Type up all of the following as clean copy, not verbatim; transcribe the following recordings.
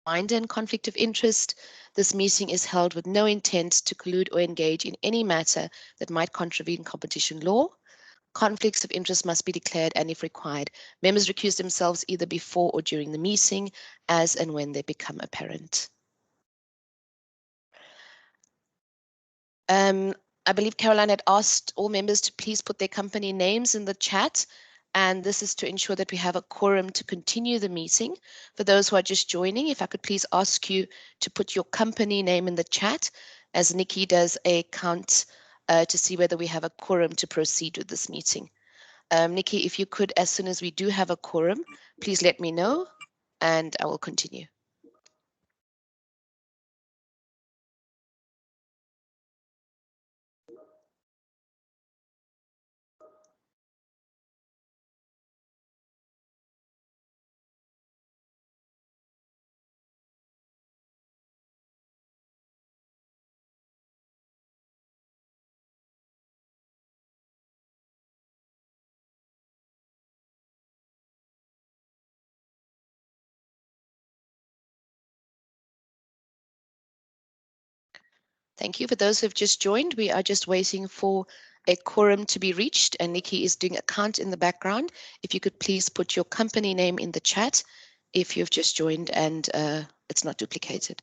reminder and conflict of interest. This meeting is held with no intent to collude or engage in any matter that might contravene competition law. Conflicts of interest must be declared, and if required, members recuse themselves either before or during the meeting, as and when they become apparent. I believe Caroline had asked all members to please put their company names in the chat, and this is to ensure that we have a quorum to continue the meeting. For those who are just joining, if I could please ask you to put your company name in the chat, as Nikki does a count to see whether we have a quorum to proceed with this meeting. Nikki, if you could, as soon as we do have a quorum, please let me know, and I will continue. Thank you. For those who have just joined, we are just waiting for a quorum to be reached, and Nikki is doing a count in the background. If you could please put your company name in the chat if you've just joined and it's not duplicated.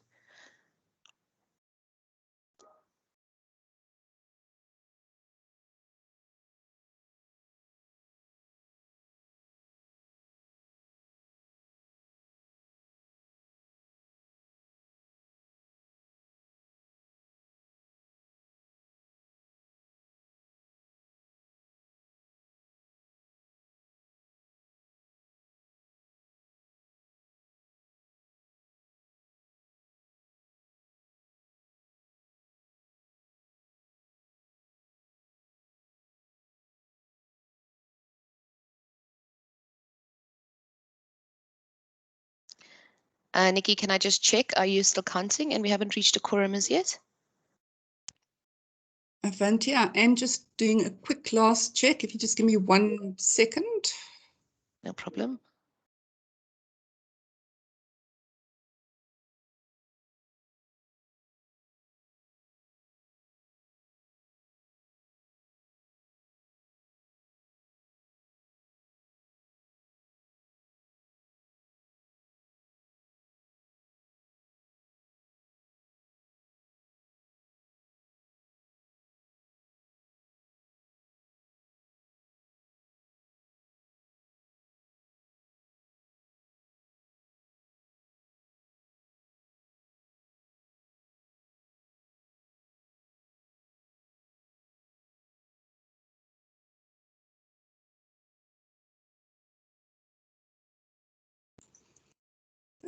Nikki, can I just check? Are you still counting and we haven't reached a quorum as yet? Avanti, I am just doing a quick last check. If you just give me 1 second. No problem.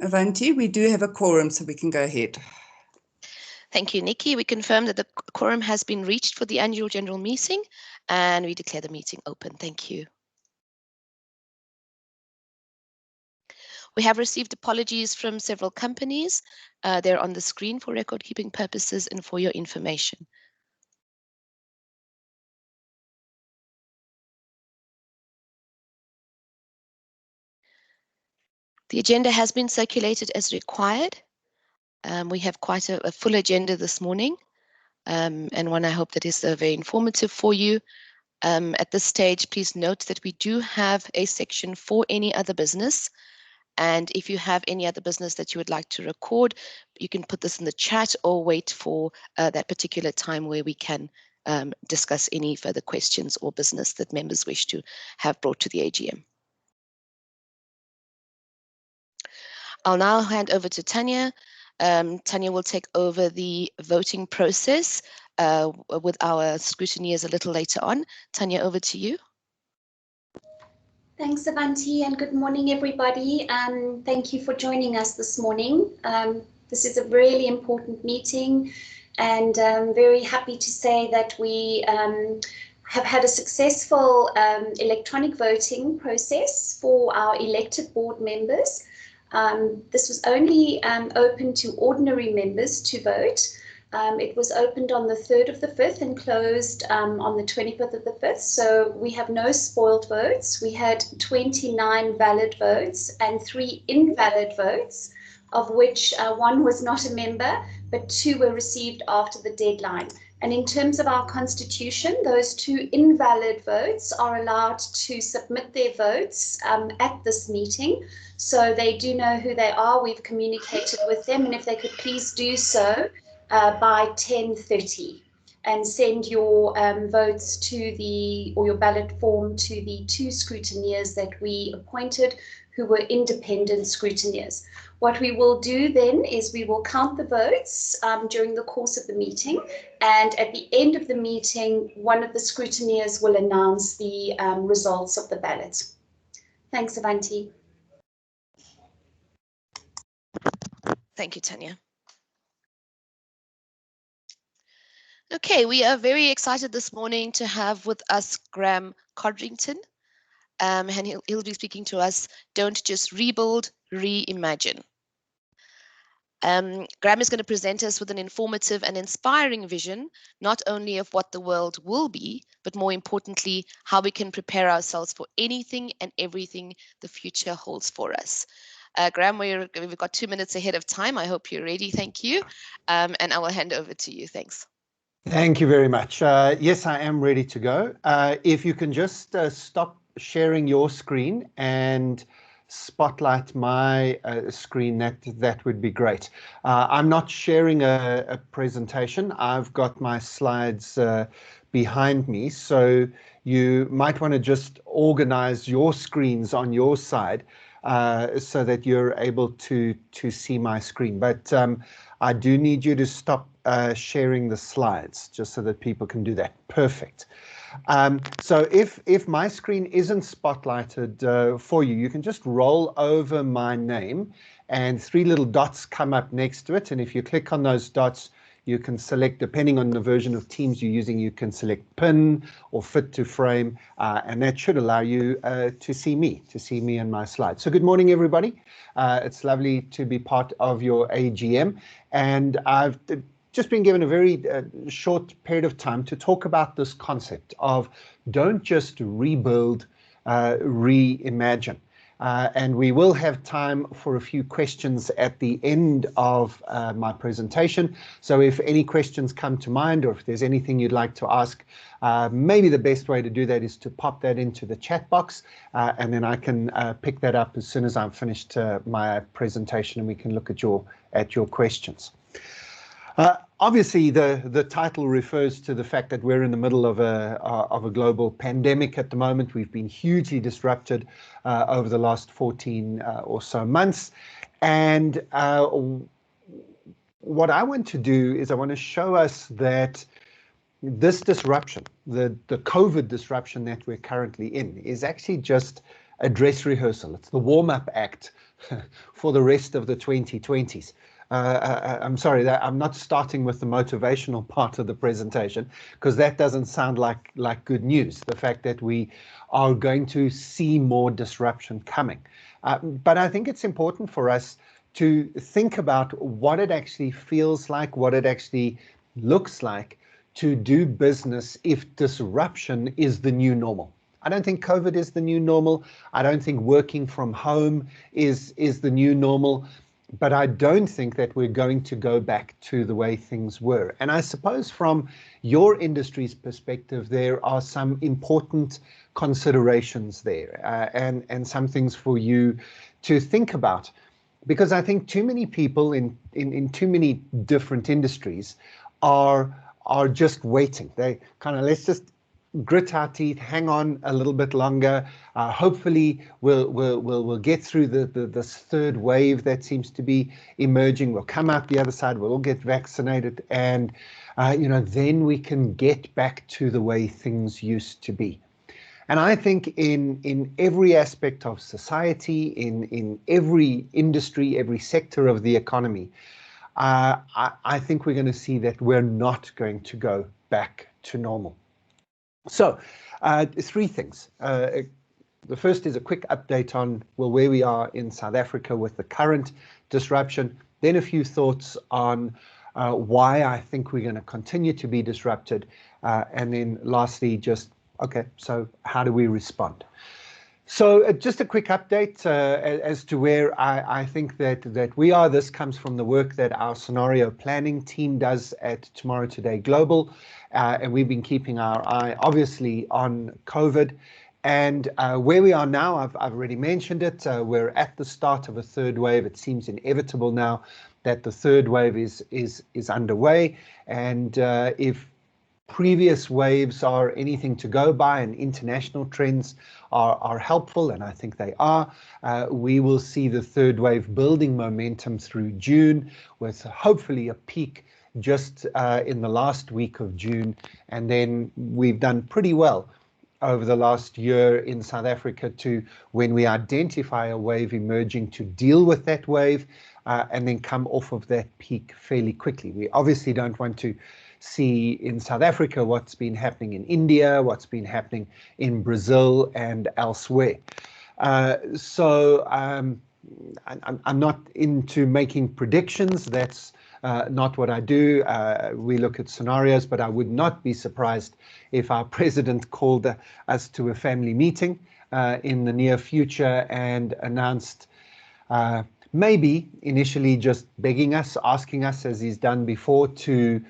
Avanti, we do have a quorum, so we can go ahead. Thank you, Nikki. We confirm that the quorum has been reached for the annual general meeting, and we declare the meeting open. Thank you. We have received apologies from several companies. They're on the screen for record-keeping purposes and for your information. The agenda has been circulated as required. We have quite a full agenda this morning, and one I hope that is very informative for you. At this stage, please note that we do have a section for any other business. And if you have any other business that you would like to record, you can put this in the chat or wait for that particular time where we can discuss any further questions or business that members wish to have brought to the AGM. I'll now hand over to Tanya. Tanya will take over the voting process with our scrutineers a little later on. Tanya, over to you. Thanks, Avanti, and good morning, everybody. Thank you for joining us this morning. This is a really important meeting, and I'm very happy to say that we have had a successful electronic voting process for our elected board members. This was only open to ordinary members to vote. It was opened on the 3rd of the 5th and closed on the 25th of the 5th. So we have no spoiled votes. We had 29 valid votes and 3 invalid votes of which one was not a member, but 2 were received after the deadline. And in terms of our constitution, those 2 invalid votes are allowed to submit their votes at this meeting. So they do know who they are. We've communicated with them, and if they could please do so by 10:30 and send your votes to or your ballot form to the 2 scrutineers that we appointed, who were independent scrutineers. What we will do then is we will count the votes during the course of the meeting, and at the end of the meeting, one of the scrutineers will announce the results of the ballot. Thanks, Avanti. Thank you, Tanya. Okay, we are very excited this morning to have with us Graham Codrington, and he'll be speaking to us, Don't Just Rebuild, Reimagine. Graham is going to present us with an informative and inspiring vision, not only of what the world will be, but more importantly, how we can prepare ourselves for anything and everything the future holds for us. Graham, we've got 2 minutes ahead of time. I hope you're ready. Thank you. And I will hand over to you. Thanks. Thank you very much. Yes, I am ready to go. If you can just stop sharing your screen and spotlight my screen, that would be great. I'm not sharing a presentation. I've got my slides behind me, so you might want to just organize your screens on your side so that you're able to see my screen. But I do need you to stop sharing the slides just so that people can do that. Perfect. So if my screen isn't spotlighted for you, you can just roll over my name and 3 little dots come up next to it. And if you click on those dots, you can select, depending on the version of Teams you're using, you can select pin or fit to frame, and that should allow you to see me and my slides. So good morning, everybody. It's lovely to be part of your AGM, and I've just been given a very short period of time to talk about this concept of don't just rebuild, reimagine. And we will have time for a few questions at the end of my presentation. So if any questions come to mind, or if there's anything you'd like to ask, maybe the best way to do that is to pop that into the chat box, and then I can pick that up as soon as I've finished my presentation, and we can look at your questions. Obviously, the title refers to the fact that we're in the middle of a global pandemic at the moment. We've been hugely disrupted over the last 14 or so months. And what I want to do is I want to show us that this disruption, the COVID disruption that we're currently in, is actually just a dress rehearsal. It's the warm-up act for the rest of the 2020s. I'm sorry that I'm not starting with the motivational part of the presentation, because that doesn't sound like good news, the fact that we are going to see more disruption coming. But I think it's important for us to think about what it actually feels like, what it actually looks like to do business if disruption is the new normal. I don't think COVID is the new normal. I don't think working from home is the new normal. But I don't think that we're going to go back to the way things were. And I suppose from your industry's perspective, there are some important considerations there, and some things for you to think about. Because I think too many people in too many different industries are just waiting. They kind of, let's just grit our teeth, hang on a little bit longer. Hopefully we'll get through this third wave that seems to be emerging. We'll come out the other side, we'll all get vaccinated, and then we can get back to the way things used to be. And I think in every aspect of society, in every industry, every sector of the economy, I think we're going to see that we're not going to go back to normal. So, 3 things. The first is a quick update on where we are in South Africa with the current disruption. Then a few thoughts on why I think we're going to continue to be disrupted. And then lastly, just, okay, so how do we respond? So just a quick update as to where I think that we are. This comes from the work that our scenario planning team does at Tomorrow Today Global. And we've been keeping our eye, obviously, on COVID. And where we are now, I've already mentioned it. We're at the start of a third wave. It seems inevitable now that the third wave is underway. And if previous waves are anything to go by and international trends are helpful, and I think they are, we will see the third wave building momentum through June, with hopefully a peak just in the last week of June. And then we've done pretty well over the last year in South Africa to, when we identify a wave emerging, to deal with that wave and then come off of that peak fairly quickly. We obviously don't want to see in South Africa what's been happening in India, what's been happening in Brazil and elsewhere. So I'm not into making predictions. That's not what I do. We look at scenarios, but I would not be surprised if our president called us to a family meeting in the near future and announced, maybe initially just begging us, asking us, as he's done before, to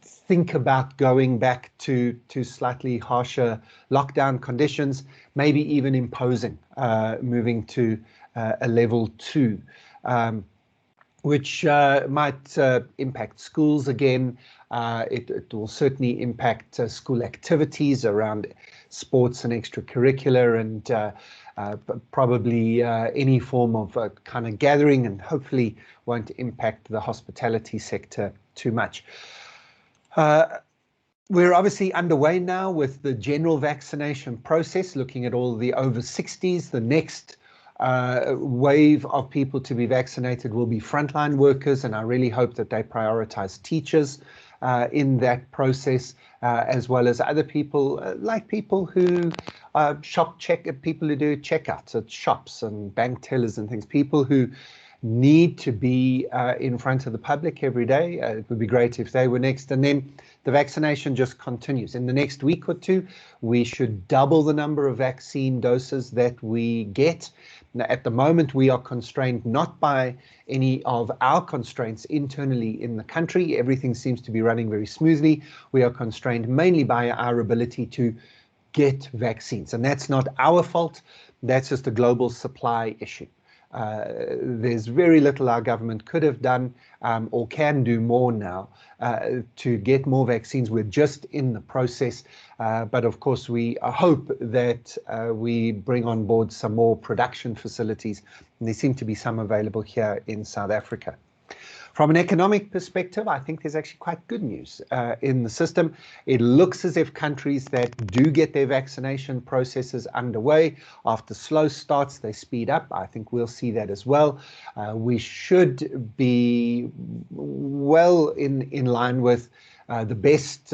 think about going back to slightly harsher lockdown conditions, maybe even imposing moving to a level 2, which might impact schools again. It will certainly impact school activities around sports and extracurricular, and probably any form of kind of gathering, and hopefully won't impact the hospitality sector too much. We're obviously underway now with the general vaccination process, looking at all the over 60s. The next wave of people to be vaccinated will be frontline workers, and I really hope that they prioritize teachers in that process, as well as other people, like people who people who do checkouts at shops and bank tellers and things, people who need to be in front of the public every day. It would be great if they were next. And then the vaccination just continues. In the next week or two, we should double the number of vaccine doses that we get. Now, at the moment, we are constrained not by any of our constraints internally in the country. Everything seems to be running very smoothly. We are constrained mainly by our ability to get vaccines. And that's not our fault. That's just a global supply issue. There's very little our government could have done or can do more now to get more vaccines. We're just in the process, but of course we hope that we bring on board some more production facilities, and there seem to be some available here in South Africa. From an economic perspective, I think there's actually quite good news in the system. It looks as if countries that do get their vaccination processes underway, after slow starts, they speed up. I think we'll see that as well. We should be well in line with the best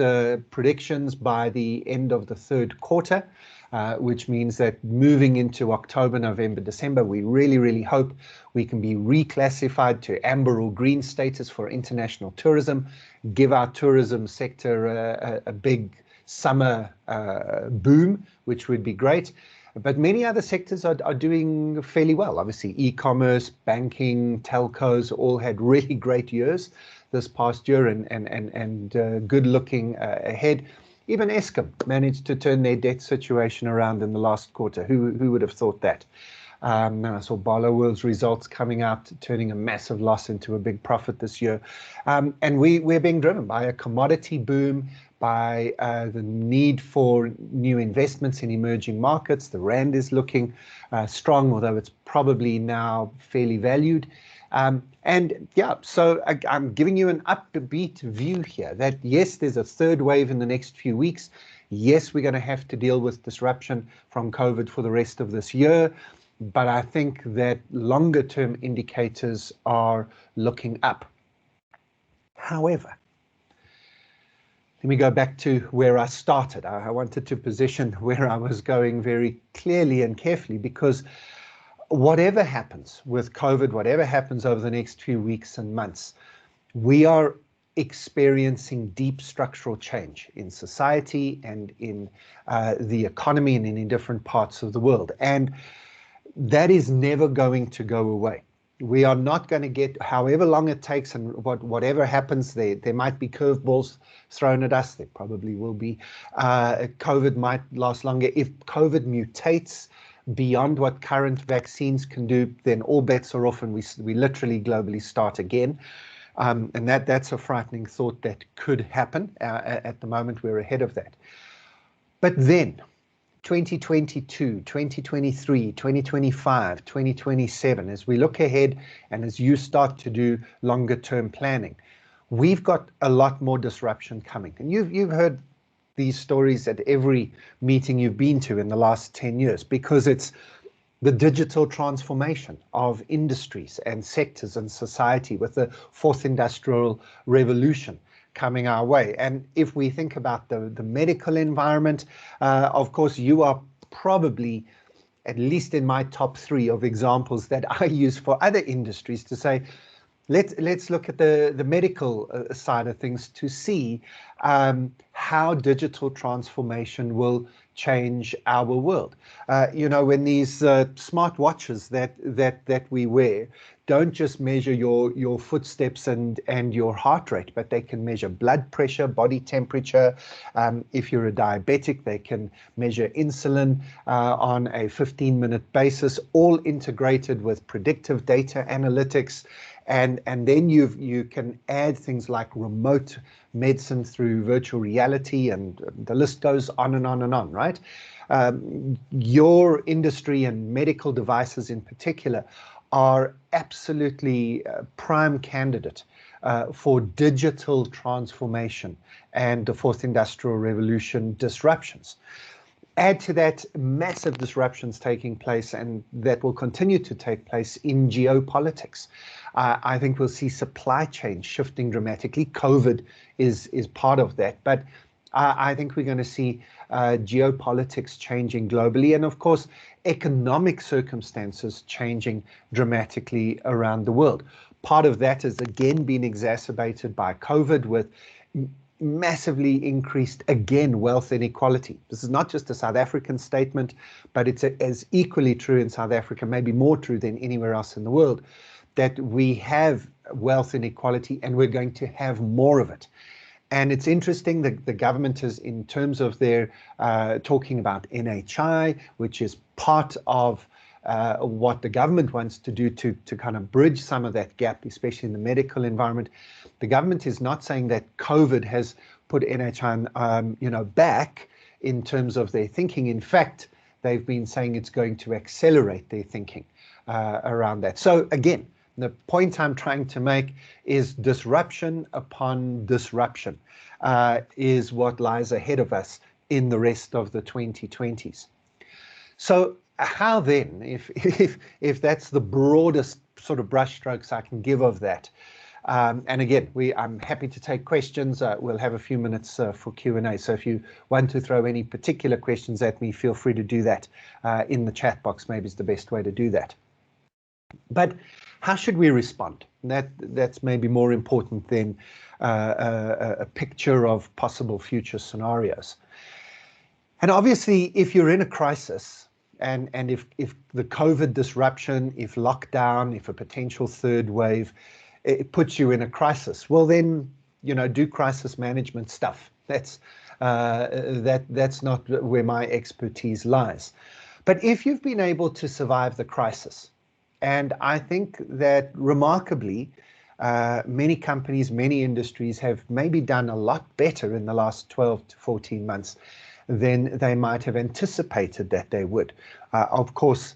predictions by the end of the third quarter. Which means that moving into October, November, December, we really hope we can be reclassified to amber or green status for international tourism, give our tourism sector a big summer boom, which would be great. But many other sectors are doing fairly well. Obviously, e-commerce, banking, telcos all had really great years this past year, and good looking ahead. Even Eskom managed to turn their debt situation around in the last quarter. Who would have thought that? And I saw Barloworld's results coming out, turning a massive loss into a big profit this year. And we're being driven by a commodity boom, by the need for new investments in emerging markets. The rand is looking strong, although it's probably now fairly valued. And yeah, so I'm giving you an upbeat view here that yes, there's a third wave in the next few weeks. Yes, we're going to have to deal with disruption from COVID for the rest of this year. But I think that longer term indicators are looking up. However, let me go back to where I started. I wanted to position where I was going very clearly and carefully, because whatever happens with COVID, whatever happens over the next few weeks and months, we are experiencing deep structural change in society and in the economy and in different parts of the world. And that is never going to go away. We are not going to get, however long it takes and whatever happens, there might be curveballs thrown at us. There probably will be. COVID might last longer. If COVID mutates beyond what current vaccines can do, then all bets are off and we literally globally start again. And that's a frightening thought that could happen. At the moment, we're ahead of that. But then, 2022, 2023, 2025, 2027, as we look ahead and as you start to do longer term planning, we've got a lot more disruption coming. And you've heard these stories at every meeting you've been to in the last 10 years, because it's the digital transformation of industries and sectors and society with the fourth industrial revolution coming our way. And if we think about the medical environment, of course, you are probably, at least in my top 3 of examples that I use for other industries, to say, let's look at the medical side of things to see how digital transformation will change our world. When these smart watches that we wear don't just measure your footsteps and your heart rate, but they can measure blood pressure, body temperature. If you're a diabetic, they can measure insulin on a 15-minute basis, all integrated with predictive data analytics. And then you can add things like remote medicine through virtual reality, and the list goes on and on and on, right? Your industry and medical devices in particular are absolutely prime candidate for digital transformation and the fourth industrial revolution disruptions. Add to that massive disruptions taking place, and that will continue to take place in geopolitics. I think we'll see supply chain shifting dramatically. COVID is part of that, but I think we're going to see geopolitics changing globally, and of course, economic circumstances changing dramatically around the world. Part of that has again been exacerbated by COVID, with massively increased, again, wealth inequality. This is not just a South African statement, but it's as equally true in South Africa, maybe more true than anywhere else in the world, that we have wealth inequality and we're going to have more of it. And it's interesting that the government is, in terms of their talking about NHI, which is part of what the government wants to do to kind of bridge some of that gap, especially in the medical environment. The government is not saying that COVID has put NHI back in terms of their thinking. In fact, they've been saying it's going to accelerate their thinking around that. So again, the point I'm trying to make is disruption upon disruption is what lies ahead of us in the rest of the 2020s. So how then, if that's the broadest sort of brushstrokes I can give of that, and again, I'm happy to take questions. We'll have a few minutes for Q&A. So if you want to throw any particular questions at me, feel free to do that in the chat box. Maybe is the best way to do that. But how should we respond? That's maybe more important than a picture of possible future scenarios. And obviously, if you're in a crisis, and if the COVID disruption, if lockdown, if a potential third wave, it puts you in a crisis, well then, do crisis management stuff. That's not where my expertise lies. But if you've been able to survive the crisis, and I think that remarkably, many companies, many industries have maybe done a lot better in the last 12 to 14 months than they might have anticipated that they would. Of course,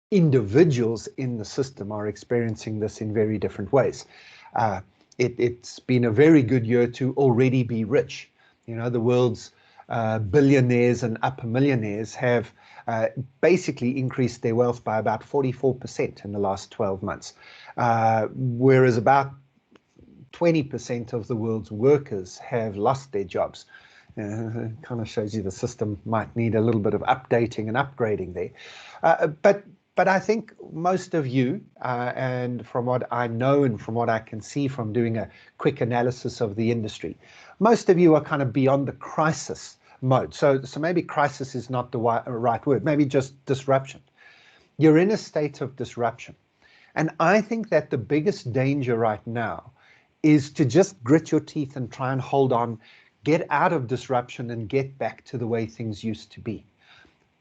individuals in the system are experiencing this in very different ways. It's been a very good year to already be rich. The world's billionaires and upper millionaires have basically increased their wealth by about 44% in the last 12 months, whereas about 20% of the world's workers have lost their jobs. Kind of shows you the system might need a little bit of updating and upgrading there. But But I think most of you, and from what I know and from what I can see from doing a quick analysis of the industry, most of you are kind of beyond the crisis mode. So maybe crisis is not the right word, maybe just disruption. You're in a state of disruption. And I think that the biggest danger right now is to just grit your teeth and try and hold on, get out of disruption and get back to the way things used to be.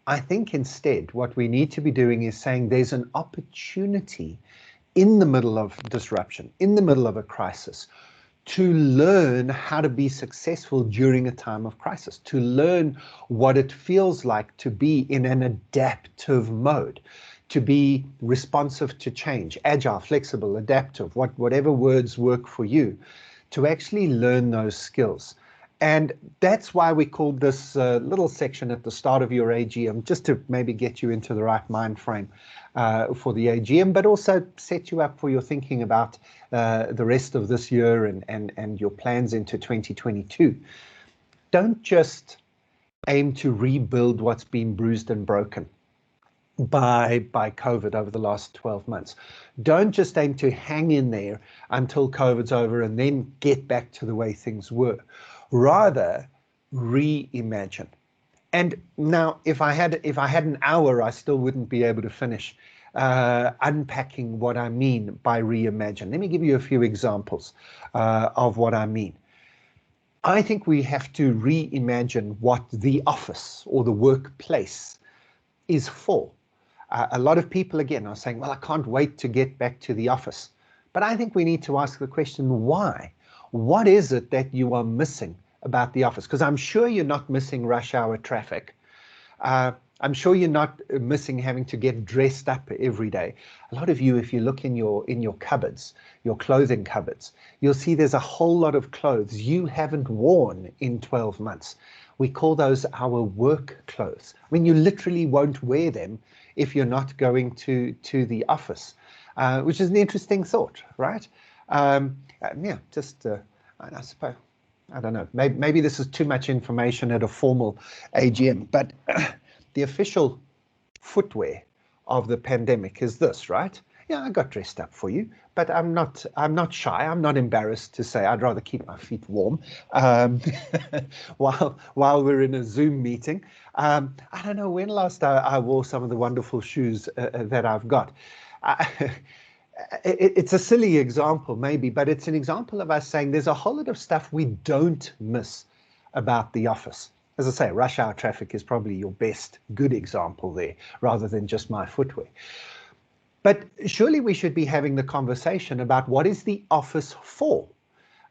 I think instead what we need to be doing is saying there's an opportunity in the middle of disruption, in the middle of a crisis, to learn how to be successful during a time of crisis, to learn what it feels like to be in an adaptive mode, to be responsive to change, agile, flexible, adaptive, whatever words work for you, to actually learn those skills. And that's why we called this little section at the start of your AGM, just to maybe get you into the right mind frame for the AGM, but also set you up for your thinking about the rest of this year and your plans into 2022. Don't just aim to rebuild what's been bruised and broken by COVID over the last 12 months. Don't just aim to hang in there until COVID's over and then get back to the way things were. Rather, reimagine. And now, if I had an hour, I still wouldn't be able to finish unpacking what I mean by reimagine. Let me give you a few examples of what I mean. I think we have to reimagine what the office or the workplace is for. A lot of people, again, are saying, well, I can't wait to get back to the office. But I think we need to ask the question, why? What is it that you are missing about the office? Because I'm sure you're not missing rush hour traffic. I'm sure you're not missing having to get dressed up every day. A lot of you, if you look in your cupboards, your clothing cupboards, you'll see there's a whole lot of clothes you haven't worn in 12 months. We call those our work clothes. I mean, you literally won't wear them if you're not going to the office, which is an interesting thought, right? Yeah, just, I suppose, I don't know, maybe this is too much information at a formal AGM, but the official footwear of the pandemic is this, right? Yeah, I got dressed up for you, but I'm not shy. I'm not embarrassed to say I'd rather keep my feet warm while we're in a Zoom meeting. I don't know when last I wore some of the wonderful shoes that I've got. It's a silly example maybe, but it's an example of us saying there's a whole lot of stuff we don't miss about the office. As I say, rush hour traffic is probably your best good example there, rather than just my footwear. But surely we should be having the conversation about what is the office for?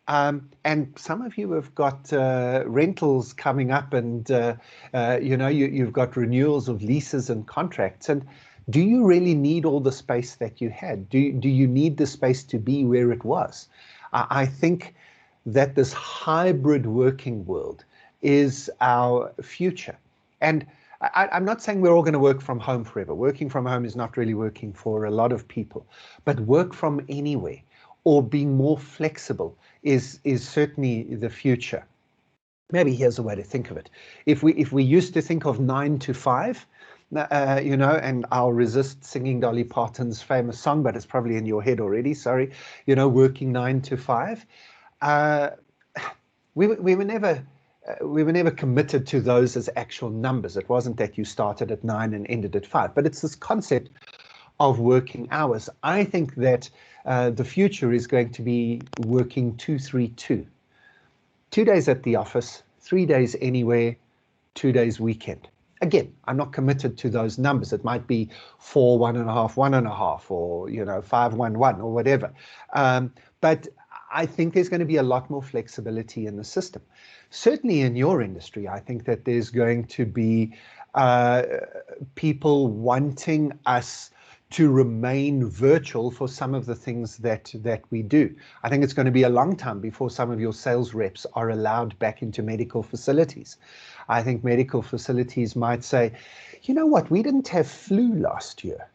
And some of you have got rentals coming up, and you've got renewals of leases and contracts. And do you really need all the space that you had? Do you need the space to be where it was? I think that this hybrid working world is our future. And I'm not saying we're all going to work from home forever. Working from home is not really working for a lot of people, but work from anywhere or being more flexible is certainly the future. Maybe here's a way to think of it. If we used to think of 9 to 5, and I'll resist singing Dolly Parton's famous song, but it's probably in your head already, sorry, working 9 to 5. We were never committed to those as actual numbers. It wasn't that you started at 9 and ended at 5, but it's this concept of working hours. I think that the future is going to be working 2-3-2. 2 days at the office, 3 days anywhere, 2 days weekend. Again, I'm not committed to those numbers. It might be 4, 1.5, 1.5, or 5, 1, 1, or whatever. But I think there's going to be a lot more flexibility in the system. Certainly in your industry, I think that there's going to be people wanting us to remain virtual for some of the things that we do. I think it's going to be a long time before some of your sales reps are allowed back into medical facilities. I think medical facilities might say, you know what, we didn't have flu last year.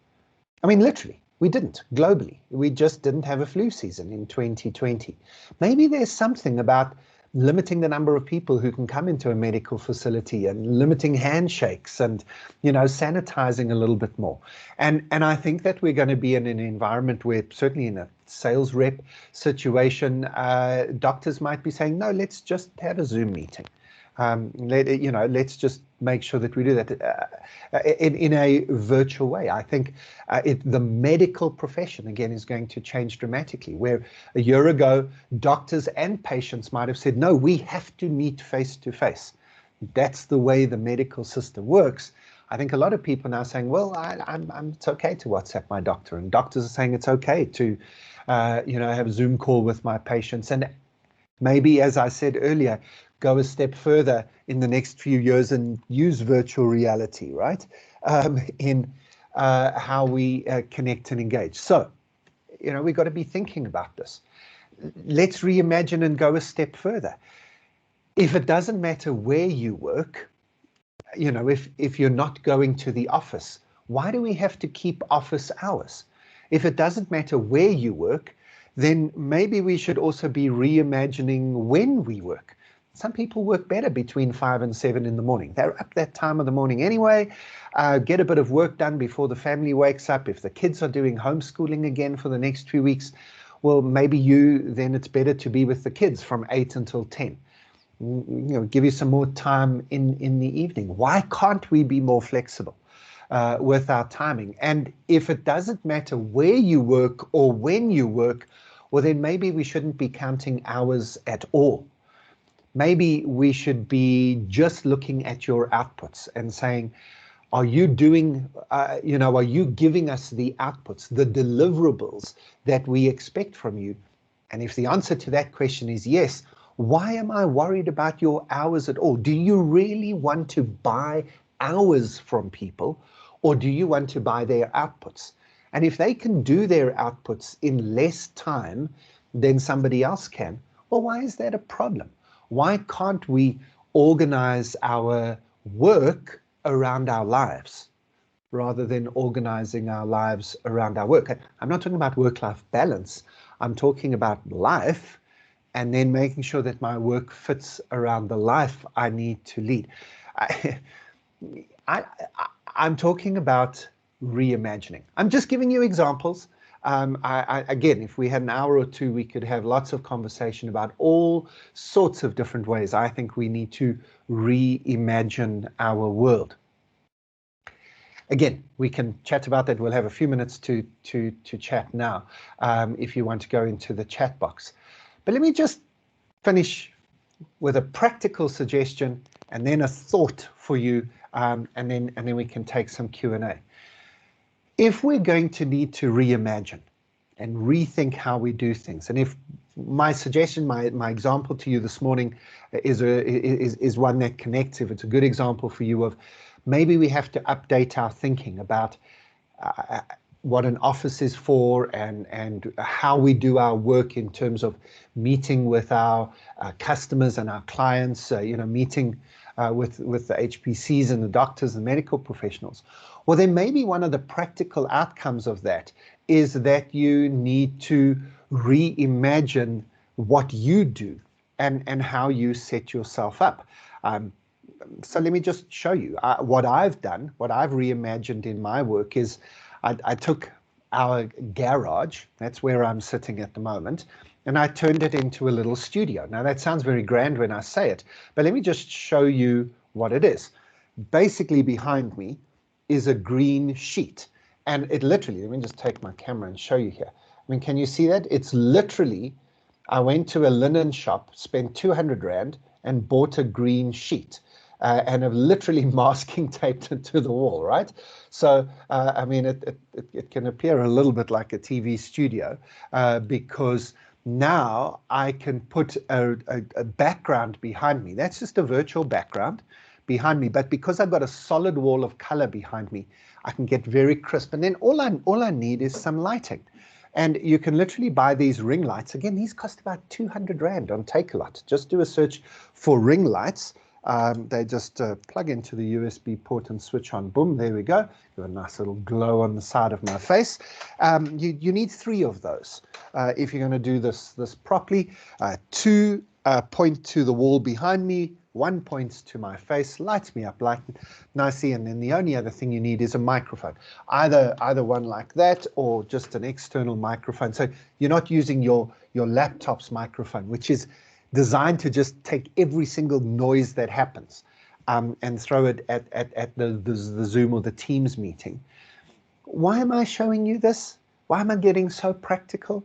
I mean, literally, we didn't globally. We just didn't have a flu season in 2020. Maybe there's something about limiting the number of people who can come into a medical facility and limiting handshakes and, you know, sanitizing a little bit more. And I think that we're going to be in an environment where, certainly in a sales rep situation, doctors might be saying, no, let's just have a Zoom meeting. Let's just make sure that we do that in a virtual way. I think the medical profession, again, is going to change dramatically, where a year ago, doctors and patients might have said, no, we have to meet face to face. That's the way the medical system works. I think a lot of people now are saying, well, it's okay to WhatsApp my doctor, and doctors are saying it's okay to have a Zoom call with my patients. And maybe, as I said earlier, go a step further in the next few years and use virtual reality, right, in how we connect and engage. So, we've got to be thinking about this. Let's reimagine and go a step further. If it doesn't matter where you work, if you're not going to the office, why do we have to keep office hours? If it doesn't matter where you work, then maybe we should also be reimagining when we work. Some people work better between 5 and 7 in the morning. They're up that time of the morning anyway, get a bit of work done before the family wakes up. If the kids are doing homeschooling again for the next few weeks, well, maybe then it's better to be with the kids from 8 until 10. Give you some more time in the evening. Why can't we be more flexible with our timing? And if it doesn't matter where you work or when you work, well, then maybe we shouldn't be counting hours at all. Maybe we should be just looking at your outputs and saying, are you doing, are you giving us the outputs, the deliverables that we expect from you? And if the answer to that question is yes, why am I worried about your hours at all? Do you really want to buy hours from people, or do you want to buy their outputs? And if they can do their outputs in less time than somebody else can, well, why is that a problem? Why can't we organize our work around our lives rather than organizing our lives around our work? I'm not talking about work-life balance. I'm talking about life, and then making sure that my work fits around the life I need to lead. I'm talking about reimagining. I'm just giving you examples. Again, if we had an hour or two, we could have lots of conversation about all sorts of different ways I think we need to reimagine our world. Again, we can chat about that. We'll have a few minutes to chat now if you want to go into the chat box. But let me just finish with a practical suggestion and then a thought for you, and then we can take some Q&A. If we're going to need to reimagine and rethink how we do things, and if my suggestion, my example to you this morning is one that connects, if it's a good example for you of maybe we have to update our thinking about what an office is for and how we do our work in terms of meeting with our customers and our clients, meeting with the HPCs and the doctors and medical professionals. Well, then maybe one of the practical outcomes of that is that you need to reimagine what you do and how you set yourself up. So let me just show you what I've done, what I've reimagined in my work is I took our garage, that's where I'm sitting at the moment, and I turned it into a little studio. Now that sounds very grand when I say it, but let me just show you what it is. Basically behind me is a green sheet, and it literally, let me just take my camera and show you here. I mean, can you see that? It's literally, I went to a linen shop, spent 200 Rand and bought a green sheet. And have literally masking taped it to the wall, right? So, I mean, it can appear a little bit like a TV studio because now I can put a background behind me. That's just a virtual background behind me, but because I've got a solid wall of color behind me, I can get very crisp. And then all I need is some lighting. And you can literally buy these ring lights. Again, these cost about 200 Rand on Takealot. Just do a search for ring lights. They just plug into the USB port and switch on. Boom, there we go. Got a nice little glow on the side of my face. You need 3 of those if you're going to do this properly. 2 point to the wall behind me, one points to my face, lights me up like nicely, and then the only other thing you need is a microphone, either one like that or just an external microphone. So you're not using your laptop's microphone, which is designed to just take every single noise that happens and throw it at the Zoom or the Teams meeting. Why am I showing you this? Why am I getting so practical?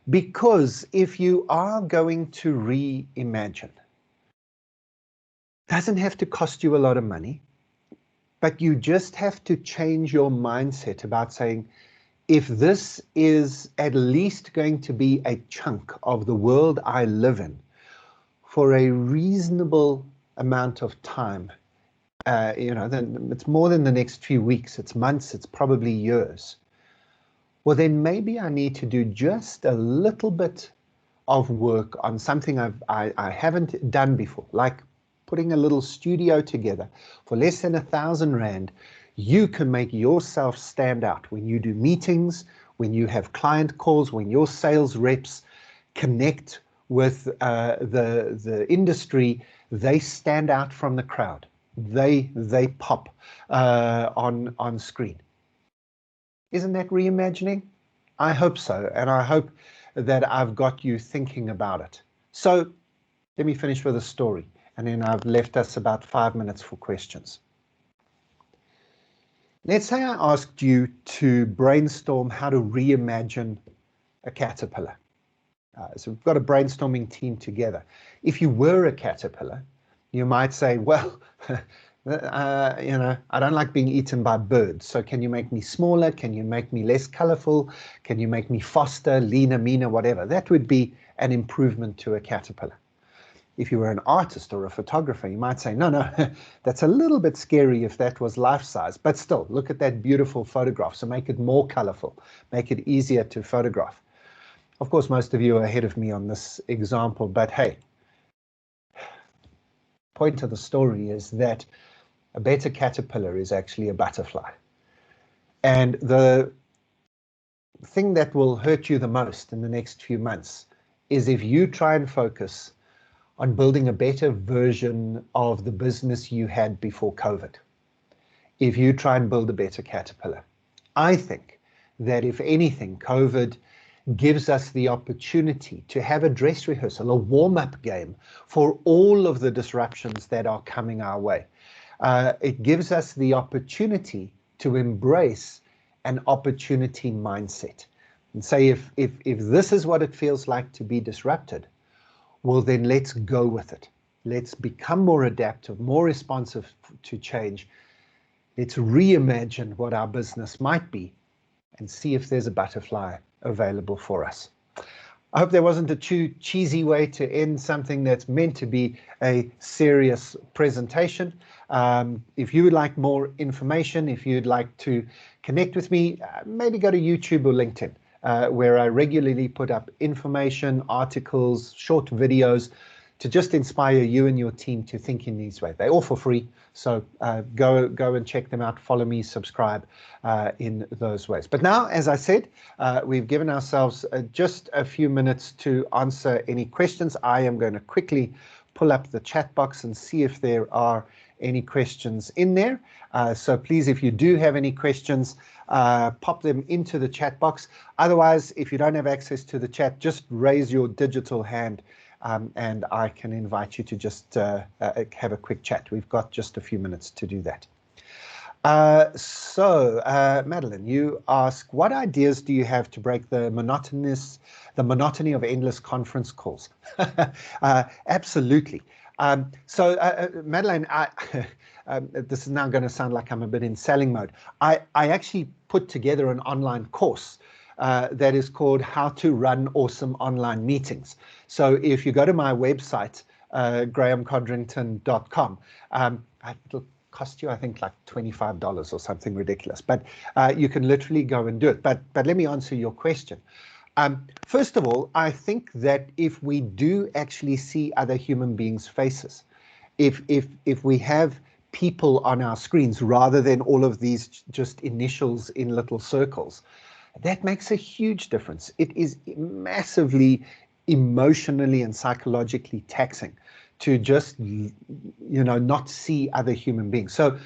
Because if you are going to reimagine, it doesn't have to cost you a lot of money, but you just have to change your mindset about saying, if this is at least going to be a chunk of the world I live in for a reasonable amount of time, then it's more than the next few weeks, it's months, it's probably years. Well, then maybe I need to do just a little bit of work on something I haven't done before, like putting a little studio together for less than R1,000. You can make yourself stand out when you do meetings, when you have client calls, when your sales reps connect with the industry. They stand out from the crowd. They pop on screen. Isn't that reimagining? I hope so, and I hope that I've got you thinking about it. So let me finish with a story, and then I've left us about 5 minutes for questions. Let's say I asked you to brainstorm how to reimagine a caterpillar. So we've got a brainstorming team together. If you were a caterpillar, you might say, well, I don't like being eaten by birds. So can you make me smaller? Can you make me less colorful? Can you make me faster, leaner, meaner, whatever? That would be an improvement to a caterpillar. If you were an artist or a photographer, you might say, no, that's a little bit scary if that was life size, but still look at that beautiful photograph. So make it more colorful, make it easier to photograph. Of course, most of you are ahead of me on this example, but hey, point of the story is that a better caterpillar is actually a butterfly. And the thing that will hurt you the most in the next few months is if you try and focus on building a better version of the business you had before COVID. If you try and build a better caterpillar. I think that if anything, COVID gives us the opportunity to have a dress rehearsal, a warm-up game for all of the disruptions that are coming our way. It gives us the opportunity to embrace an opportunity mindset and say, if this is what it feels like to be disrupted, well, then let's go with it. Let's become more adaptive, more responsive to change. Let's reimagine what our business might be and see if there's a butterfly available for us. I hope there wasn't a too cheesy way to end something that's meant to be a serious presentation. If you would like more information, if you'd like to connect with me, maybe go to YouTube or LinkedIn, where I regularly put up information, articles, short videos to just inspire you and your team to think in these ways. They're all for free, so go and check them out, follow me, subscribe in those ways. But now, as I said, we've given ourselves just a few minutes to answer any questions. I am going to quickly pull up the chat box and see if there are any questions in there. So please, if you do have any questions, pop them into the chat box. Otherwise, if you don't have access to the chat, just raise your digital hand and I can invite you to just have a quick chat. We've got just a few minutes to do that. Madeline, you ask, what ideas do you have to break the monotony of endless conference calls? Absolutely. Madeline, this is now going to sound like I'm a bit in selling mode. I actually put together an online course that is called How to Run Awesome Online Meetings. So if you go to my website, grahamcodrington.com, it'll cost you, I think, like $25 or something ridiculous, but you can literally go and do it. But let me answer your question. First of all, I think that if we do actually see other human beings' faces, if we have people on our screens rather than all of these just initials in little circles, that makes a huge difference. It is massively emotionally and psychologically taxing to just, not see other human beings. So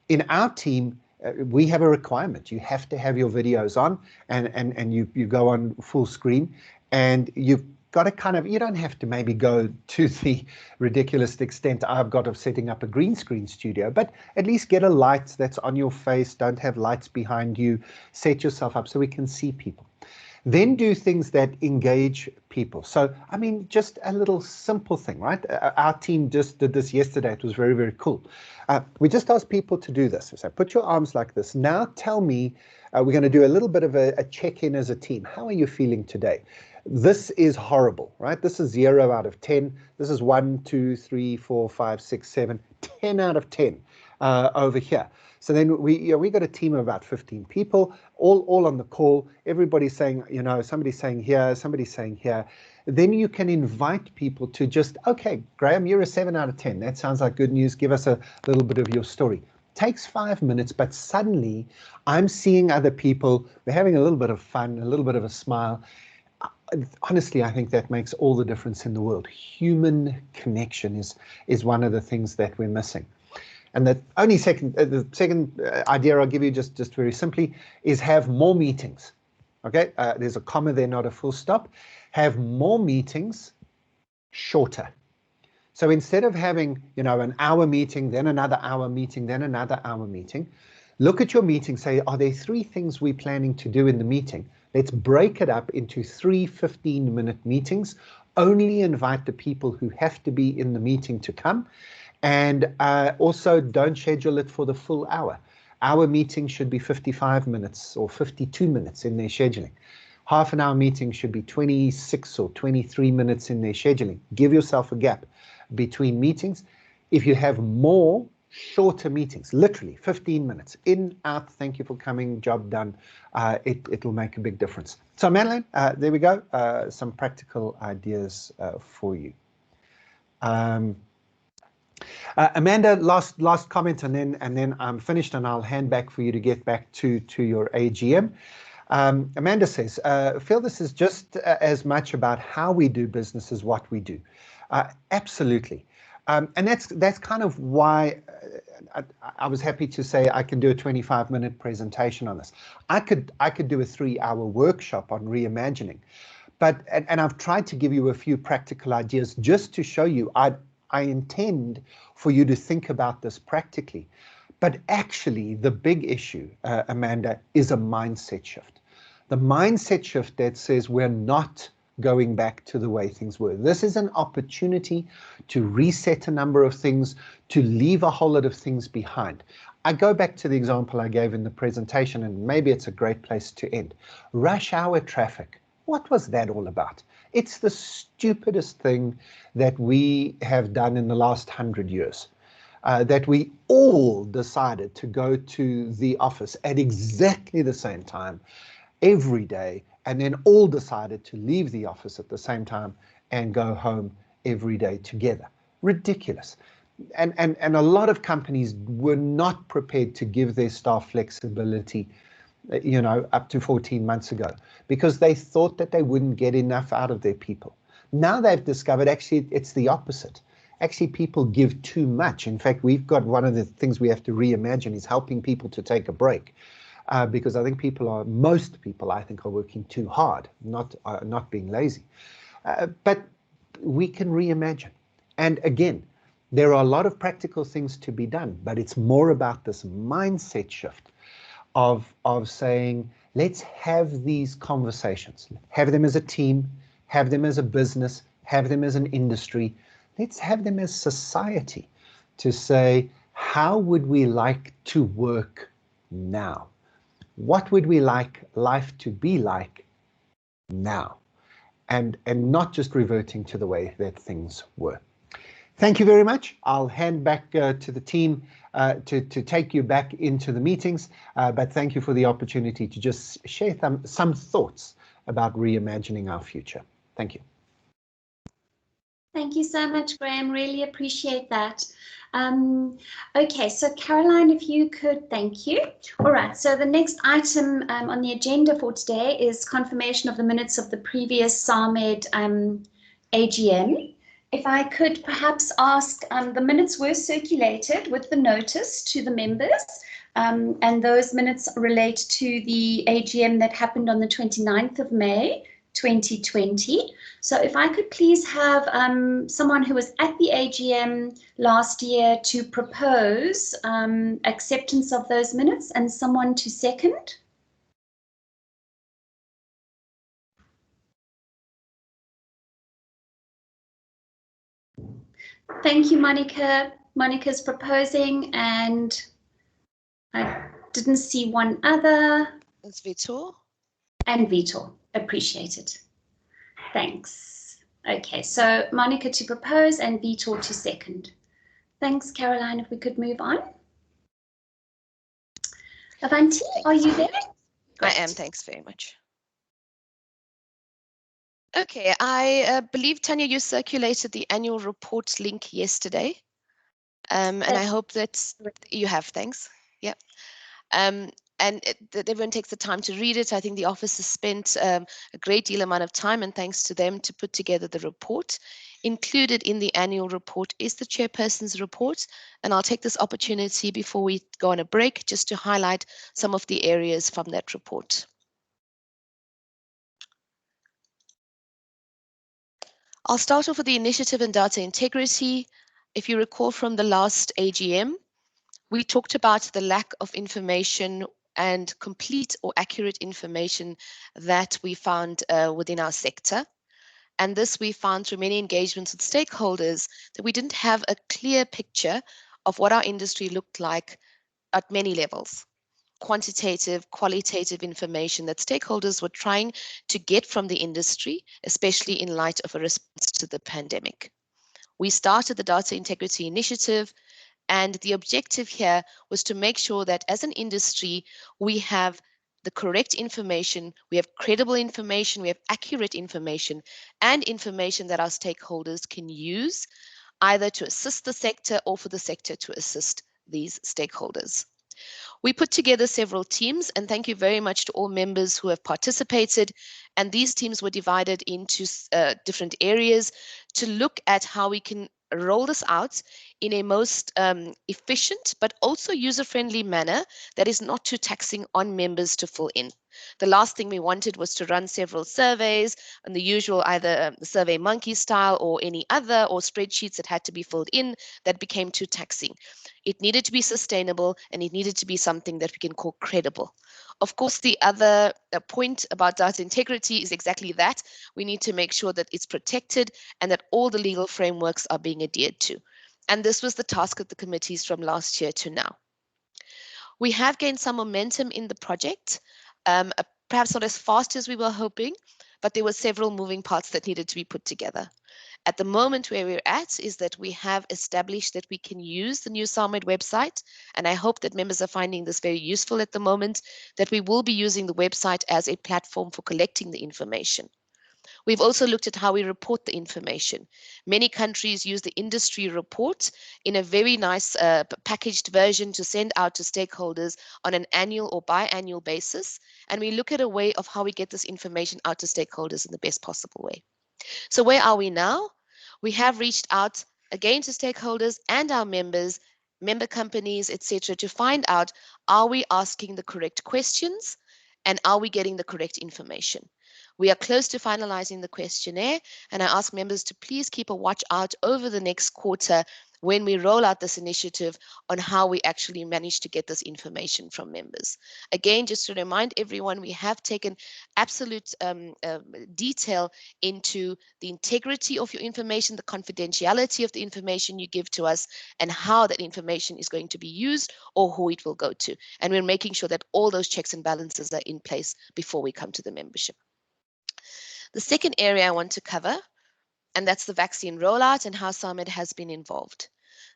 in our team, we have a requirement. You have to have your videos on, and you go on full screen, and you've got to kind of, you don't have to maybe go to the ridiculous extent I've got of setting up a green screen studio, but at least get a light that's on your face. Don't have lights behind you. Set yourself up so we can see people. Then do things that engage people. So, I mean, just a little simple thing, right? Our team just did this yesterday. It was very, very cool. We just asked people to do this. So put your arms like this. Now tell me, we're going to do a little bit of a check-in as a team. How are you feeling today? This is horrible, right? This is 0 out of 10. This is 1, 2, 3, 4, 5, 6, 7, 10 out of 10 over here. So then we got a team of about 15 people, all on the call. Everybody's saying, somebody's saying here, somebody's saying here. Then you can invite people to just, okay, Graham, you're a 7 out of 10. That sounds like good news. Give us a little bit of your story. Takes 5 minutes, but suddenly I'm seeing other people. We're having a little bit of fun, a little bit of a smile. Honestly, I think that makes all the difference in the world. Human connection is one of the things that we're missing. And the second idea I'll give you just very simply is have more meetings. Okay, there's a comma there, not a full stop. Have more meetings, shorter. So instead of having, an hour meeting, then another hour meeting, then another hour meeting, look at your meeting, say, are there 3 things we're planning to do in the meeting? Let's break it up into 3 15-minute meetings. Only invite the people who have to be in the meeting to come. And also don't schedule it for the full hour. Our meeting should be 55 minutes or 52 minutes in their scheduling. Half an hour meeting should be 26 or 23 minutes in their scheduling. Give yourself a gap between meetings. If you have more shorter meetings, literally 15 minutes, in, out, thank you for coming, job done, it'll make a big difference. So Madeleine, there we go, some practical ideas for you. Amanda, last comment, and then I'm finished, and I'll hand back for you to get back to your AGM. Amanda says, feel this is just as much about how we do business as what we do. Absolutely. And that's kind of why I was happy to say I can do a 25-minute presentation on this. I could do a 3-hour workshop on reimagining, and I've tried to give you a few practical ideas just to show you I intend for you to think about this practically. But actually, the big issue, Amanda, is a mindset shift. The mindset shift that says we're not going back to the way things were. This is an opportunity to reset a number of things, to leave a whole lot of things behind. I go back to the example I gave in the presentation, and maybe it's a great place to end. Rush hour traffic. What was that all about? It's the stupidest thing that we have done in the last 100 years. That we all decided to go to the office at exactly the same time every day, and then all decided to leave the office at the same time and go home every day together. Ridiculous. And a lot of companies were not prepared to give their staff flexibility, up to 14 months ago, because they thought that they wouldn't get enough out of their people. Now they've discovered actually it's the opposite. Actually, people give too much. In fact, we've got one of the things we have to reimagine is helping people to take a break. Because I think most people I think are working too hard, not being lazy. But we can reimagine. And again, there are a lot of practical things to be done, but it's more about this mindset shift of saying, let's have these conversations, have them as a team, have them as a business, have them as an industry. Let's have them as society to say, how would we like to work now? What would we like life to be like now? And not just reverting to the way that things were. Thank you very much. I'll hand back to the team to take you back into the meetings, but thank you for the opportunity to just share some thoughts about reimagining our future. Thank you. Thank you so much, Graham. Really appreciate that. Okay, so Caroline, if you could, thank you. All right, so the next item on the agenda for today is confirmation of the minutes of the previous SAMED AGM. If I could perhaps ask, the minutes were circulated with the notice to the members, and those minutes relate to the AGM that happened on the 29th of May, 2020. So if I could please have someone who was at the AGM last year to propose acceptance of those minutes and someone to second. Thank you, Monica. Monica's proposing, and I didn't see one other. It's Vitor. And Vitor, appreciate it. Thanks. Okay, so Monica to propose and Vitor to second. Thanks, Caroline. If we could move on. Avanti, are you there? Great. I am, thanks very much. Okay, I believe, Tanya, you circulated the annual report link yesterday. And I hope that you have, thanks. Yeah. And that everyone takes the time to read it. I think the office has spent a great deal amount of time, and thanks to them, to put together the report. Included in the annual report is the chairperson's report, and I'll take this opportunity before we go on a break just to highlight some of the areas from that report. I'll start off with the initiative and data integrity. If you recall from the last AGM, we talked about the lack of information and complete or accurate information that we found within our sector. And this we found through many engagements with stakeholders, that we didn't have a clear picture of what our industry looked like at many levels. Quantitative, qualitative information that stakeholders were trying to get from the industry, especially in light of a response to the pandemic. We started the Data Integrity Initiative, and the objective here was to make sure that as an industry, we have the correct information, we have credible information, we have accurate information, and information that our stakeholders can use either to assist the sector or for the sector to assist these stakeholders. We put together several teams, and thank you very much to all members who have participated. And these teams were divided into different areas to look at how we can roll this out in a most efficient but also user-friendly manner that is not too taxing on members to fill in. The last thing we wanted was to run several surveys and the usual either Survey Monkey style or any other, or spreadsheets that had to be filled in that became too taxing. It needed to be sustainable, and it needed to be something that we can call credible. Of course, the other point about data integrity is exactly that. We need to make sure that it's protected and that all the legal frameworks are being adhered to. And this was the task of the committees from last year to now. We have gained some momentum in the project, perhaps not as fast as we were hoping, but there were several moving parts that needed to be put together. At the moment where we're at is that we have established that we can use the new SAMED website, and I hope that members are finding this very useful at the moment, that we will be using the website as a platform for collecting the information. We've also looked at how we report the information. Many countries use the industry report in a very nice packaged version to send out to stakeholders on an annual or biannual basis, and we look at a way of how we get this information out to stakeholders in the best possible way. So where are we now? We have reached out again to stakeholders and our members, member companies, etc., to find out, are we asking the correct questions and are we getting the correct information? We are close to finalizing the questionnaire, and I ask members to please keep a watch out over the next quarter when we roll out this initiative on how we actually manage to get this information from members. Again, just to remind everyone, we have taken absolute detail into the integrity of your information, the confidentiality of the information you give to us, and how that information is going to be used or who it will go to. And we're making sure that all those checks and balances are in place before we come to the membership. The second area I want to cover, and that's the vaccine rollout and how SAMED has been involved.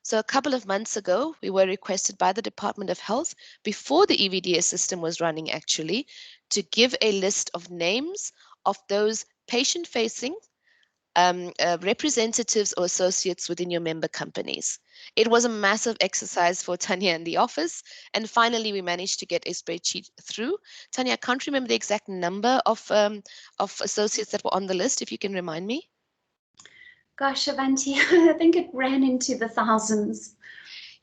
So a couple of months ago, we were requested by the Department of Health, before the EVDS system was running actually, to give a list of names of those patient-facing representatives or associates within your member companies. It was a massive exercise for Tanya in the office, and finally we managed to get a spreadsheet through. Tanya, I can't remember the exact number of associates that were on the list, if you can remind me. Gosh, Avanti, I think it ran into the thousands.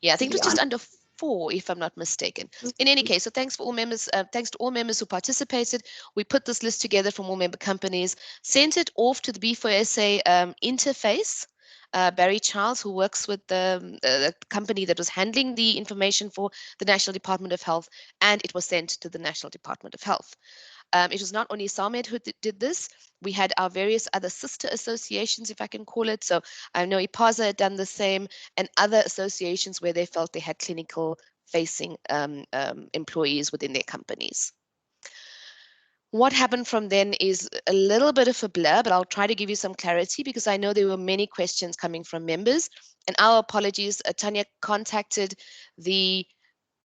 Yeah, I think it was just under 4, if I'm not mistaken. In any case, so thanks for all members. Thanks to all members who participated. We put this list together from all member companies, sent it off to the B4SA interface. Barry Charles, who works with the company that was handling the information for the National Department of Health, and it was sent to the National Department of Health. It was not only SAMED who did this. We had our various other sister associations, if I can call it. So I know IPASA had done the same, and other associations where they felt they had clinical facing employees within their companies. What happened from then is a little bit of a blur, but I'll try to give you some clarity because I know there were many questions coming from members. And our apologies, Tanya contacted the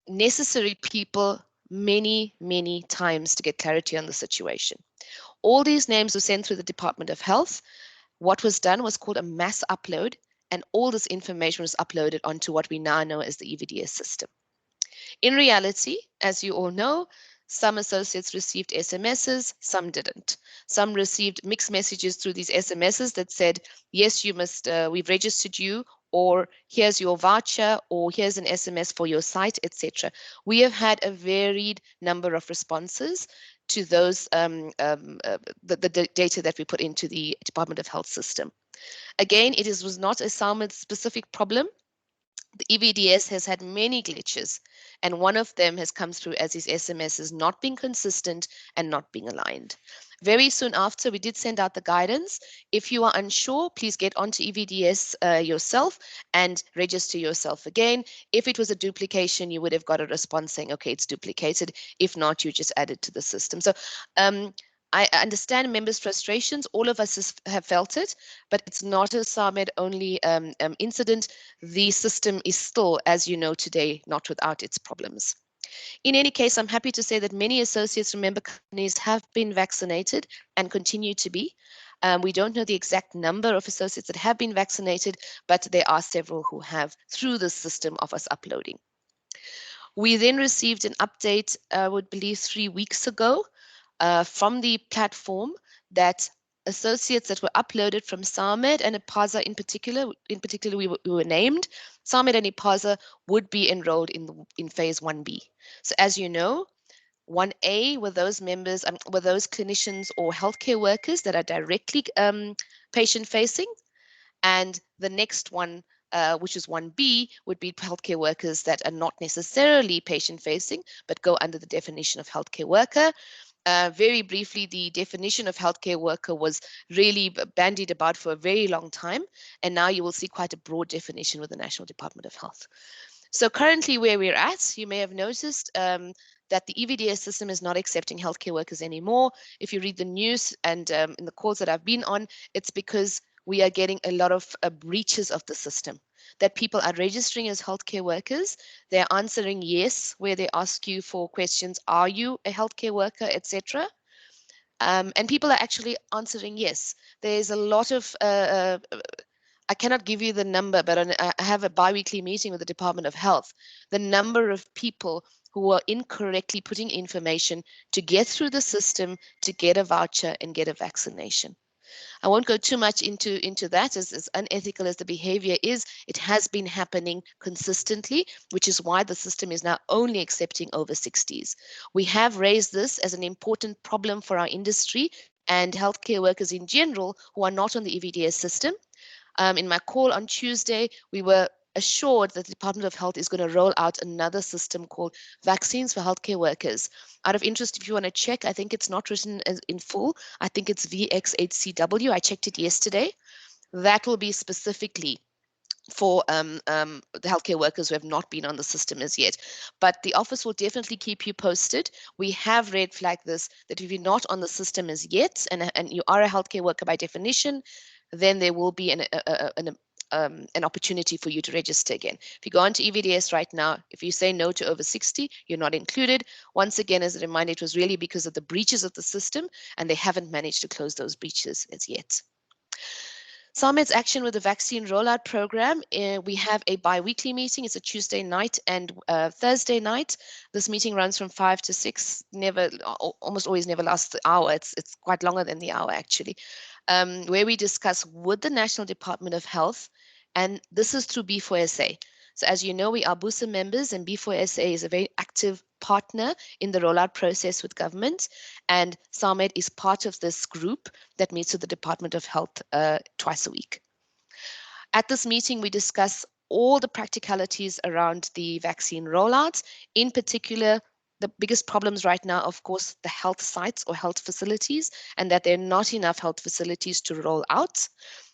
necessary people many times to get clarity on the situation. All these names were sent through the Department of Health. What was done was called a mass upload, and all this information was uploaded onto what we now know as the EVDS system. In reality, as you all know, some associates received SMSs, some didn't. Some received mixed messages through these SMSs that said, yes, you must, we've registered you, or here's your voucher, or here's an SMS for your site, etc. We have had a varied number of responses to those the data that we put into the Department of Health system. Again, it was not a SAMED specific problem. The EVDS has had many glitches, and one of them has come through as his SMSs not being consistent and not being aligned. Very soon after, we did send out the guidance. If you are unsure, please get onto EVDS yourself and register yourself again. If it was a duplication, you would have got a response saying, okay, it's duplicated. If not, you just add it to the system. So I understand members' frustrations. All of us have felt it, but it's not a SAMED only incident. The system is still, as you know today, not without its problems. In any case, I'm happy to say that many associates from member companies have been vaccinated and continue to be. We don't know the exact number of associates that have been vaccinated, but there are several who have through the system of us uploading. We then received an update, I would believe 3 weeks ago, from the platform that associates that were uploaded from SAMED and IPASA in particular we were named, SAMED and IPASA would be enrolled in phase 1B. So as you know, 1A were those members, were those clinicians or healthcare workers that are directly patient facing, and the next one, which is 1B, would be healthcare workers that are not necessarily patient facing, but go under the definition of healthcare worker. Very briefly, the definition of healthcare worker was really bandied about for a very long time, and now you will see quite a broad definition with the National Department of Health. So currently where we're at, you may have noticed that the EVDS system is not accepting healthcare workers anymore. If you read the news and in the calls that I've been on, it's because we are getting a lot of breaches of the system, that people are registering as healthcare workers. They're answering yes, where they ask you for questions, are you a healthcare worker, etc. And people are actually answering yes. There's a lot of, I cannot give you the number, but I have a bi-weekly meeting with the Department of Health. The number of people who are incorrectly putting information to get through the system, to get a voucher and get a vaccination. I won't go too much into that. As unethical as the behavior is, it has been happening consistently, which is why the system is now only accepting over 60s. We have raised this as an important problem for our industry and healthcare workers in general who are not on the EVDS system. In my call on Tuesday, we were assured that the Department of Health is going to roll out another system called Vaccines for Healthcare Workers. Out of interest, if you want to check, I think it's not written in full. I think it's VX8CW. I checked it yesterday. That will be specifically for the healthcare workers who have not been on the system as yet. But the office will definitely keep you posted. We have red flagged this, that if you're not on the system as yet, and you are a healthcare worker by definition, then there will be an opportunity for you to register again. If you go onto EVDS right now, if you say no to over 60, you're not included. Once again, as a reminder, it was really because of the breaches of the system, and they haven't managed to close those breaches as yet. SAMED's action with the vaccine rollout program, we have a bi-weekly meeting. It's a Tuesday night and Thursday night. This meeting runs from 5 to 6, almost always never lasts the hour. It's quite longer than the hour actually, where we discuss with the National Department of Health, and this is through B4SA. So as you know, we are BUSA members, and B4SA is a very active partner in the rollout process with government, and SAMED is part of this group that meets with the Department of Health twice a week. At this meeting, we discuss all the practicalities around the vaccine rollout. In particular, the biggest problems right now, of course, the health sites or health facilities, and that there are not enough health facilities to roll out.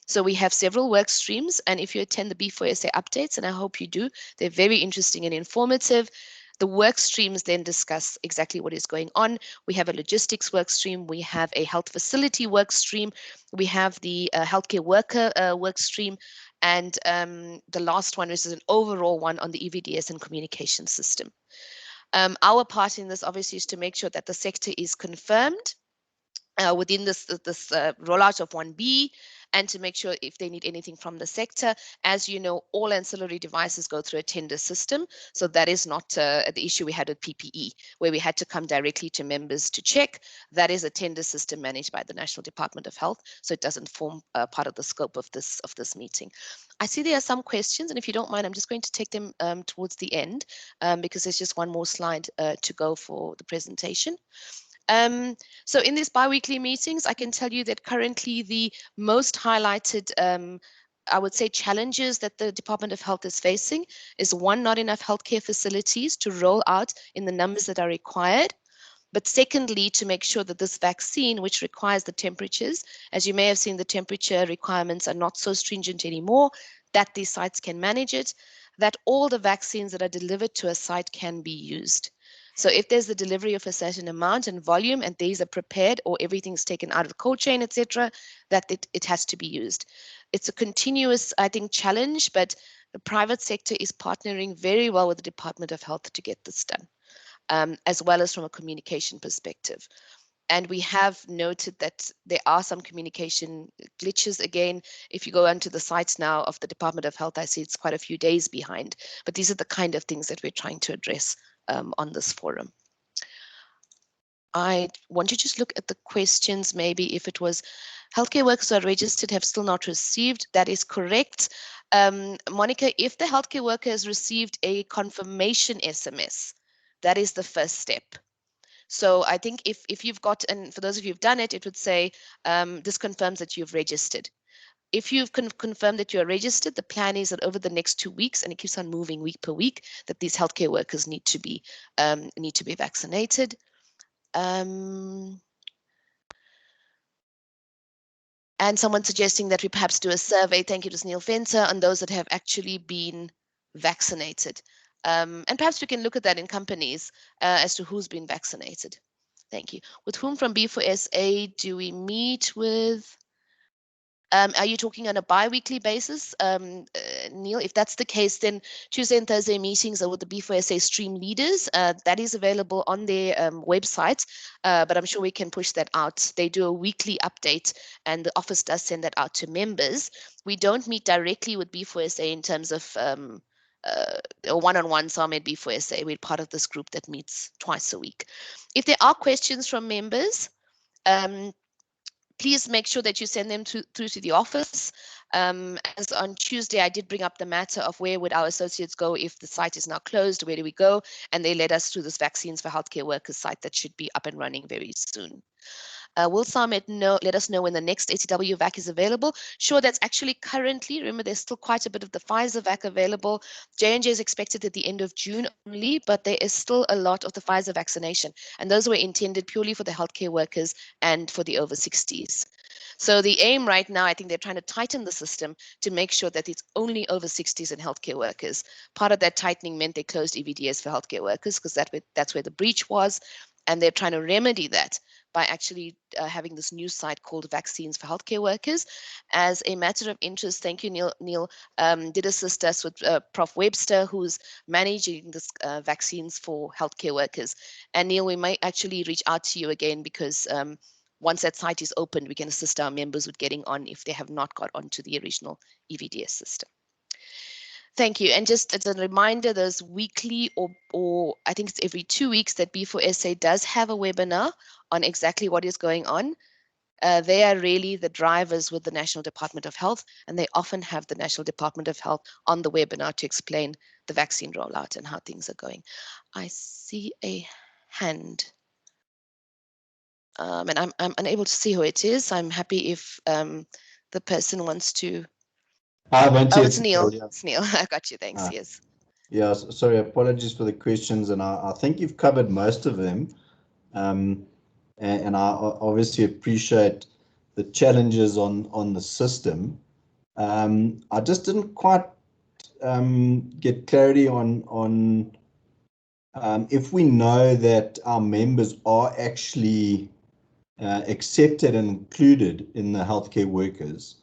So we have several work streams, and if you attend the B4SA updates, and I hope you do, they're very interesting and informative. The work streams then discuss exactly what is going on. We have a logistics work stream, we have a health facility work stream, we have the healthcare worker work stream, and the last one is an overall one on the EVDS and communication system. Our part in this obviously is to make sure that the sector is confirmed within this rollout of 1B, and to make sure if they need anything from the sector. As you know, all ancillary devices go through a tender system, so that is not the issue we had with PPE, where we had to come directly to members to check. That is a tender system managed by the National Department of Health, so it doesn't form part of the scope of this meeting. I see there are some questions, and if you don't mind, I'm just going to take them towards the end, because there's just one more slide to go for the presentation. So in these bi-weekly meetings, I can tell you that currently the most highlighted, I would say, challenges that the Department of Health is facing is, one, not enough healthcare facilities to roll out in the numbers that are required. But secondly, to make sure that this vaccine, which requires the temperatures, as you may have seen, the temperature requirements are not so stringent anymore, that these sites can manage it, that all the vaccines that are delivered to a site can be used. So if there's the delivery of a certain amount and volume, and these are prepared or everything's taken out of the cold chain, etc., that it has to be used. It's a continuous, I think, challenge, but the private sector is partnering very well with the Department of Health to get this done, as well as from a communication perspective. And we have noted that there are some communication glitches. Again, if you go onto the sites now of the Department of Health, I see it's quite a few days behind, but these are the kind of things that we're trying to address on this forum. I want to just look at the questions, maybe if it was healthcare workers who are registered have still not received. That is correct. Monica, if the healthcare worker has received a confirmation SMS, that is the first step. So I think if you've got, and for those of you who've done it, it would say, this confirms that you've registered. If you've confirmed that you're registered, the plan is that over the next 2 weeks, and it keeps on moving week per week, that these healthcare workers need to be vaccinated. And someone suggesting that we perhaps do a survey, thank you to Neil Fencer, on those that have actually been vaccinated. And perhaps we can look at that in companies as to who's been vaccinated. Thank you. With whom from B4SA do we meet with? Are you talking on a bi-weekly basis, Neil? If that's the case, then Tuesday and Thursday meetings are with the B4SA stream leaders. That is available on their website, but I'm sure we can push that out. They do a weekly update, and the office does send that out to members. We don't meet directly with B4SA in terms of a one-on-one SAMED B4SA. We're part of this group that meets twice a week. If there are questions from members, please make sure that you send them through to the office. As on Tuesday, I did bring up the matter of where would our associates go if the site is now closed, where do we go? And they led us to this Vaccines for Healthcare Workers site that should be up and running very soon. Will SAMED let us know when the next ATW vac is available? Sure, that's actually currently, remember there's still quite a bit of the Pfizer vac available. J&J is expected at the end of June only, but there is still a lot of the Pfizer vaccination, and those were intended purely for the healthcare workers and for the over 60s. So the aim right now, I think they're trying to tighten the system to make sure that it's only over 60s and healthcare workers. Part of that tightening meant they closed EVDS for healthcare workers because that's where the breach was, and they're trying to remedy that by actually having this new site called Vaccines for Healthcare Workers. As a matter of interest, thank you, Neil. Neil did assist us with Prof. Webster, who's managing this Vaccines for Healthcare Workers. And Neil, we might actually reach out to you again because once that site is open, we can assist our members with getting on if they have not got onto the original EVDS system. Thank you. And just as a reminder, there's weekly or I think it's every 2 weeks that B4SA does have a webinar on exactly what is going on. They are really the drivers with the National Department of Health, and they often have the National Department of Health on the webinar to explain the vaccine rollout and how things are going. I see a hand. And I'm unable to see who it is. I'm happy if the person wants to. It's Neil. Yeah. It's Neil. I got you. Thanks. Yes. Yeah, sorry, apologies for the questions, and I think you've covered most of them. And I obviously appreciate the challenges on the system. I just didn't quite get clarity on if we know that our members are actually accepted and included in the healthcare workers.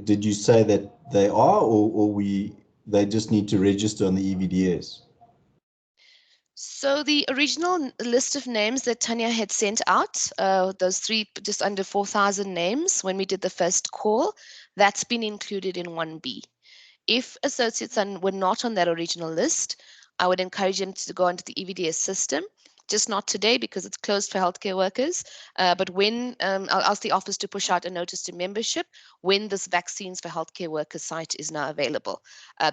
Did you say that they are, or they just need to register on the EVDS? So the original list of names that Tanya had sent out, those just under 4,000 names when we did the first call, that's been included in 1B. If associates were not on that original list, I would encourage them to go onto the EVDS system, just not today because it's closed for healthcare workers. But when I'll ask the office to push out a notice to membership when this vaccines for healthcare workers site is now available.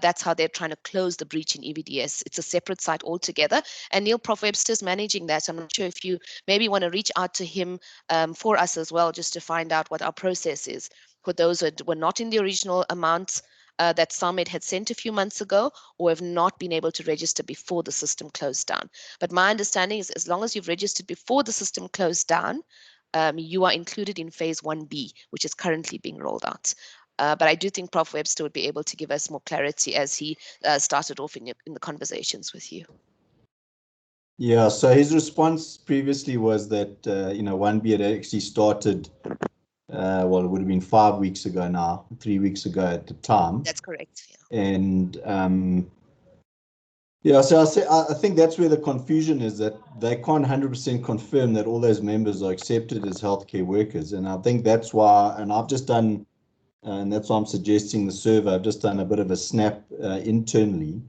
That's how they're trying to close the breach in EVDS. It's a separate site altogether. And Neil, Prof. Webster's managing that. I'm not sure if you maybe want to reach out to him for us as well, just to find out what our process is for those that were not in the original amounts that SAMED had sent a few months ago, or have not been able to register before the system closed down. But my understanding is as long as you've registered before the system closed down, you are included in phase 1B, which is currently being rolled out. But I do think Prof. Webster would be able to give us more clarity as he started off in the conversations with you. Yeah, so his response previously was that, 1B had actually started, well, it would have been 5 weeks ago now, 3 weeks ago at the time. That's correct. Yeah. And yeah, so I think that's where the confusion is, that they can't 100% confirm that all those members are accepted as healthcare workers. And I think that's why, and I've just done, and that's why I'm suggesting the survey, I've just done a bit of a snap internally.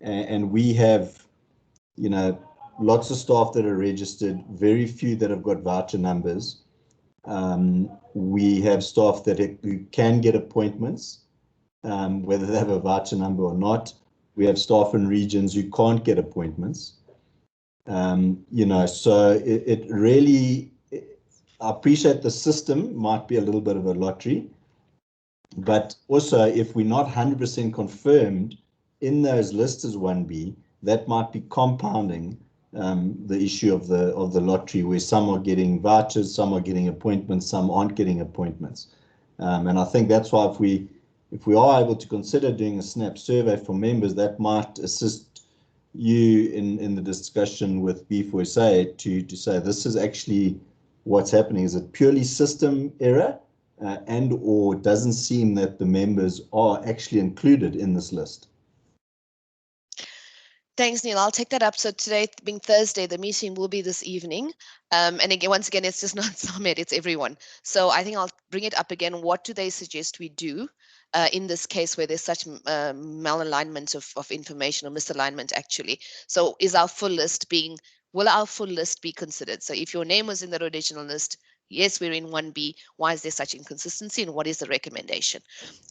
And we have, lots of staff that are registered, very few that have got voucher numbers. We have staff who can get appointments, whether they have a voucher number or not. We have staff in regions who can't get appointments. So it really, I appreciate the system might be a little bit of a lottery, but also if we're not 100% confirmed in those lists as 1B, that might be compounding the issue of the lottery, where some are getting vouchers, some are getting appointments, some aren't getting appointments. And I think that's why if we are able to consider doing a SNAP survey for members, that might assist you in the discussion with B4SA to say this is actually what's happening. Is it purely system error, and or it doesn't seem that the members are actually included in this list? Thanks, Neil. I'll take that up. So today, being Thursday, the meeting will be this evening. And again, once again, it's just not SAMED, it's everyone. So I think I'll bring it up again. What do they suggest we do in this case where there's such malalignment of information, or misalignment actually? So will our full list be considered? So if your name was in the original list, yes, we're in 1B. Why is there such inconsistency, and what is the recommendation?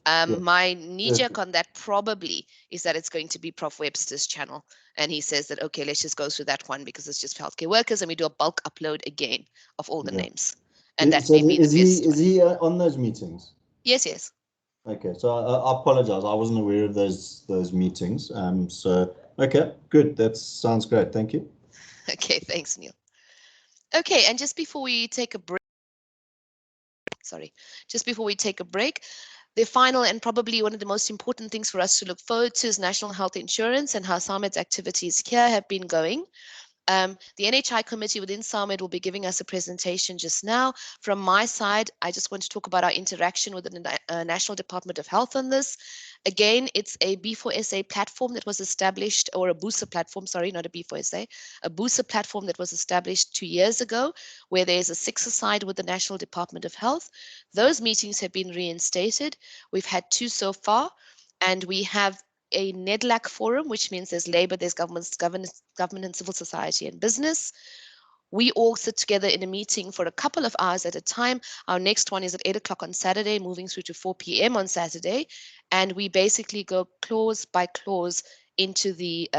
My knee-jerk on that probably is that it's going to be Prof. Webster's channel. And he says that, okay, let's just go through that one because it's just for healthcare workers, and we do a bulk upload again of all the names. And that may be the best. Is he on those meetings? Yes, yes. Okay, so I apologize. I wasn't aware of those meetings. So, okay, good. That sounds great. Thank you. Okay, thanks, Neil. Okay, and just before we take a break, the final and probably one of the most important things for us to look forward to is national health insurance and how SAMED's activities here have been going. The NHI committee within SAMED will be giving us a presentation just now. From my side, I just want to talk about our interaction with the National Department of Health on this. Again, it's a B4SA platform that was established, or a BOOSA platform, sorry, not a B4SA, a BOOSA platform that was established 2 years ago, where there's a six-a-side with the National Department of Health. Those meetings have been reinstated. We've had 2 so far, and we have a NEDLAC forum, which means there's labor, there's government and civil society and business. We all sit together in a meeting for a couple of hours at a time. Our next one is at 8 o'clock on Saturday, moving through to 4 p.m. on Saturday. And we basically go clause by clause into the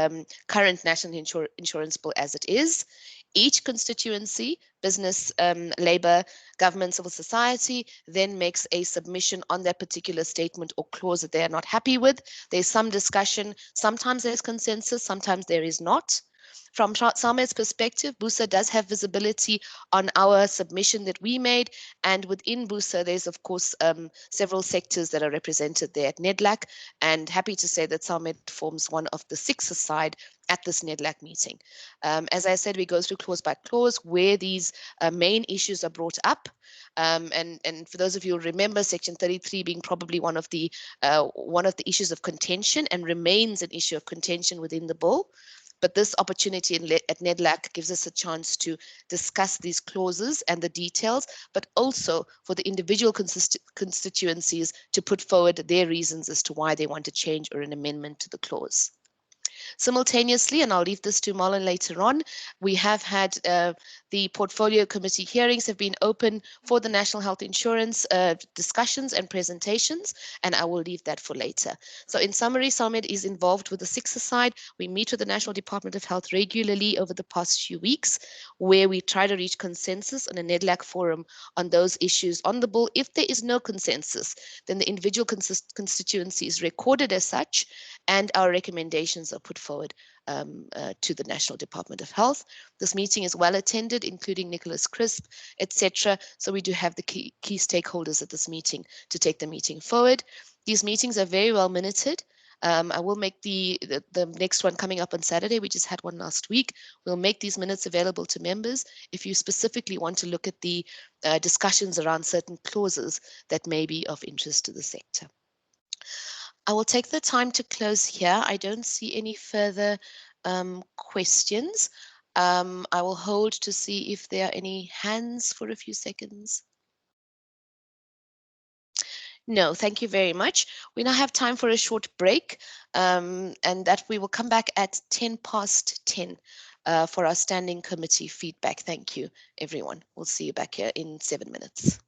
current national insurance bill as it is. Each constituency, business, labor, government, civil society, then makes a submission on that particular statement or clause that they are not happy with. There's some discussion. Sometimes there's consensus, sometimes there is not. From SAMED's perspective, BOOSA does have visibility on our submission that we made, and within BOOSA, there's of course several sectors that are represented there at NEDLAC, and happy to say that SAMED forms one of the 6-a-side at this NEDLAC meeting. As I said, we go through clause by clause where these main issues are brought up. And for those of you who remember, Section 33 being probably one of the issues of contention and remains an issue of contention within the bill. But this opportunity at NEDLAC gives us a chance to discuss these clauses and the details, but also for the individual constituencies to put forward their reasons as to why they want a change or an amendment to the clause. Simultaneously, and I'll leave this to Marlon later on, we have had the portfolio committee hearings have been open for the national health insurance discussions and presentations, and I will leave that for later. So in summary, SAMED is involved with the 6-a-side. We meet with the National Department of Health regularly over the past few weeks, where we try to reach consensus on a NEDLAC forum on those issues on the bill. If there is no consensus, then the individual constituency is recorded as such, and our recommendations are put forward to the National Department of Health. This meeting is well attended, including Nicholas Crisp, etc. So we do have the key stakeholders at this meeting to take the meeting forward. These meetings are very well minuted. I will make the next one coming up on Saturday. We just had one last week. We'll make these minutes available to members if you specifically want to look at the discussions around certain clauses that may be of interest to the sector. I will take the time to close here. I don't see any further questions. I will hold to see if there are any hands for a few seconds. No, thank you very much. We now have time for a short break, and that we will come back at 10:10 for our standing committee feedback. Thank you, everyone. We'll see you back here in 7 minutes.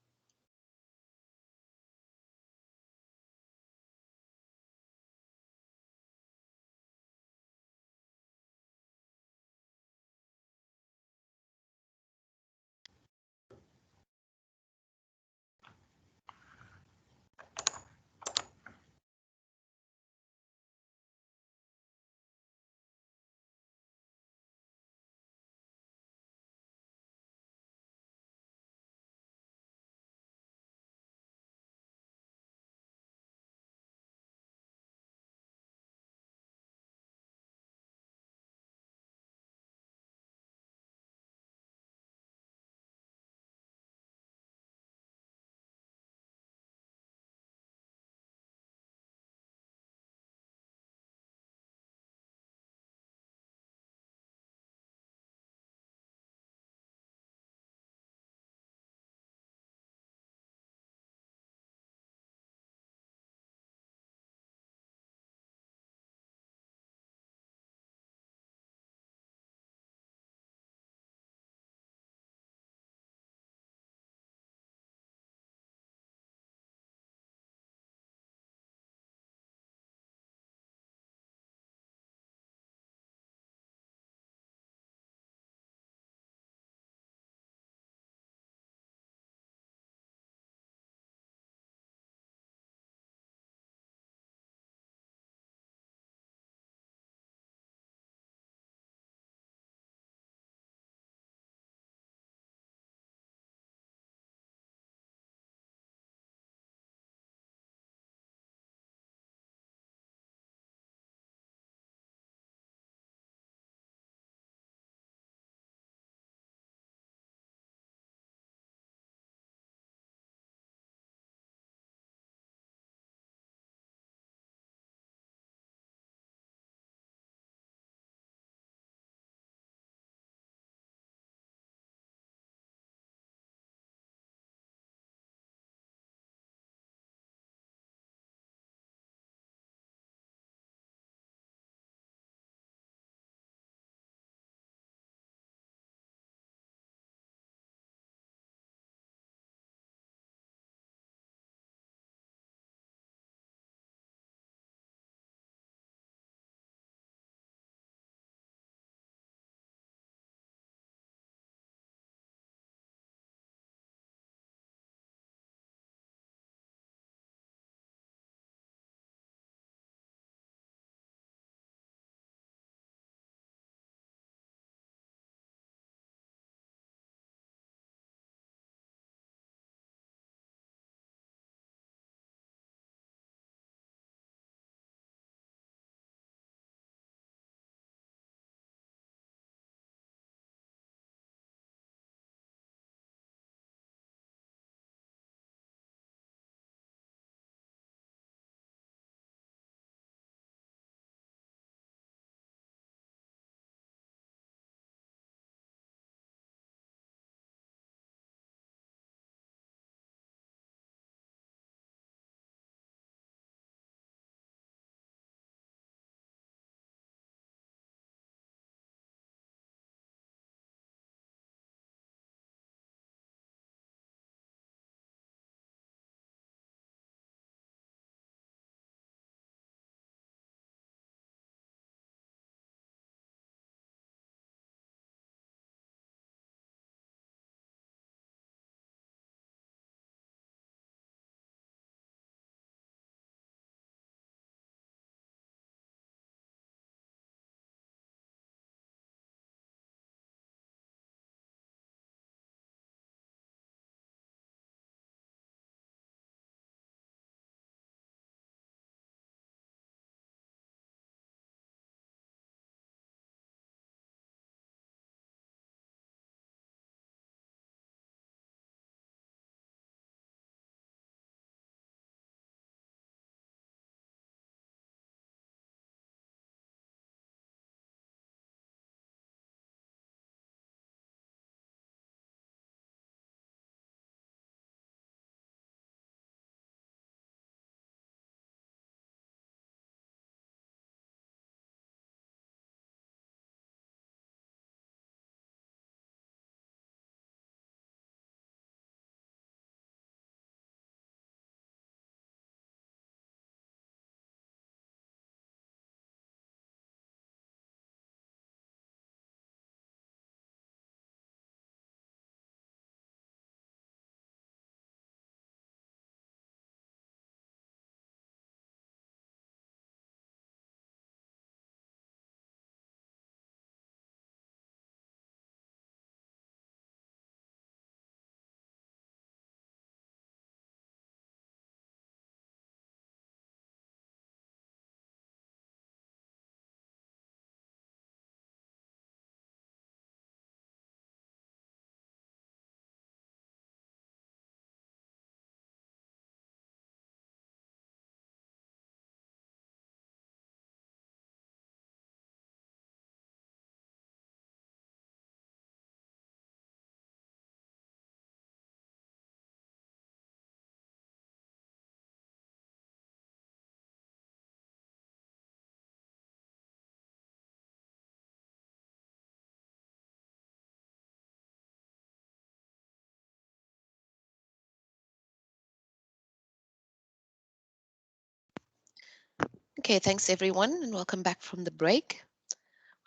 Okay, thanks everyone, and welcome back from the break.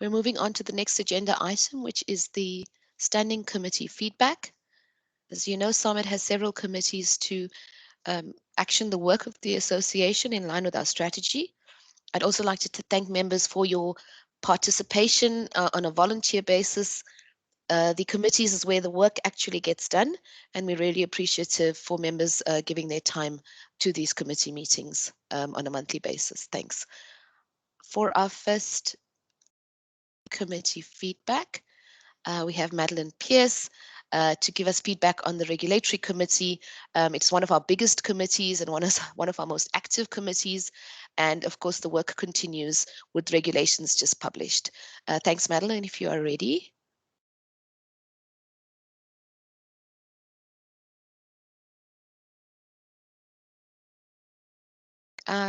We're moving on to the next agenda item, which is the Standing Committee feedback. As you know, SAMED has several committees to action the work of the association in line with our strategy. I'd also like to thank members for your participation on a volunteer basis. The committees is where the work actually gets done, and we're really appreciative for members giving their time to these committee meetings on a monthly basis. Thanks. For our first committee feedback, we have Madeline Pierce to give us feedback on the regulatory committee. It's one of our biggest committees and one of our most active committees. And of course, the work continues with regulations just published. Thanks, Madeline, if you are ready.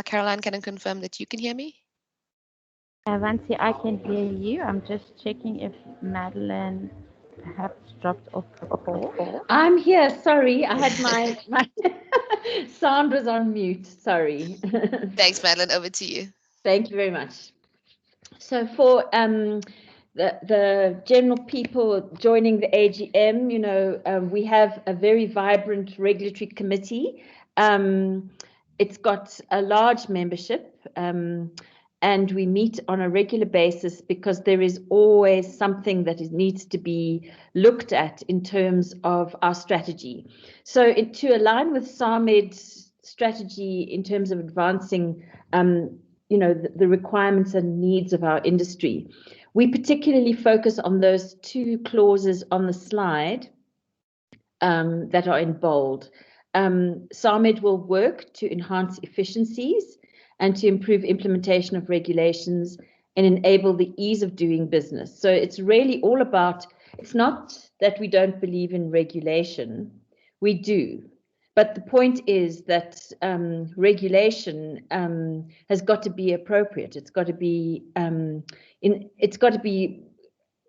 Caroline, can I confirm that you can hear me? Avanti, I can hear you. I'm just checking if Madeline perhaps dropped off the call. I'm here. Sorry, I had my sound was on mute. Sorry. Thanks, Madeline. Over to you. Thank you very much. So for the general people joining the AGM, you know, we have a very vibrant regulatory committee. It's got a large membership. And we meet on a regular basis because there is always something that needs to be looked at in terms of our strategy. So to align with SAMED's strategy in terms of advancing you know, the requirements and needs of our industry, we particularly focus on those two clauses on the slide that are in bold. SAMED will work to enhance efficiencies and to improve implementation of regulations and enable the ease of doing business. So it's really all about, it's not that we don't believe in regulation, we do. But the point is that regulation has got to be appropriate. It's got to be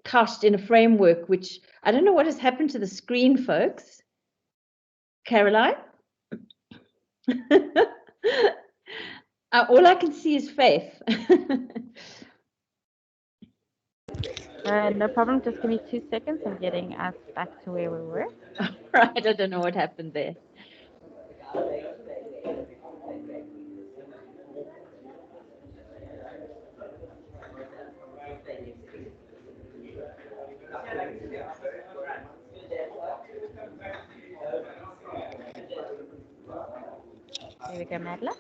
couched in a framework which, I don't know what has happened to the screen, folks. Caroline? All I can see is Faith. No problem. Just give me 2 seconds. I'm getting us back to where we were. Right. I don't know what happened there. There we go, Madeline.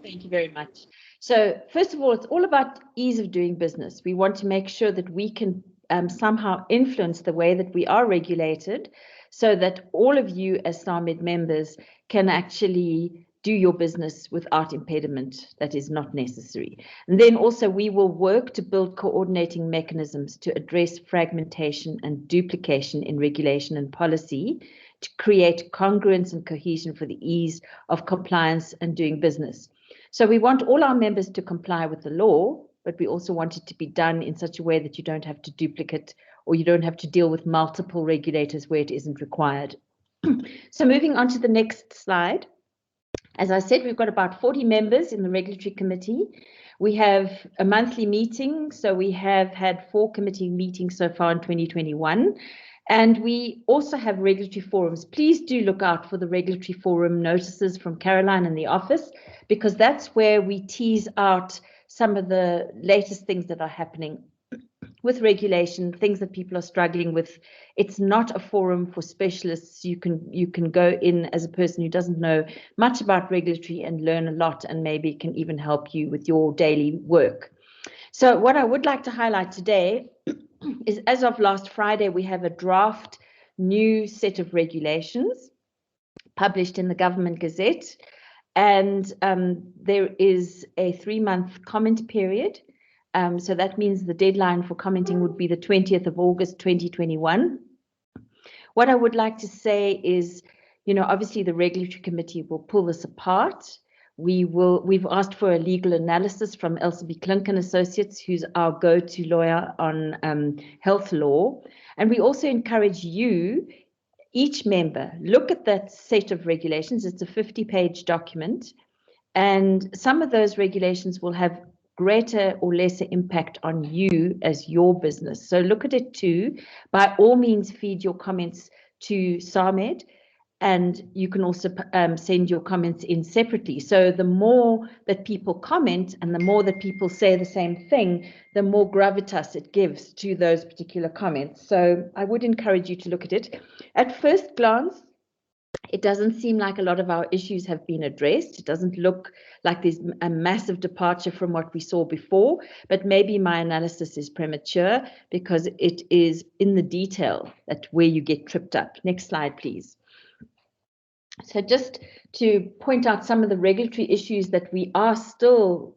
Thank you very much. So first of all, it's all about ease of doing business. We want to make sure that we can somehow influence the way that we are regulated so that all of you as SAMED members can actually do your business without impediment that is not necessary. And then also we will work to build coordinating mechanisms to address fragmentation and duplication in regulation and policy to create congruence and cohesion for the ease of compliance and doing business. So we want all our members to comply with the law, but we also want it to be done in such a way that you don't have to duplicate or you don't have to deal with multiple regulators where it isn't required. So moving on to the next slide. As I said, we've got about 40 members in the regulatory committee. We have a monthly meeting, so we have had 4 committee meetings so far in 2021. And we also have regulatory forums. Please do look out for the regulatory forum notices from Caroline in the office, because that's where we tease out some of the latest things that are happening with regulation, things that people are struggling with. It's not a forum for specialists. You can go in as a person who doesn't know much about regulatory and learn a lot, and maybe can even help you with your daily work. So what I would like to highlight today is, as of last Friday, we have a draft new set of regulations published in the Government Gazette, and there is a 3-month comment period. So that means the deadline for commenting would be the 20th of August 2021. What I would like to say is, you know, obviously the regulatory committee will pull this apart. We've asked for a legal analysis from Elsabe Klink and Associates, who's our go-to lawyer on health law. And we also encourage you, each member, look at that set of regulations. It's a 50-page document, And some of those regulations will have greater or lesser impact on you as your business. So look at it too. By all means, feed your comments to SAMED, and you can also send your comments in separately. So the more that people comment and the more that people say the same thing, the more gravitas it gives to those particular comments. So I would encourage you to look at it. At first glance, it doesn't seem like a lot of our issues have been addressed. It doesn't look like there's a massive departure from what we saw before, but maybe my analysis is premature because it is in the detail that where you get tripped up. Next slide, please. So just to point out some of the regulatory issues that we are still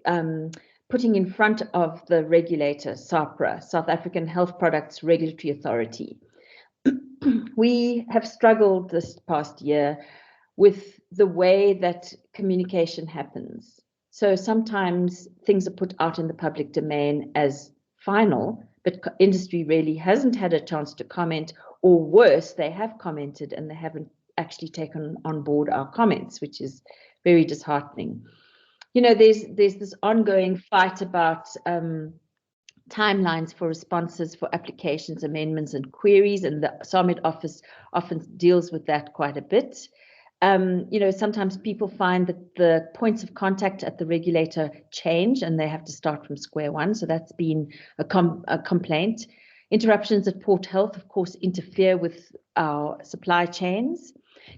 putting in front of the regulator, SAHPRA, South African Health Products Regulatory Authority. We have struggled this past year with the way that communication happens. So sometimes things are put out in the public domain as final, but industry really hasn't had a chance to comment, or worse, they have commented and they haven't actually taken on board our comments, which is very disheartening. You know, there's this ongoing fight about timelines for responses for applications, amendments, and queries, and the SAMED office often deals with that quite a bit. You know, sometimes people find that the points of contact at the regulator change and they have to start from square one. So that's been a complaint. Interruptions at Port Health, of course, interfere with our supply chains.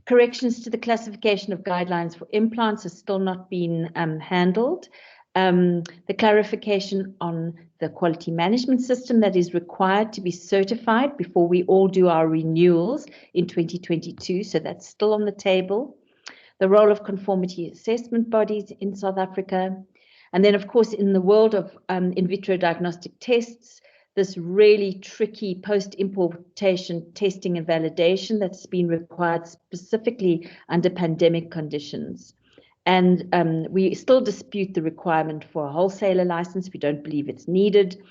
Corrections to the classification of guidelines for implants has still not been handled. The clarification on the quality management system that is required to be certified before we all do our renewals in 2022. So that's still on the table. The role of conformity assessment bodies in South Africa. And then, of course, in the world of in vitro diagnostic tests, this really tricky post-importation testing and validation that's been required specifically under pandemic conditions. And we still dispute the requirement for a wholesaler license. We don't believe it's needed.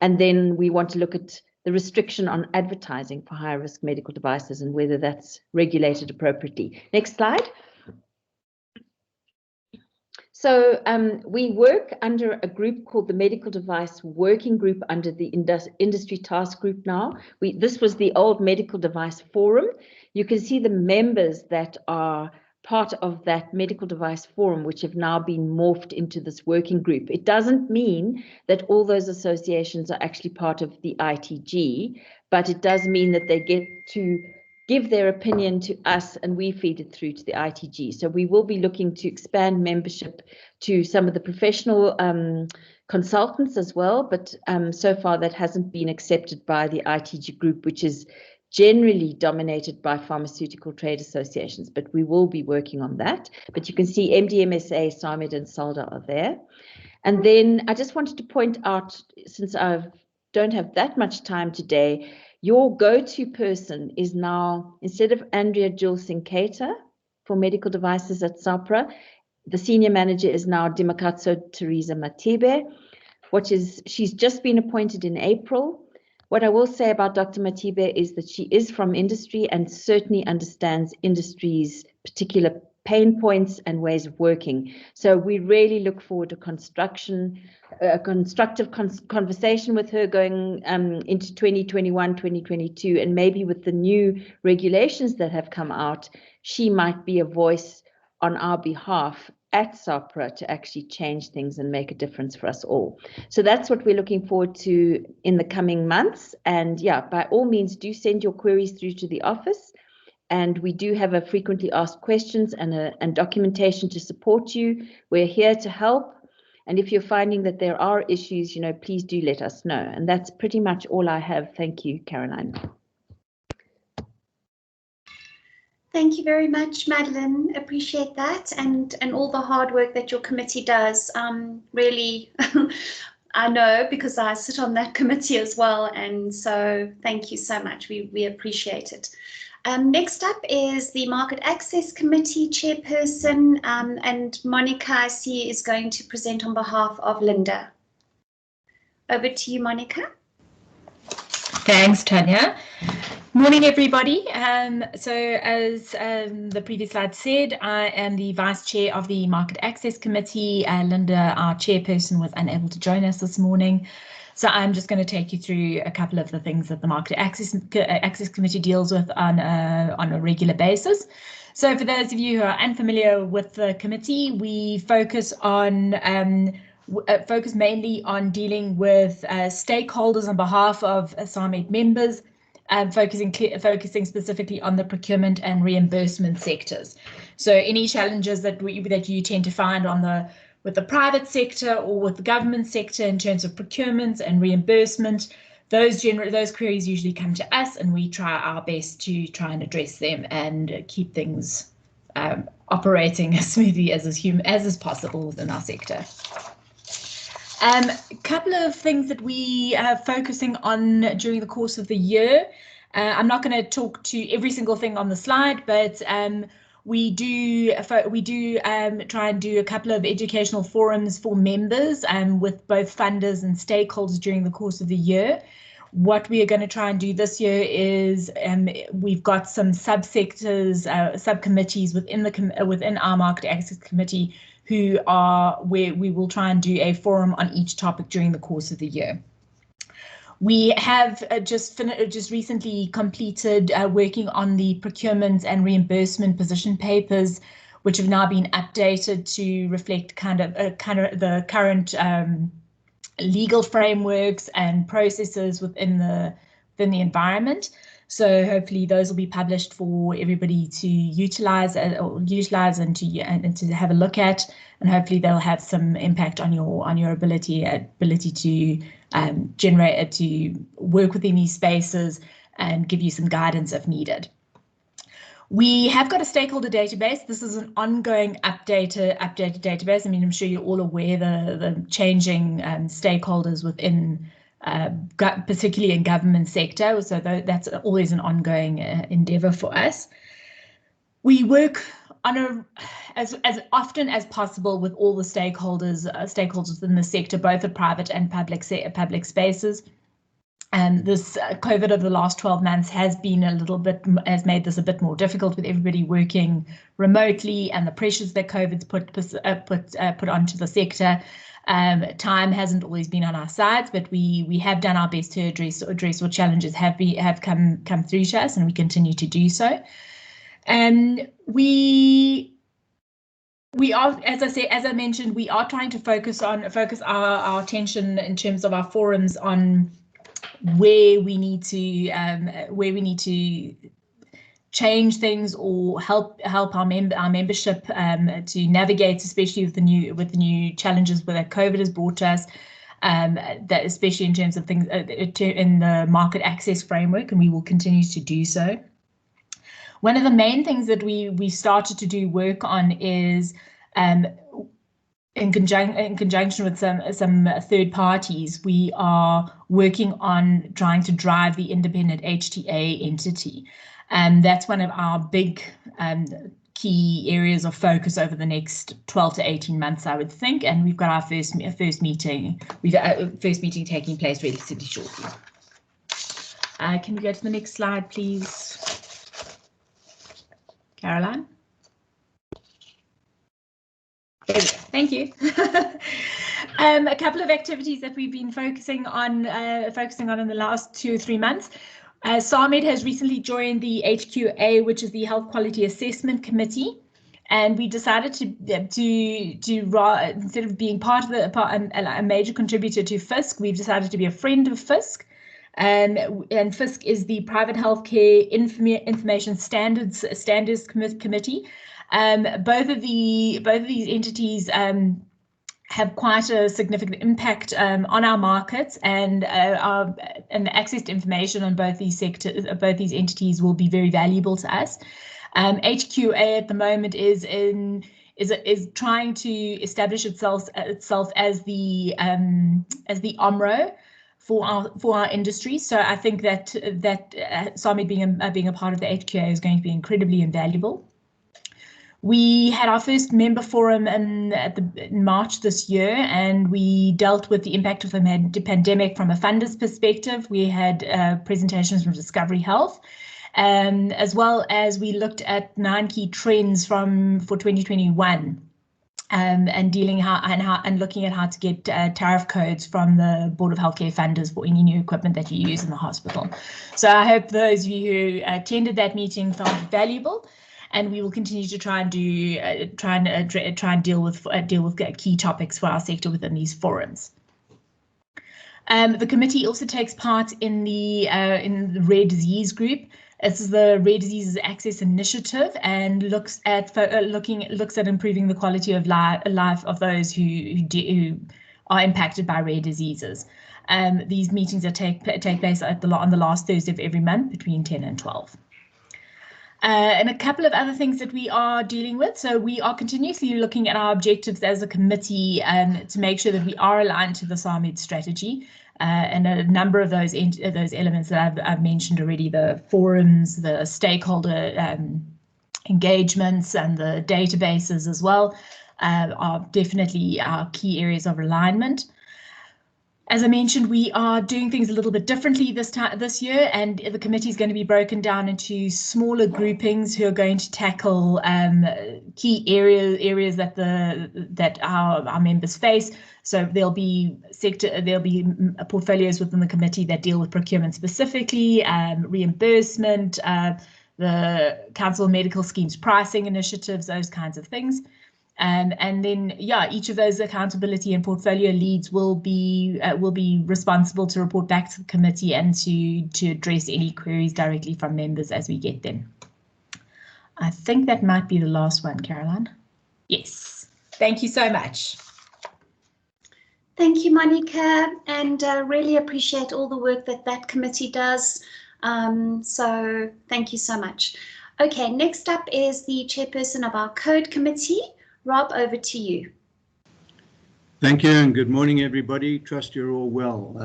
And then we want to look at the restriction on advertising for high-risk medical devices and whether that's regulated appropriately. Next slide. So we work under a group called the Medical Device Working Group under the Industry Task Group now. This was the old Medical Device Forum. You can see the members that are part of that medical device forum, which have now been morphed into this working group. It doesn't mean that all those associations are actually part of the ITG, but it does mean that they get to give their opinion to us and we feed it through to the ITG. So we will be looking to expand membership to some of the professional consultants as well, but so far that hasn't been accepted by the ITG group, which is generally dominated by pharmaceutical trade associations, but we will be working on that. But you can see MDMSA, SAMED, and SALDA are there. And then I just wanted to point out, since I don't have that much time today, your go-to person is now, instead of Andrea Jules Sinketa for medical devices at SAHPRA, the senior manager is now Dimakatso Teresa Matibe, she's just been appointed in April. What I will say about Dr. Matibe is that she is from industry and certainly understands industry's particular pain points and ways of working. So we really look forward to constructive conversation with her going into 2021, 2022, and maybe with the new regulations that have come out, she might be a voice on our behalf at SAHPRA to actually change things and make a difference for us all. So that's what we're looking forward to in the coming months. And yeah, by all means, do send your queries through to the office. And we do have a frequently asked questions and documentation to support you. We're here to help. And if you're finding that there are issues, you know, please do let us know. And that's pretty much all I have. Thank you, Caroline. Thank you very much, Madeline. Appreciate that, and all the hard work that your committee does. Really, I know because I sit on that committee as well, and so thank you so much. We appreciate it. Next up is the Market Access Committee Chairperson, and Monica, I see, is going to present on behalf of Linda. Over to you, Monica. Thanks, Tanya. Morning, everybody. So as the previous slide said, I am the Vice Chair of the Market Access Committee. Linda, our chairperson, was unable to join us this morning. So I'm just going to take you through a couple of the things that the Market Access Committee deals with on a regular basis. So for those of you who are unfamiliar with the committee, we focus mainly on dealing with stakeholders on behalf of SAMED members, focusing specifically on the procurement and reimbursement sectors. So any challenges that you tend to find with the private sector or with the government sector in terms of procurement and reimbursement, those queries usually come to us, and we try our best to try and address them and keep things operating as smoothly as is possible within our sector. A couple of things that we are focusing on during the course of the year. I'm not going to talk to every single thing on the slide, but we do try and do a couple of educational forums for members with both funders and stakeholders during the course of the year. What we are going to try and do this year is we've got some subsectors, subcommittees within our Market Access Committee where we will try and do a forum on each topic during the course of the year. We have just recently completed working on the procurement and reimbursement position papers, which have now been updated to reflect kind of the current legal frameworks and processes within the environment. So hopefully those will be published for everybody to utilize and to have a look at, and hopefully they'll have some impact on your ability to work within these spaces and give you some guidance if needed. We have got a stakeholder database. This is an ongoing updated database. I mean, I'm sure you're all aware the changing stakeholders within, particularly in government sector. So that's always an ongoing endeavour for us. We work on as often as possible with all the stakeholders within the sector, both the private and public spaces. And this COVID of the last 12 months has made this a bit more difficult with everybody working remotely and the pressures that COVID's put onto the sector. Time hasn't always been on our sides, but we have done our best to address what challenges have come through to us, and we continue to do so. And we are, as I mentioned, we are trying to focus our attention in terms of our forums on where we need to change things or help our membership to navigate, especially with the new challenges that COVID has brought us, that especially in terms of things in the market access framework, and we will continue to do so. One of the main things that we started to do work on is in conjunction with some third parties, we are working on trying to drive the independent HTA entity. And that's one of our big key areas of focus over the next 12 to 18 months, I would think. And we've got our first meeting. We've got our first meeting taking place relatively shortly. Can we go to the next slide, please, Caroline? There we go. Thank you. A couple of activities that we've been focusing on in the last 2 or 3 months. SAMED has recently joined the HQA, which is the Health Quality Assessment Committee, and we decided to instead of being a major contributor to FISC, we've decided to be a friend of FISC. And FISC is the Private Healthcare Information Standards Committee. Both of these entities have quite a significant impact on our markets, and the access to information on both these entities will be very valuable to us. HQA at the moment is trying to establish itself as the OMRO for our industry. So I think that SAMED being a part of the HQA is going to be incredibly invaluable. We had our first member forum in March this year, and we dealt with the impact of the pandemic from a funder's perspective. We had presentations from Discovery Health, as well as we looked at 9 key trends for 2021. And looking at how to get tariff codes from the Board of Healthcare funders for any new equipment that you use in the hospital. So I hope those of you who attended that meeting found it valuable, and we will continue to try and deal with key topics for our sector within these forums. The committee also takes part in the rare disease group. This is the Rare Diseases Access Initiative, and looks at improving the quality of life of those who are impacted by rare diseases. These meetings take place on the last Thursday of every month between 10 and 12. And a couple of other things that we are dealing with. So we are continuously looking at our objectives as a committee to make sure that we are aligned to the SAMED strategy. And a number of those elements that I've mentioned already, the forums, the stakeholder engagements, and the databases as well, are definitely our key areas of alignment. As I mentioned, we are doing things a little bit differently this year, and the committee is going to be broken down into smaller groupings who are going to tackle key areas that our members face. So there'll be portfolios within the committee that deal with procurement specifically, reimbursement, the Council of Medical Schemes pricing initiatives, those kinds of things. And then, yeah, each of those accountability and portfolio leads will be responsible to report back to the committee and to address any queries directly from members as we get them. I think that might be the last one, Caroline. Yes, thank you so much. Thank you, Monica, and really appreciate all the work that committee does. So thank you so much. Okay, next up is the chairperson of our code committee. Rob, over to you. Thank you, and good morning, everybody. Trust you're all well.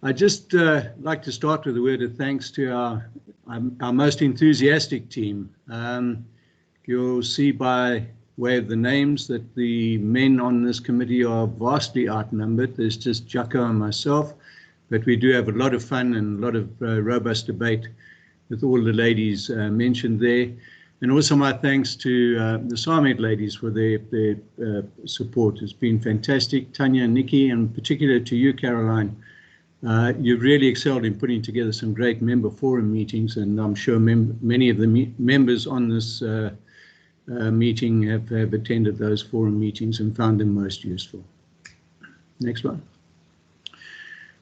I just like to start with a word of thanks to our most enthusiastic team. You'll see by way of the names that the men on this committee are vastly outnumbered. There's just Jacko and myself, but we do have a lot of fun and a lot of robust debate with all the ladies mentioned there. And also my thanks to the SAMED ladies for their support. It's been fantastic. Tanya and Nikki, and particularly to you, Caroline, you've really excelled in putting together some great member forum meetings, and I'm sure many of the members on this meeting have attended those forum meetings and found them most useful. Next one.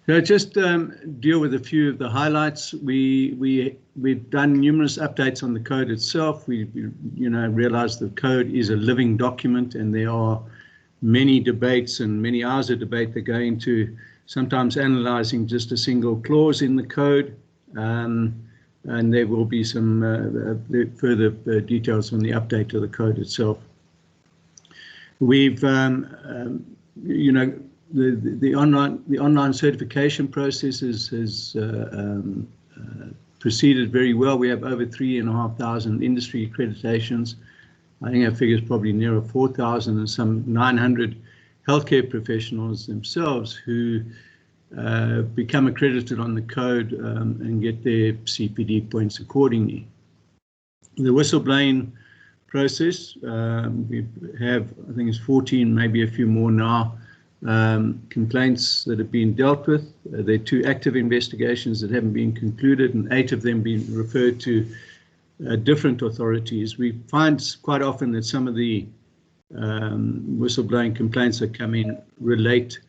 So just deal with a few of the highlights. We've done numerous updates on the code itself. We realized the code is a living document, and there are many debates and many hours of debate that go into sometimes analyzing just a single clause in the code. And there will be some further details on the update of the code itself. We've, the online certification process has proceeded very well. We have over 3,500 industry accreditations. I think our figure is probably nearer 4,000, and some 900 healthcare professionals themselves who become accredited on the code and get their CPD points accordingly. The whistleblowing process, we have, I think it's 14, maybe a few more now, complaints that have been dealt with. There are 2 active investigations that haven't been concluded, and 8 of them being referred to different authorities. We find quite often that some of the whistleblowing complaints that come in relate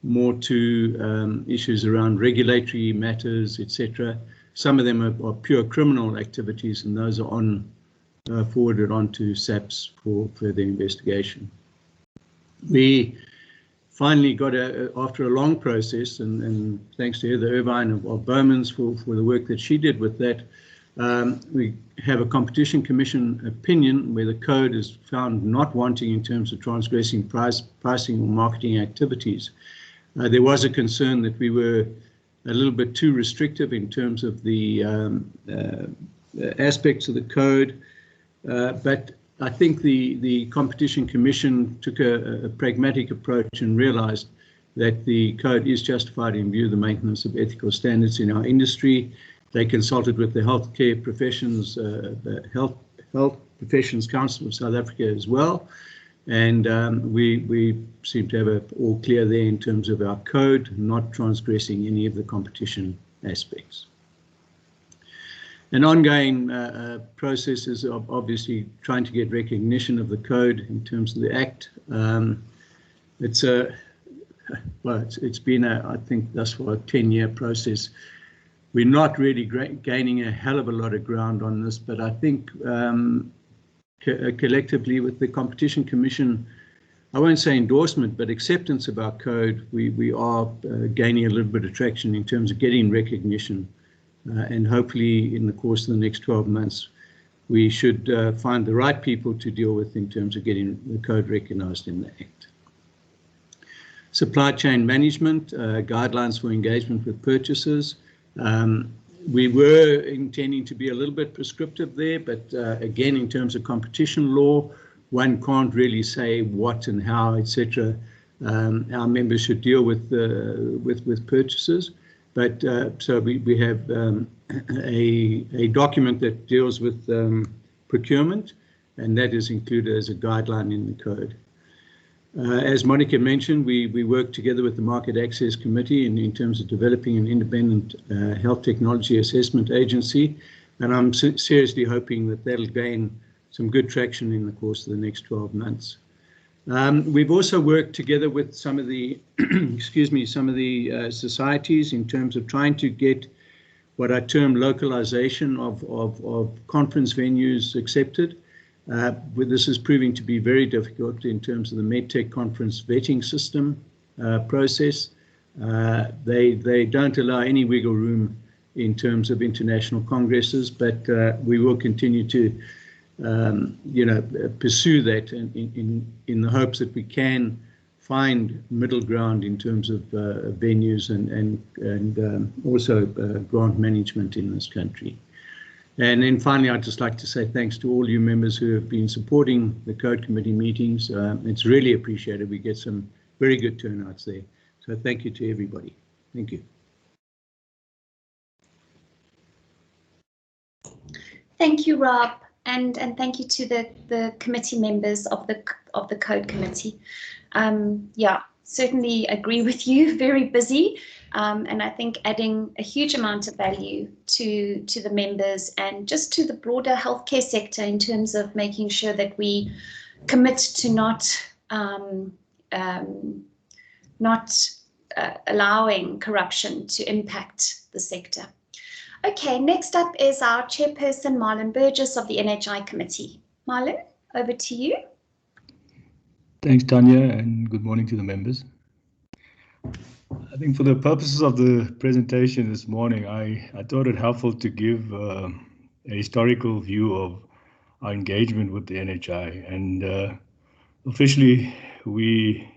more to issues around regulatory matters, etc. Some of them are pure criminal activities, and those are forwarded on to SAPS for further investigation. We finally got, after a long process, and thanks to Heather Irvine of Bowman's for the work that she did with that, we have a Competition Commission opinion where the code is found not wanting in terms of transgressing pricing or marketing activities. There was a concern that we were a little bit too restrictive in terms of the aspects of the code. but I think the Competition Commission took a pragmatic approach and realized that the code is justified in view of the maintenance of ethical standards in our industry. They consulted with the Healthcare Professions, the Health Professions Council of South Africa as well. And we seem to have it all clear there in terms of our code, not transgressing any of the competition aspects. An ongoing process is obviously trying to get recognition of the code in terms of the Act. It's been I think thus far a 10-year process. We're not really gaining a hell of a lot of ground on this, but I think collectively with the Competition Commission, I won't say endorsement, but acceptance of our code, we are gaining a little bit of traction in terms of getting recognition. And hopefully in the course of the next 12 months, we should find the right people to deal with in terms of getting the code recognized in the Act. Supply chain management, guidelines for engagement with purchasers. We were intending to be a little bit prescriptive there, but again, in terms of competition law, one can't really say what and how, etc. Our members should deal with purchasers. But so we have a document that deals with procurement, and that is included as a guideline in the code. As Monica mentioned, we work together with the Market Access Committee in terms of developing an independent health technology assessment agency, and I'm seriously hoping that that'll gain some good traction in the course of the next 12 months. We've also worked together with some of the, societies in terms of trying to get what I term localization of conference venues accepted. This is proving to be very difficult in terms of the MedTech conference vetting system process. They don't allow any wiggle room in terms of international congresses, but we will continue to pursue that in the hopes that we can find middle ground in terms of venues and also grant management in this country. And then finally, I'd just like to say thanks to all you members who have been supporting the Code Committee meetings. It's really appreciated. We get some very good turnouts there. So thank you to everybody. Thank you. Thank you, Rob, and thank you to the committee members of the Code Committee. Yeah, certainly agree with you. Very busy. And I think adding a huge amount of value to the members and just to the broader healthcare sector in terms of making sure that we commit to not allowing corruption to impact the sector. Okay, next up is our chairperson, Marlon Burgess of the NHI Committee. Marlon, over to you. Thanks, Tanya, and good morning to the members. I think for the purposes of the presentation this morning, I thought it helpful to give a historical view of our engagement with the NHI. And officially, we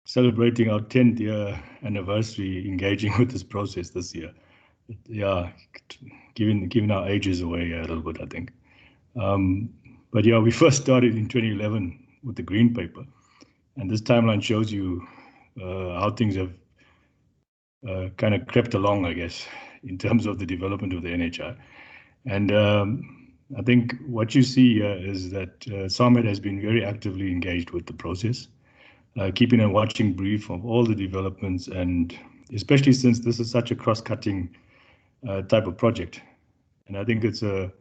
celebrating our 10th year anniversary engaging with this process this year. Yeah, giving our ages away a little bit, I think. But yeah, we first started in 2011 with the Green Paper. And this timeline shows you how things have kind of crept along, I guess, in terms of the development of the NHI. And I think what you see here is that SAMED has been very actively engaged with the process, keeping a watching brief of all the developments, and especially since this is such a cross-cutting type of project. And I think it's a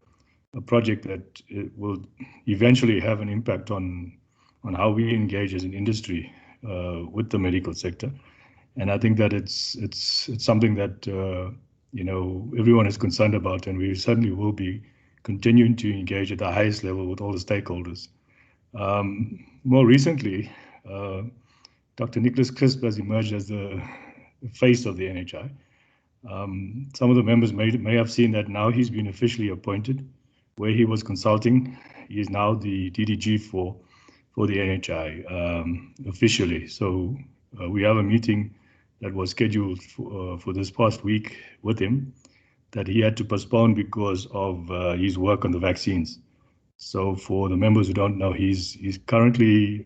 project that will eventually have an impact on how we engage as an industry with the medical sector. And I think that it's something that everyone is concerned about, and we certainly will be continuing to engage at the highest level with all the stakeholders. More recently, Dr. Nicholas Crisp has emerged as the face of the NHI. Some of the members may have seen that now he's been officially appointed. Where he was consulting, he is now the DDG for the NHI officially. So we have a meeting that was scheduled for this past week with him that he had to postpone because of his work on the vaccines. So for the members who don't know, he's currently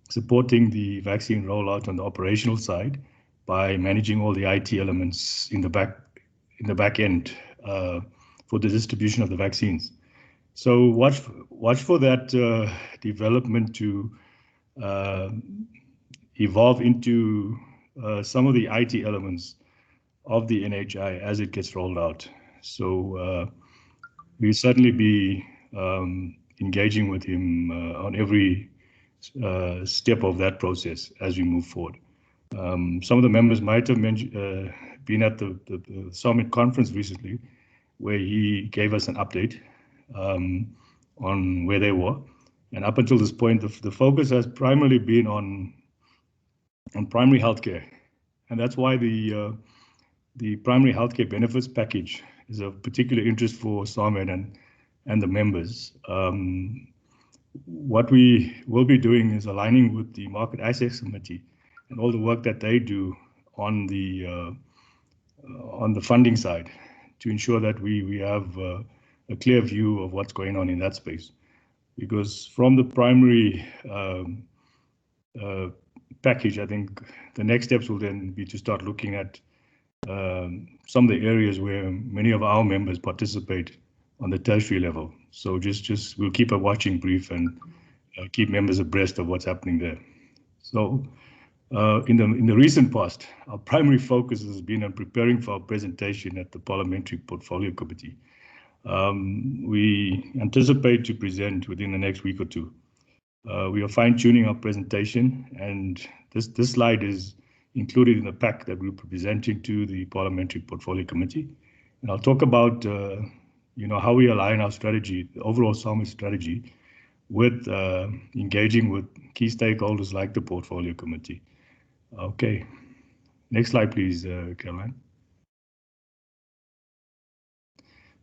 supporting the vaccine rollout on the operational side by managing all the IT elements in the back end for the distribution of the vaccines. So watch for that development to evolve into some of the IT elements of the NHI as it gets rolled out. So we'll certainly be engaging with him on every step of that process as we move forward. Some of the members might have been at the SAMED conference recently, where he gave us an update on where they were. And up until this point, the focus has primarily been on primary healthcare. And that's why the primary healthcare benefits package is of particular interest for SAMED and the members. What we will be doing is aligning with the Market Access Committee and all the work that they do on the funding side to ensure that we have a clear view of what's going on in that space. Because from the primary package, I think the next steps will then be to start looking at some of the areas where many of our members participate on the tertiary level. So just we'll keep a watching brief and keep members abreast of what's happening there. So in the recent past, our primary focus has been on preparing for our presentation at the Parliamentary Portfolio Committee. We anticipate to present within the next week or two. We are fine-tuning our presentation, and this slide is included in the pack that we're presenting to the Parliamentary Portfolio Committee. And I'll talk about how we align our strategy, the overall SAMED strategy, with engaging with key stakeholders like the Portfolio Committee. Okay, next slide, please, Caroline.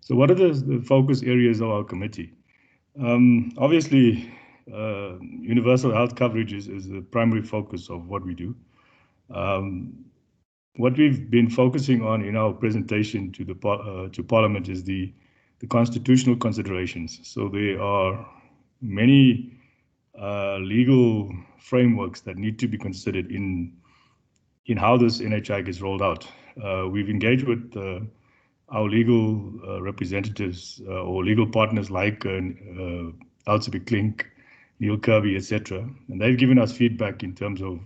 So what are the focus areas of our committee? Obviously, universal health coverage is the primary focus of what we do. What we've been focusing on in our presentation to Parliament is the constitutional considerations. So there are many legal frameworks that need to be considered in how this NHI gets rolled out. We've engaged with our legal representatives or legal partners like Altsebe Klink, Neil Kirby, etc. And they've given us feedback in terms of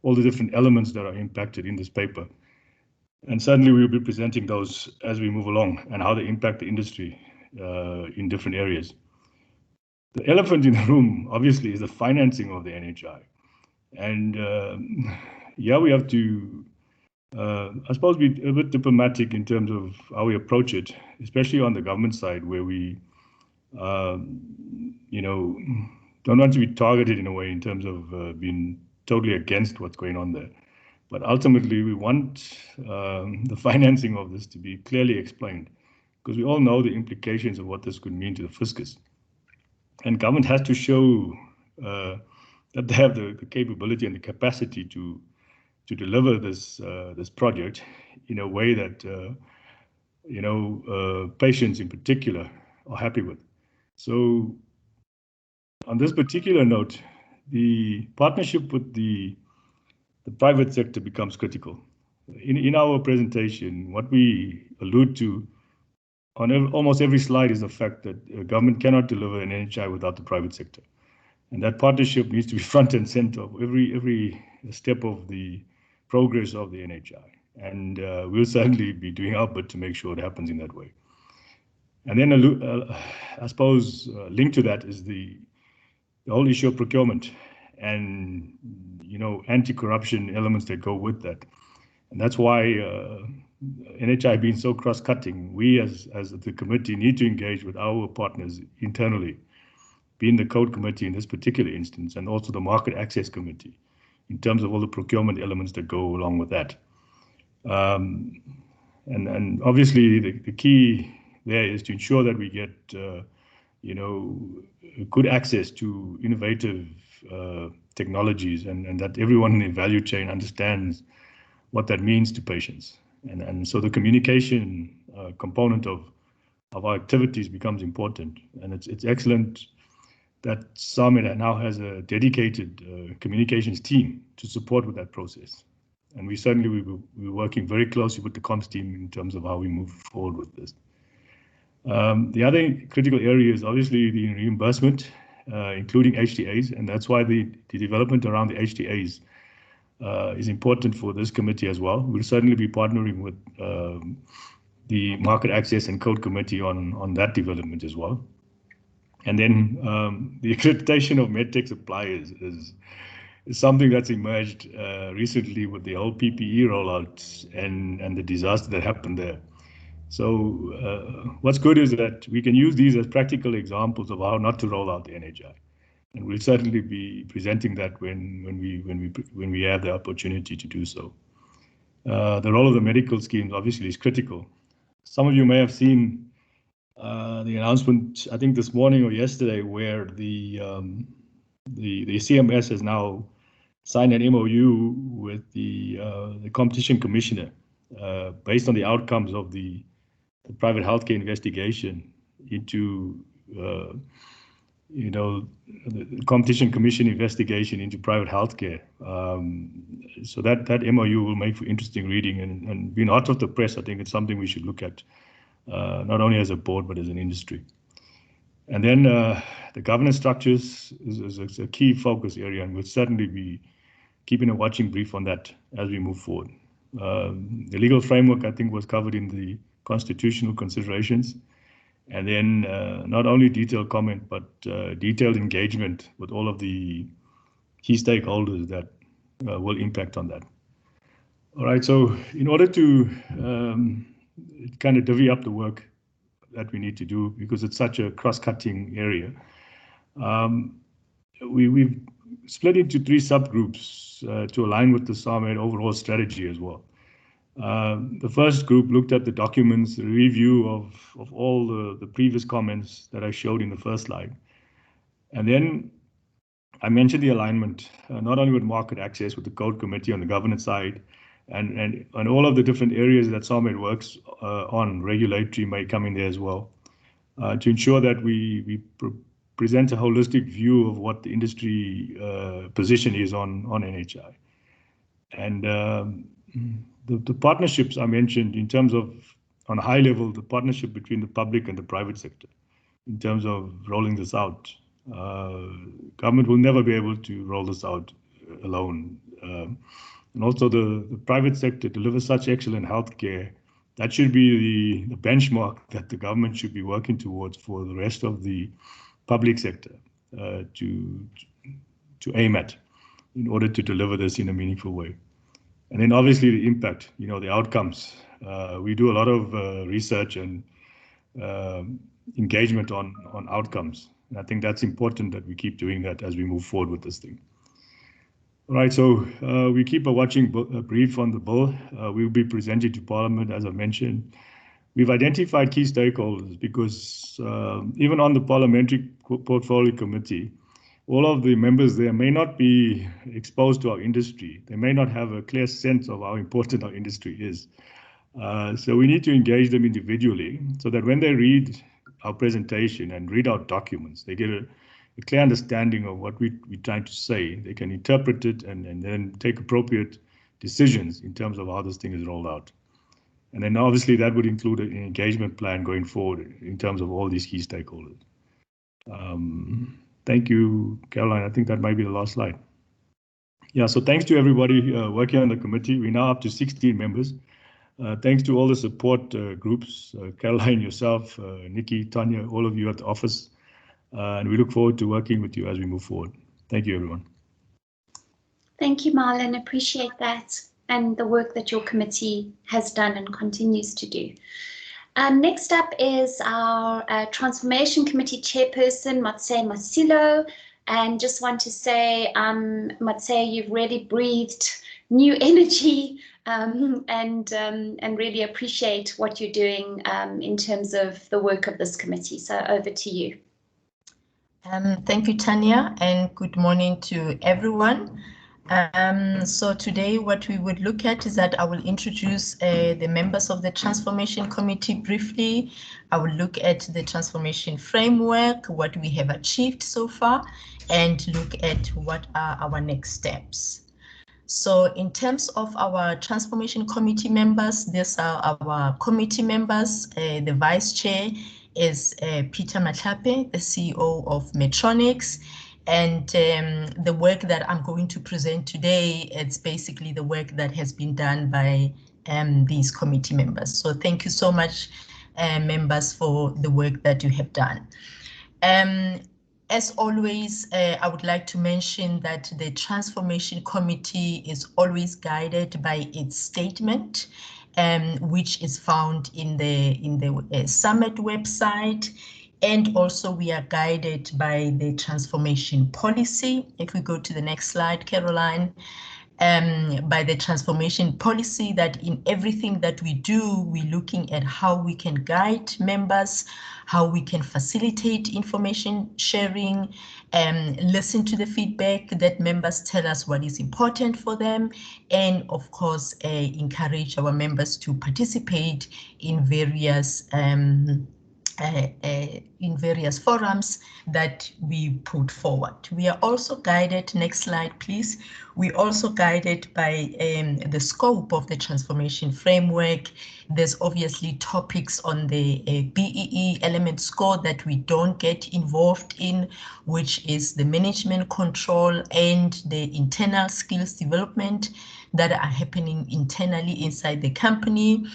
all the different elements that are impacted in this paper. And certainly we'll be presenting those as we move along and how they impact the industry in different areas. The elephant in the room, obviously, is the financing of the NHI. And yeah, we have to, I suppose, be a bit diplomatic in terms of how we approach it, especially on the government side, where we, don't want to be targeted in a way in terms of being totally against what's going on there. But ultimately, we want the financing of this to be clearly explained, because we all know the implications of what this could mean to the fiscus. And government has to show that they have the capability and the capacity to deliver this project in a way that patients in particular are happy with. So on this particular note, the partnership with the private sector becomes critical. In our presentation, what we allude to on almost every slide is the fact that government cannot deliver an NHI without the private sector. And that partnership needs to be front and center of every step of the progress of the NHI. And we'll certainly be doing our bit to make sure it happens in that way. And then I suppose linked to that is the whole issue of procurement and anti-corruption elements that go with that. And that's why NHI being so cross-cutting, we as the committee need to engage with our partners internally, being the code committee in this particular instance, and also the market access committee, in terms of all the procurement elements that go along with that. And obviously the key there is to ensure that we get good access to innovative technologies, and that everyone in the value chain understands what that means to patients. And so the communication component of our activities becomes important. And it's excellent that SAMED now has a dedicated communications team to support with that process. And we certainly we're working very closely with the comms team in terms of how we move forward with this. The other critical area is obviously the reimbursement, including HTAs, and that's why the development around the HTAs is important for this committee as well. We'll certainly be partnering with the Market Access and Code Committee on that development as well. And then the accreditation of medtech suppliers is something that's emerged recently with the whole PPE rollout and the disaster that happened there. So what's good is that we can use these as practical examples of how not to roll out the NHI, and we'll certainly be presenting that when we have the opportunity to do so. The role of the medical schemes obviously is critical. Some of you may have seen the announcement, I think this morning or yesterday, where the CMS has now signed an MOU with the competition commissioner based on the outcomes of the private healthcare investigation into the competition commission investigation into private healthcare. So that MOU will make for interesting reading, and being out of the press, I think it's something we should look at, not only as a board, but as an industry. And then the governance structures is a key focus area, and we'll certainly be keeping a watching brief on that as we move forward. The legal framework, I think, was covered in the constitutional considerations. And then not only detailed comment, but detailed engagement with all of the key stakeholders that will impact on that. All right, so in order to kind of divvy up the work that we need to do, because it's such a cross-cutting area, we've split into 3 subgroups to align with the SAMED overall strategy as well. The first group looked at the documents, the review of all the previous comments that I showed in the first slide. And then I mentioned the alignment, not only with market access, with the code committee on the governance side, and all of the different areas that SAMED works on, regulatory may come in there as well, to ensure that we present a holistic view of what the industry position is on NHI. And the partnerships I mentioned in terms of, on a high level, the partnership between the public and the private sector in terms of rolling this out. Government will never be able to roll this out alone. And also the private sector delivers such excellent healthcare. That should be the benchmark that the government should be working towards for the rest of the public sector to aim at in order to deliver this in a meaningful way. And then obviously the impact, the outcomes. We do a lot of research and engagement on outcomes. And I think that's important that we keep doing that as we move forward with this thing. All right, so we keep a watching brief on the bill. We will be presenting to Parliament, as I mentioned. We've identified key stakeholders because even on the Parliamentary Portfolio Committee, all of the members there may not be exposed to our industry. They may not have a clear sense of how important our industry is. So we need to engage them individually so that when they read our presentation and read our documents, they get a clear understanding of what we're trying to say. They can interpret it and then take appropriate decisions in terms of how this thing is rolled out. And then obviously that would include an engagement plan going forward in terms of all these key stakeholders. Thank you, Caroline. I think that might be the last slide. Yeah, so thanks to everybody working on the committee. We're now up to 16 members. Thanks to all the support groups, Caroline, yourself, Nikki, Tanya, all of you at the office. And we look forward to working with you as we move forward. Thank you, everyone. Thank you, Marlon. Appreciate that and the work that your committee has done and continues to do. Next up is our Transformation Committee Chairperson, Matse Masilo. And just want to say, Matse, you've really breathed new energy and really appreciate what you're doing in terms of the work of this committee. So over to you. Thank you, Tanya, and good morning to everyone. So today what we would look at is that I will introduce the members of the Transformation Committee briefly. I will look at the transformation framework, what we have achieved so far, and look at what are our next steps. So in terms of our Transformation Committee members, these are our committee members. The Vice Chair is Peter Matlape, the CEO of Metronics. And the work that I'm going to present today, it's basically the work that has been done by these committee members. So thank you so much, members, for the work that you have done. As always, I would like to mention that the Transformation Committee is always guided by its statement, which is found in the SAMED website. And also we are guided by the transformation policy. If we go to the next slide, Caroline, by the transformation policy, that in everything that we do, we're looking at how we can guide members, how we can facilitate information sharing, listen to the feedback that members tell us what is important for them, and of course, encourage our members to participate in various forums that we put forward. We are also guided, next slide please, we're also guided by the scope of the transformation framework. There's obviously topics on the BEE element score that we don't get involved in, which is the management control and the internal skills development that are happening internally inside the company.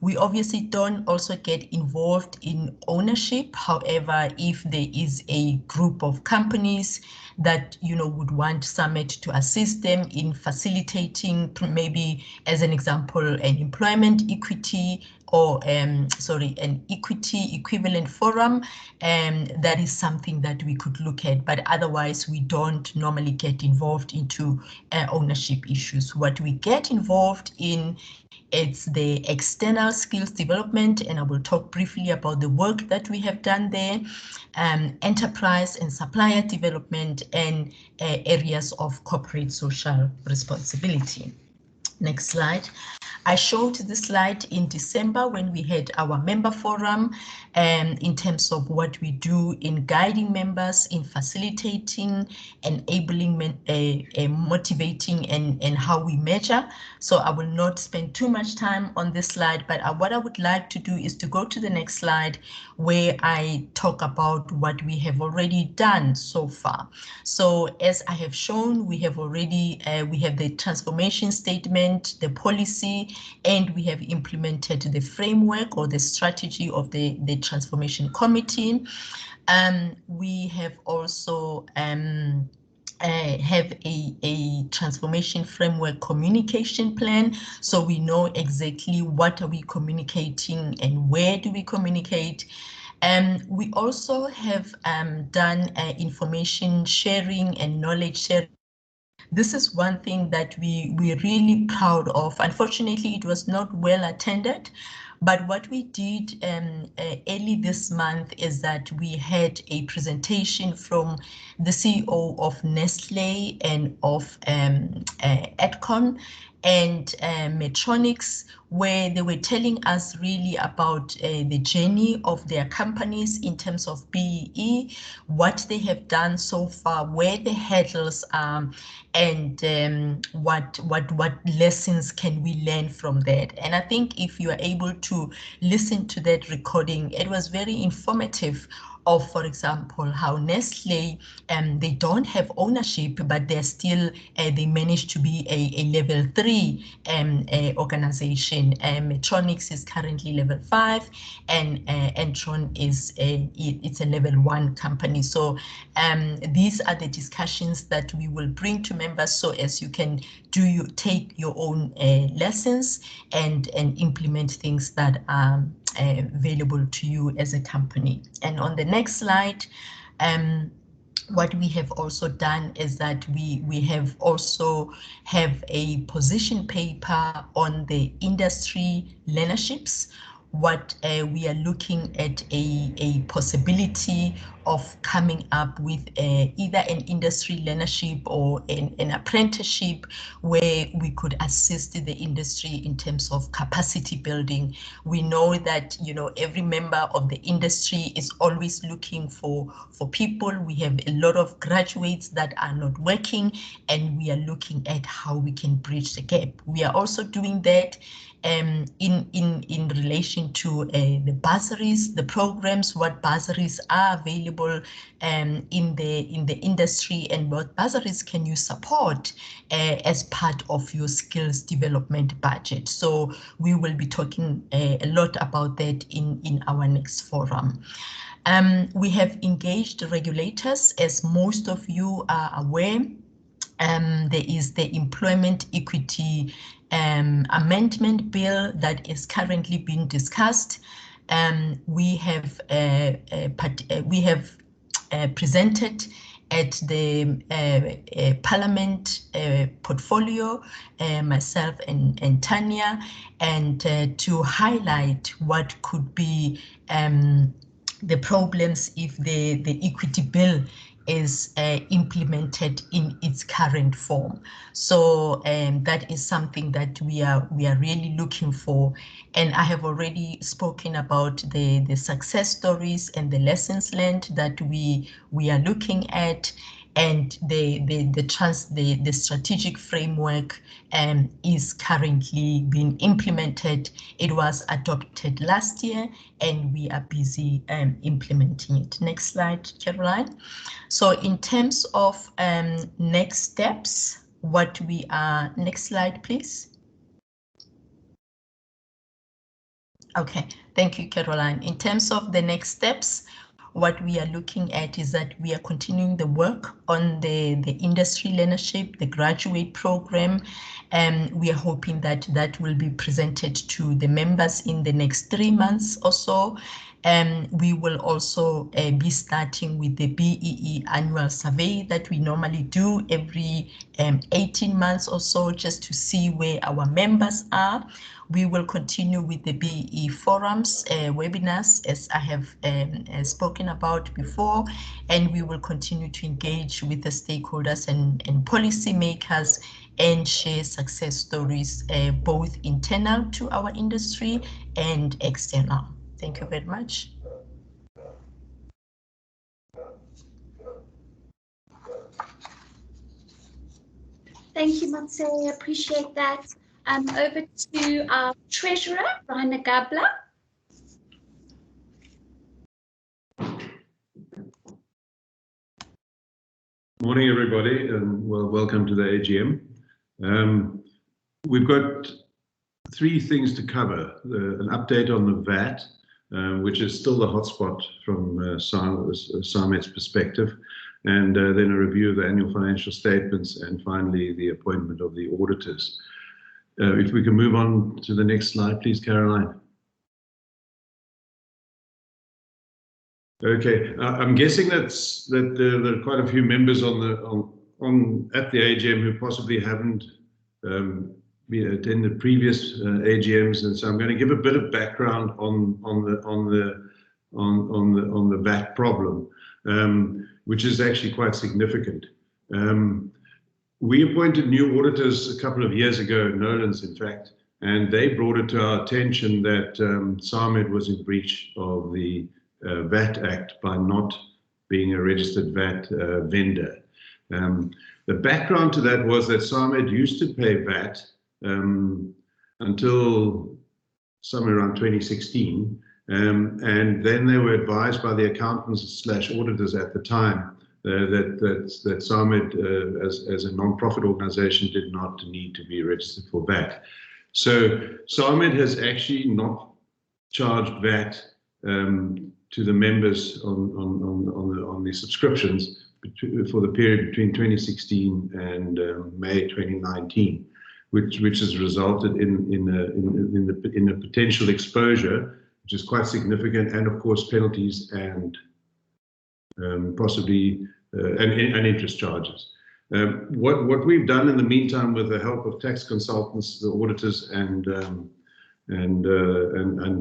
We obviously don't also get involved in ownership. However, if there is a group of companies that would want SAMED to assist them in facilitating, maybe as an example, an employment equity or an equity equivalent forum, that is something that we could look at. But otherwise, we don't normally get involved into ownership issues. What we get involved in, it's the external skills development, and I will talk briefly about the work that we have done there, enterprise and supplier development, and areas of corporate social responsibility. Next slide. I showed this slide in December when we had our member forum, in terms of what we do in guiding members, in facilitating, enabling, motivating, and how we measure. So I will not spend too much time on this slide, but what I would like to do is to go to the next slide where I talk about what we have already done so far. So as I have shown, we have already, we have the transformation statement, the policy, and we have implemented the framework or the strategy of the transformation committee. We have also have a transformation framework communication plan, so we know exactly what are we communicating and where do we communicate. We also have done information sharing and knowledge sharing. This is one thing that we're really proud of. Unfortunately, it was not well attended, but what we did early this month is that we had a presentation from the CEO of Nestle and of Adcon and Metronics, where they were telling us really about the journey of their companies in terms of BEE, what they have done so far, where the hurdles are, and what lessons can we learn from that. And I think if you are able to listen to that recording, it was very informative of, for example, how Nestle, they don't have ownership, but they're still, they managed to be a level 3 organization. Metronics is currently level 5, and Entron is it's a level 1 company. So these are the discussions that we will bring to members, so as you can take your own lessons and implement things that are available to you as a company. And on the next slide, what we have also done is that we have also have a position paper on the industry learnerships. What we are looking at a possibility of coming up with either an industry learnership or an apprenticeship where we could assist the industry in terms of capacity building. We know that, you know, every member of the industry is always looking for people. We have a lot of graduates that are not working, and we are looking at how we can bridge the gap. We are also doing that in relation to the bursaries, the programs, what bursaries are available in the industry, and what bursaries can you support as part of your skills development budget. So we will be talking a lot about that in our next forum. We have engaged regulators, as most of you are aware. There is the Employment Equity Amendment Bill that is currently being discussed. We have presented at the Parliament portfolio, myself and Tanya, and to highlight what could be the problems if the equity bill is implemented in its current form. So that is something that we are really looking for. And I have already spoken about the success stories and the lessons learned that we are looking at. And the strategic framework is currently being implemented. It was adopted last year, and we are busy implementing it. Next slide, Caroline. So in terms of next steps, next slide, please. Okay, thank you, Caroline. In terms of the next steps, what we are looking at is that we are continuing the work on the industry learnership, the graduate program, and we are hoping that that will be presented to the members in the next 3 months or so. We will also be starting with the BEE annual survey that we normally do every 18 months or so, just to see where our members are. We will continue with the BEE forums, webinars, as I have spoken about before, and we will continue to engage with the stakeholders and policy makers and share success stories, both internal to our industry and external. Thank you very much. Thank you, Matse. I appreciate that. Over to our treasurer, Rainer Gabler. Morning, everybody, and welcome to the AGM. We've got 3 things to cover. An update on the VAT, which is still the hotspot from SAMED's perspective, and then a review of the annual financial statements, and finally the appointment of the auditors. If we can move on to the next slide, please, Caroline. Okay, I'm guessing that there are quite a few members at the AGM who possibly haven't attended previous AGMs, and so I'm going to give a bit of background on the VAT problem, which is actually quite significant. We appointed new auditors a couple of years ago, Nolan's in fact, and they brought it to our attention that SAMED was in breach of the VAT Act by not being a registered VAT vendor. The background to that was that SAMED used to pay VAT until somewhere around 2016, and then they were advised by the accountants / auditors at the time that SAMED as a non-profit organization did not need to be registered for VAT. So SAMED has actually not charged VAT to the members on the subscriptions for the period between 2016 and May 2019, which has resulted in a potential exposure, which is quite significant, and of course penalties and possibly and interest charges. What we've done in the meantime, with the help of tax consultants, the auditors, and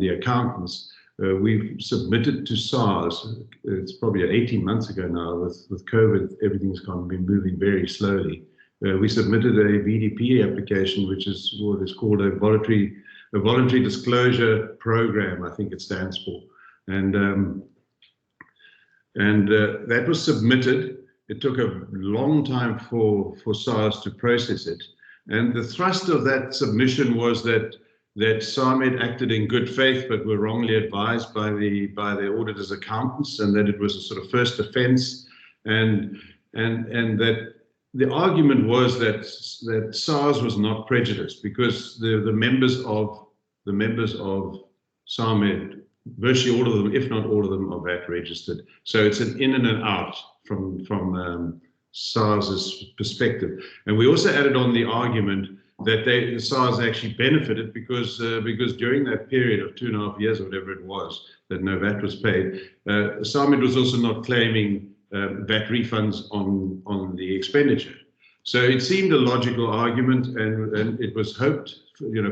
the accountants, we've submitted to SARS, it's probably 18 months ago now, with COVID, everything's been moving very slowly. We submitted a VDP application, which is what is called a voluntary disclosure program, I think it stands for. And that was submitted. It took a long time for SARS to process it. And the thrust of that submission was that SAMED acted in good faith, but were wrongly advised by the auditor's accountants, and that it was a sort of first offence, and that the argument was that SARS was not prejudiced because the members of SAMED, virtually all of them, if not all of them, are VAT registered. So it's an in and an out from SARS's perspective. And we also added on the argument that SARS actually benefited because during that period of 2.5 years or whatever it was that no VAT was paid, SAMED was also not claiming VAT refunds on the expenditure. So it seemed a logical argument, and it was hoped,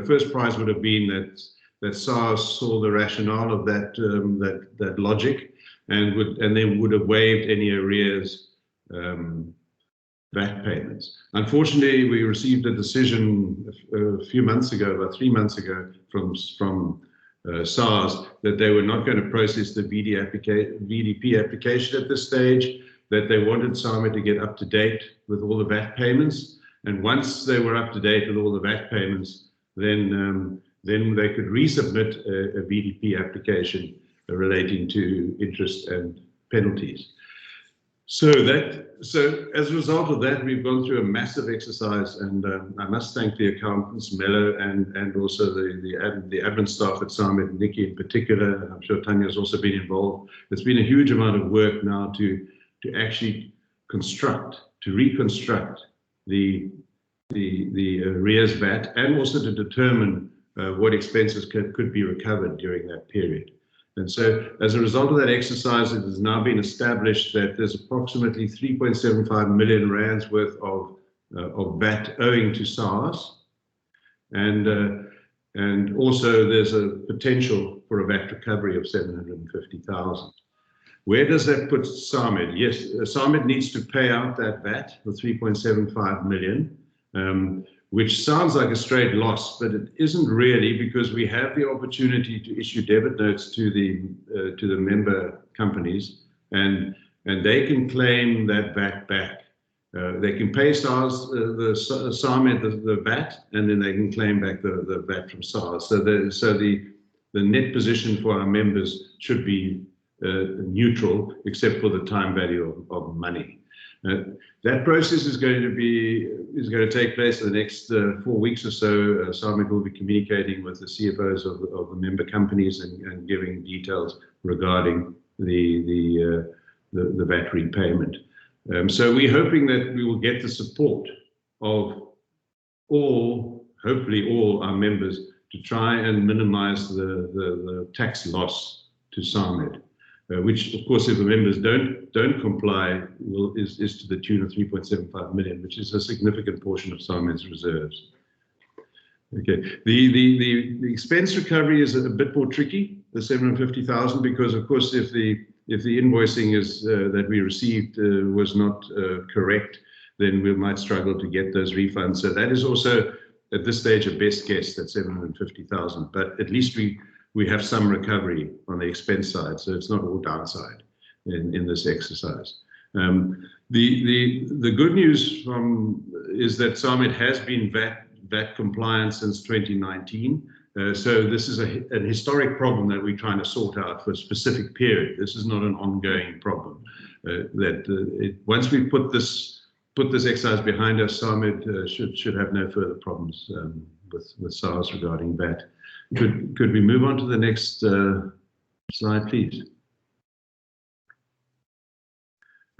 first prize would have been that SARS saw the rationale of that logic and they would have waived any arrears VAT payments. Unfortunately, we received a decision a few months ago, about 3 months ago, from SARS that they were not going to process the VDP application at this stage, that they wanted SAMED to get up to date with all the VAT payments. And once they were up to date with all the VAT payments, then they could resubmit a VDP application relating to interest and penalties. So as a result of that, we've gone through a massive exercise, and I must thank the accountants, Mello, and also the admin staff at SAMED, Nikki in particular, and I'm sure Tanya has also been involved. It's been a huge amount of work now to actually reconstruct the arrears VAT, and also to determine what expenses could be recovered during that period. And so as a result of that exercise, it has now been established that there's approximately 3.75 million rands worth of VAT owing to SARS. And also there's a potential for a VAT recovery of 750,000. Where does that put SAMED? Yes, SAMED needs to pay out that VAT, the 3.75 million, which sounds like a straight loss, but it isn't really, because we have the opportunity to issue debit notes to the member companies, and they can claim that VAT back. They can pay SARS, SAMED the VAT, and then they can claim back the VAT from SARS. So the net position for our members should be neutral, except for the time value of money. That process is going to take place in the next 4 weeks or so. SAMED will be communicating with the CFOs of the member companies and giving details regarding the VAT repayment. So we're hoping that we will get the support of hopefully all our members to try and minimize the tax loss to SAMED. Which, of course, if the members don't comply, is to the tune of 3.75 million, which is a significant portion of SAMED's reserves. Okay, the expense recovery is a bit more tricky, the 750,000, because, of course, if the invoicing is that we received was not correct, then we might struggle to get those refunds. So that is also at this stage a best guess, that 750,000. But at least we have some recovery on the expense side, so it's not all downside in this exercise. The good news is that SAMED has been VAT compliant since 2019. So this is an historic problem that we're trying to sort out for a specific period. This is not an ongoing problem. Once we put this exercise behind us, SAMED should have no further problems with SARS regarding VAT. Could we move on to the next slide, please?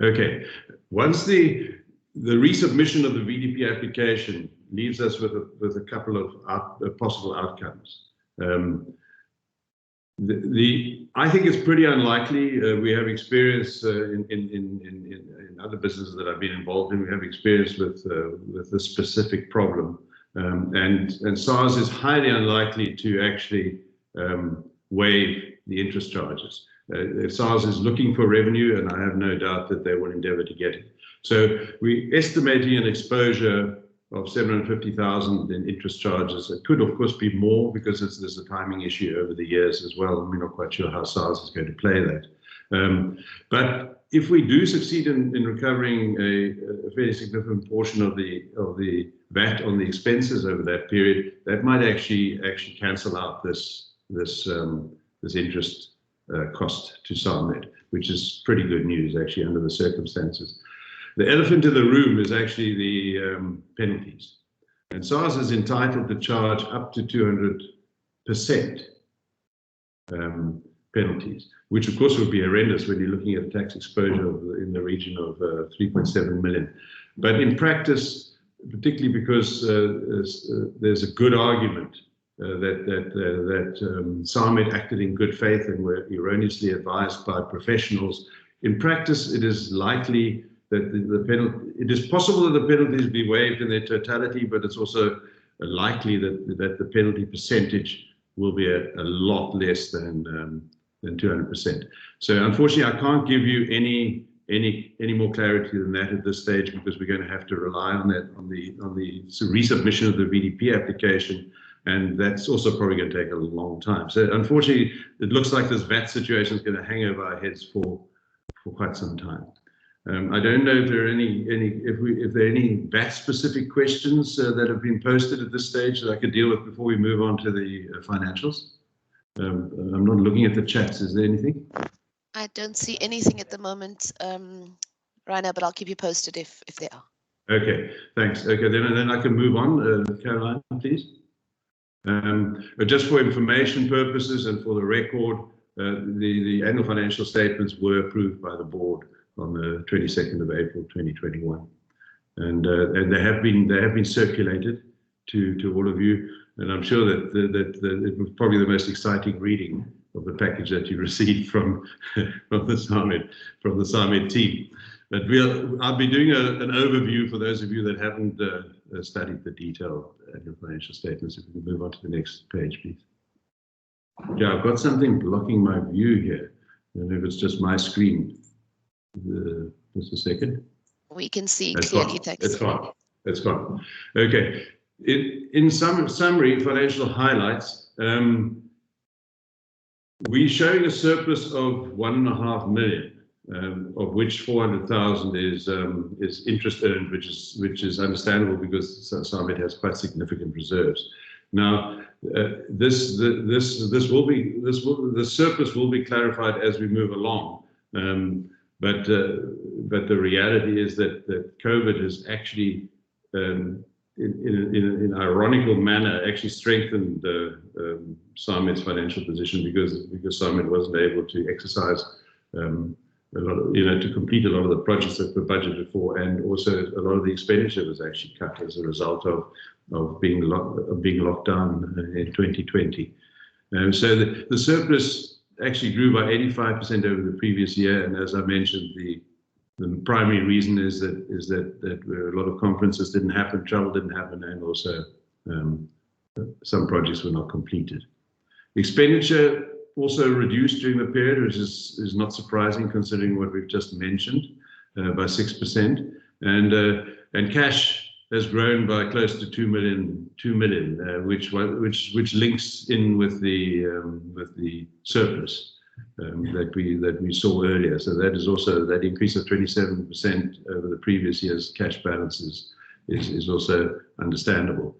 Okay, once the resubmission of the VDP application leaves us with a couple of possible outcomes. I think it's pretty unlikely. We have experience in other businesses that I've been involved in. We have experience with this specific problem. And SARS is highly unlikely to actually waive the interest charges. SARS is looking for revenue, and I have no doubt that they will endeavour to get it. So we're estimating an exposure of 750,000 in interest charges. It could, of course, be more because there's a timing issue over the years as well, and we're not quite sure how SARS is going to play that. But if we do succeed in recovering a fairly significant portion of the VAT on the expenses over that period, that might actually cancel out this interest cost to SAMED, which is pretty good news actually under the circumstances. The elephant in the room is actually the penalties. And SARS is entitled to charge up to 200% penalties, which of course would be horrendous when you're looking at a tax exposure in the region of 3.7 million. But in practice, particularly because there's a good argument that SAMED acted in good faith and were erroneously advised by professionals, in practice it is likely that it is possible that the penalties be waived in their totality, but it's also likely that the penalty percentage will be a lot less than 200%. So unfortunately, I can't give you any more clarity than that at this stage, because we're going to have to rely on that on the resubmission of the VDP application, and that's also probably going to take a long time. So unfortunately, it looks like this VAT situation is going to hang over our heads for quite some time. I don't know if there are any VAT-specific questions that have been posted at this stage that I could deal with before we move on to the financials. I'm not looking at the chats. Is there anything? I don't see anything at the moment, Rainer, but I'll keep you posted if there are. Okay, thanks. Okay, then I can move on. Caroline, please. Just for information purposes and for the record, the annual financial statements were approved by the board on the 22nd of April 2021, and they have been circulated to all of you, and I'm sure that it was probably the most exciting reading of the package that you received from the SAMED team. But I'll be doing an overview for those of you that haven't studied the detailed annual financial statements. If we can move on to the next page, please. Yeah, I've got something blocking my view here. I don't know if it's just my screen. Just a second. We can see clearly. Thanks. It's fine. It's fine. Okay. In summary, financial highlights. We're showing a surplus of 1.5 million, of which 400,000 is interest earned, which is understandable because SAMED has quite significant reserves. Now, the surplus will be clarified as we move along. But the reality is that COVID has actually, in an ironical manner, actually strengthened SAMED's financial position because SAMED wasn't able to exercise a lot of, to complete a lot of the projects that were budgeted for, and also a lot of the expenditure was actually cut as a result of being locked down in 2020. So the surplus actually grew by 85% over the previous year, and as I mentioned, the primary reason is that a lot of conferences didn't happen, travel didn't happen, and also some projects were not completed. Expenditure also reduced during the period, which is not surprising considering what we've just mentioned, by 6%, and cash has grown by close to 2 million, which links in with the surplus that we saw earlier. So that is also that increase of 27% over the previous year's cash balances is also understandable.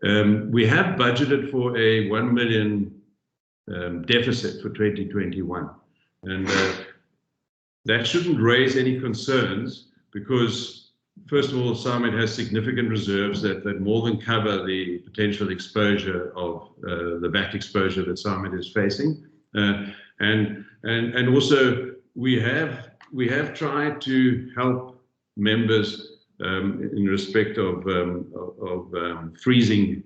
We have budgeted for a 1 million deficit for 2021, and that shouldn't raise any concerns because, first of all, SAMED has significant reserves that more than cover the potential exposure of the VAT exposure that SAMED is facing, and also we have tried to help members in respect of freezing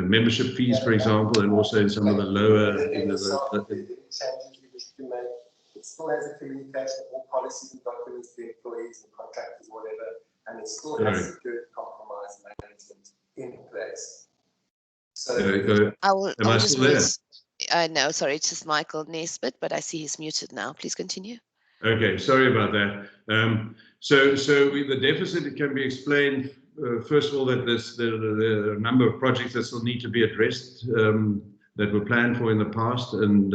membership fees, for example, and also in some of the lower. It still has a communication of all policies and documents to employees and contractors, whatever, and it still has security compromise management in place. So I will No, sorry, it's just Michael Nesbitt, but I see he's muted now. Please continue. Okay, sorry about that. The deficit can be explained, first of all, that there are a number of projects that still need to be addressed that were planned for in the past and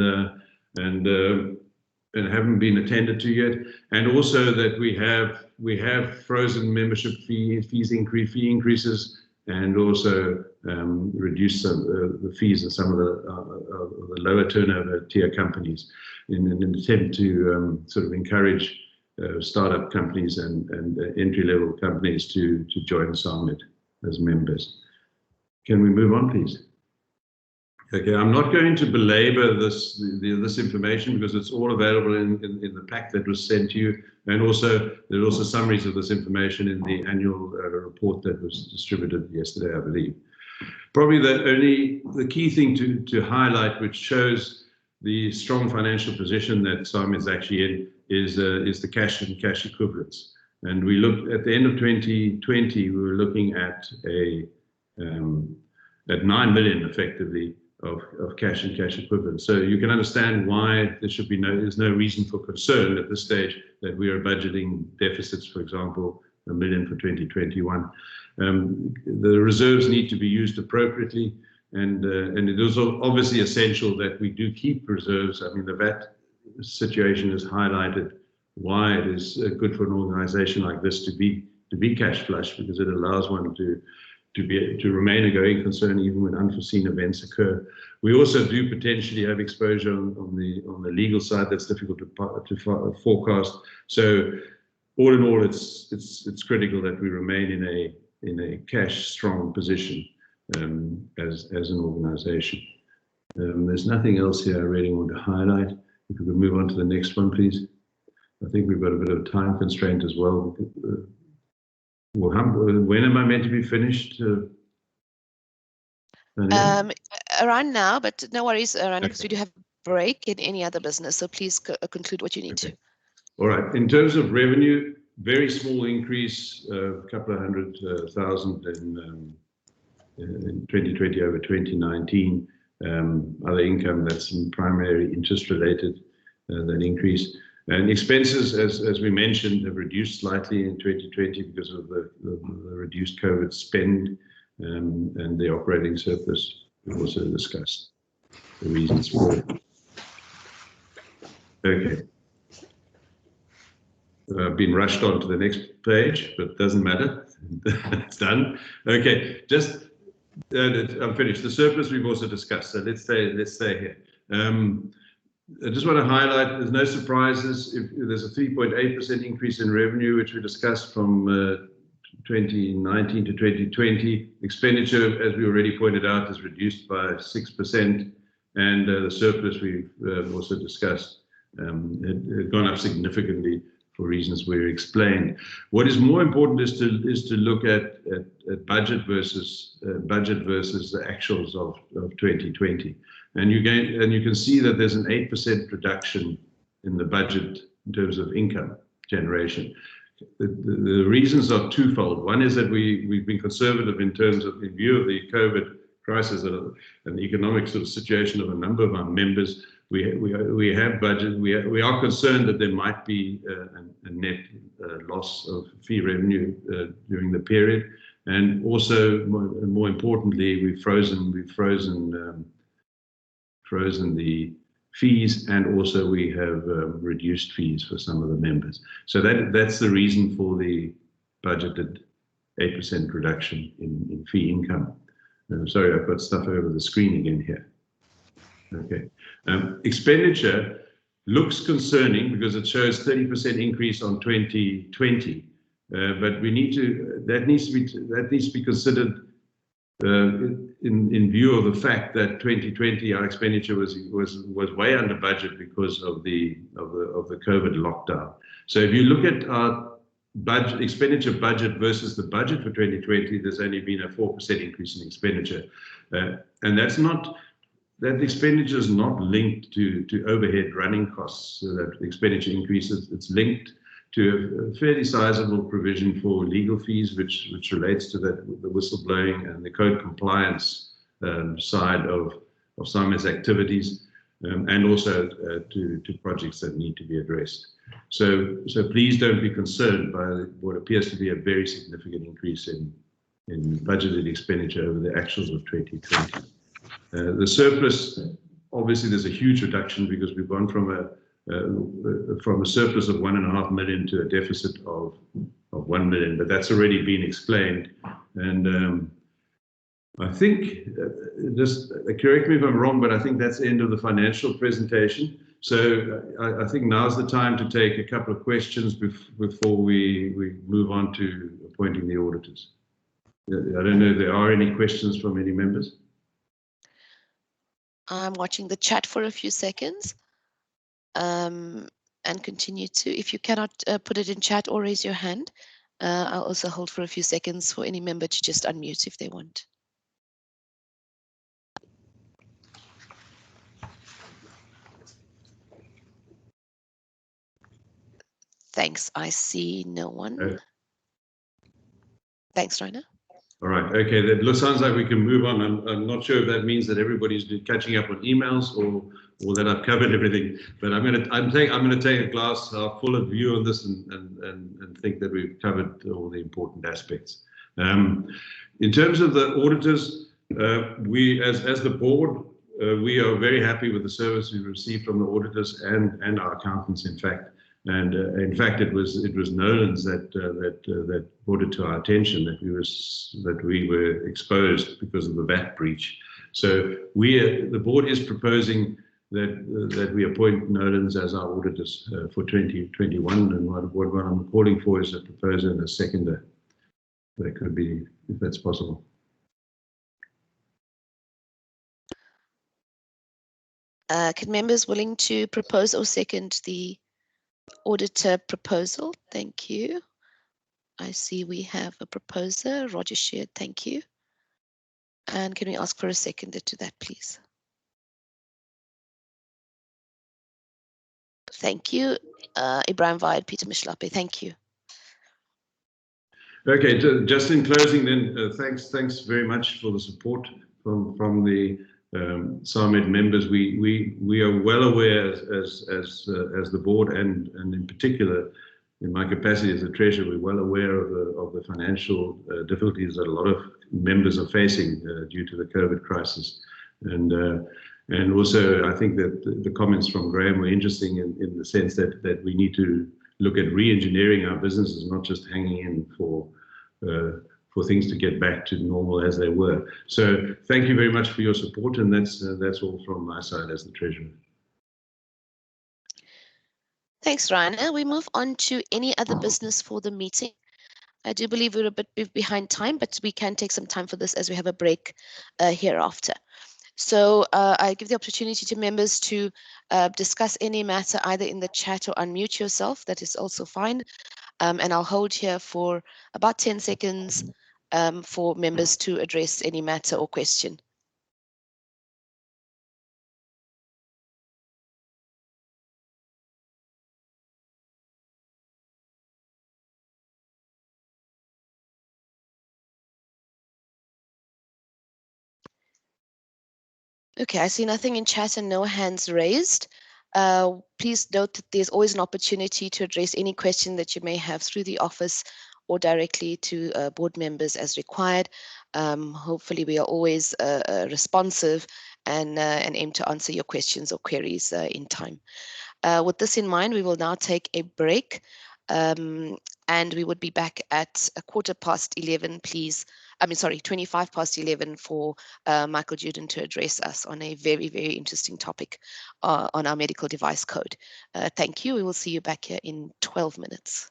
haven't been attended to yet, and also that we have frozen membership fee increases, and also reduced the fees in some of the lower turnover tier companies in an attempt to sort of encourage startup companies and entry-level companies to join SAMED as members. Can we move on, please? Okay, I'm not going to belabor this information because it's all available in the pack that was sent to you, and also there are also summaries of this information in the annual report that was distributed yesterday, I believe. Probably the key thing to highlight, which shows the strong financial position that SAMED is actually in, is the cash and cash equivalents. And we looked at the end of 2020, we were looking at 9 million effectively of cash and cash equivalents. So you can understand why there's no reason for concern at this stage that we are budgeting deficits, for example, 1 million for 2021. The reserves need to be used appropriately, and it is obviously essential that we do keep reserves. I mean, the VAT situation has highlighted why it is good for an organization like this to be cash flush, because it allows one to remain a going concern even when unforeseen events occur. We also do potentially have exposure on the legal side that's difficult to forecast. So all in all, it's critical that we remain in a cash strong position as an organization. There's nothing else here I really want to highlight. If we could move on to the next one, please. I think we've got a bit of a time constraint as well. When am I meant to be finished? Around now, but no worries, Rani, because we do have a break in any other business. So please conclude what you need to. All right. In terms of revenue, very small increase, a couple of 100,000 in 2020 over 2019. Other income, that's primarily interest related, that increase. And expenses, as we mentioned, have reduced slightly in 2020 because of the reduced COVID spend and the operating surplus. We've also discussed the reasons for it. Okay. I've been rushed on to the next page, but it doesn't matter. It's done. Okay, I'm finished. The surplus we've also discussed, so let's stay here. I just want to highlight, there's no surprises. If there's a 3.8% increase in revenue, which we discussed from 2019 to 2020. Expenditure, as we already pointed out, is reduced by 6%, and the surplus we've also discussed had gone up significantly for reasons we explained. What is more important is to look at budget versus the actuals of 2020. And you can see that there's an 8% reduction in the budget in terms of income generation. The reasons are twofold. One is that we've been conservative in view of the COVID crisis and the economic sort of situation of a number of our members. We have budget. We are concerned that there might be a net loss of fee revenue during the period, and also more importantly, we've frozen the fees, and also we have reduced fees for some of the members. So that's the reason for the budgeted 8% reduction in fee income. Sorry, I've got stuff over the screen again here. Okay. Expenditure looks concerning because it shows 30% increase on 2020, but that needs to be considered in view of the fact that 2020 our expenditure was way under budget because of the COVID lockdown. So if you look at our expenditure budget versus the budget for 2020, there's only been a 4% increase in expenditure, and that expenditure is not linked to overhead running costs. So that expenditure increases, it's linked to a fairly sizable provision for legal fees, which relates to the whistleblowing and the code compliance side of SAMED's activities. and also to projects that need to be addressed. So please don't be concerned by what appears to be a very significant increase in budgeted expenditure over the actuals of 2020. The surplus, obviously, there's a huge reduction because we've gone from a surplus of 1.5 million to a deficit of 1 million, but that's already been explained. And I think, just correct me if I'm wrong, but I think that's the end of the financial presentation. So I think now's the time to take a couple of questions before we move on to appointing the auditors. I don't know if there are any questions from any members. I'm watching the chat for a few seconds and continue to, if you cannot put it in chat or raise your hand, I'll also hold for a few seconds for any member to just unmute if they want. Thanks, I see no one. Thanks, Rainer. All right, okay, that sounds like we can move on. I'm not sure if that means that everybody's catching up on emails or that I've covered everything, but I'm gonna take a glass half full of view on this and think that we've covered all the important aspects. In terms of the auditors, we as the board, we are very happy with the service we've received from the auditors and our accountants, in fact. And in fact, it was Nolan's that brought it to our attention that we were exposed because of the VAT breach. So the board is proposing that we appoint Nolan's as our auditors for 2021. And what I'm calling for is a proposer and a seconder. That could be, if that's possible. Can members willing to propose or second the auditor proposal? Thank you. I see we have a proposer, Roger Sheard, thank you. And can we ask for a seconder to that, please? Thank you. Ibrahim Vaid, Peter Mishlape, thank you. Okay, just in closing then, thanks very much for the support from the SAMED members. We are well aware as the board and in particular in my capacity as the treasurer, we're well aware of the financial difficulties that a lot of members are facing due to the COVID crisis. And also, I think that the comments from Graham were interesting in the sense that we need to look at re-engineering our businesses, not just hanging in for things to get back to normal as they were. So thank you very much for your support, and that's all from my side as the treasurer. Thanks, Rainer. We move on to any other business for the meeting. I do believe we're a bit behind time, but we can take some time for this as we have a break hereafter. So I give the opportunity to members to discuss any matter either in the chat or unmute yourself. That is also fine. And I'll hold here for about 10 seconds for members to address any matter or question. Okay, I see nothing in chat and no hands raised. Please note that there's always an opportunity to address any question that you may have through the office or directly to board members as required. Hopefully we are always responsive and aim to answer your questions or queries in time. With this in mind, we will now take a break and we would be back at 11:15, please. 11:25 for Michael Juden to address us on a very, very interesting topic on our medical device code. Thank you. We will see you back here in 12 minutes.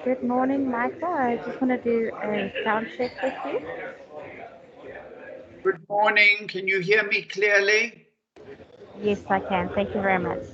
Good morning, Michael. I just want to do a sound check with you. Good morning. Can you hear me clearly? Yes, I can. Thank you very much.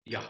Yeah.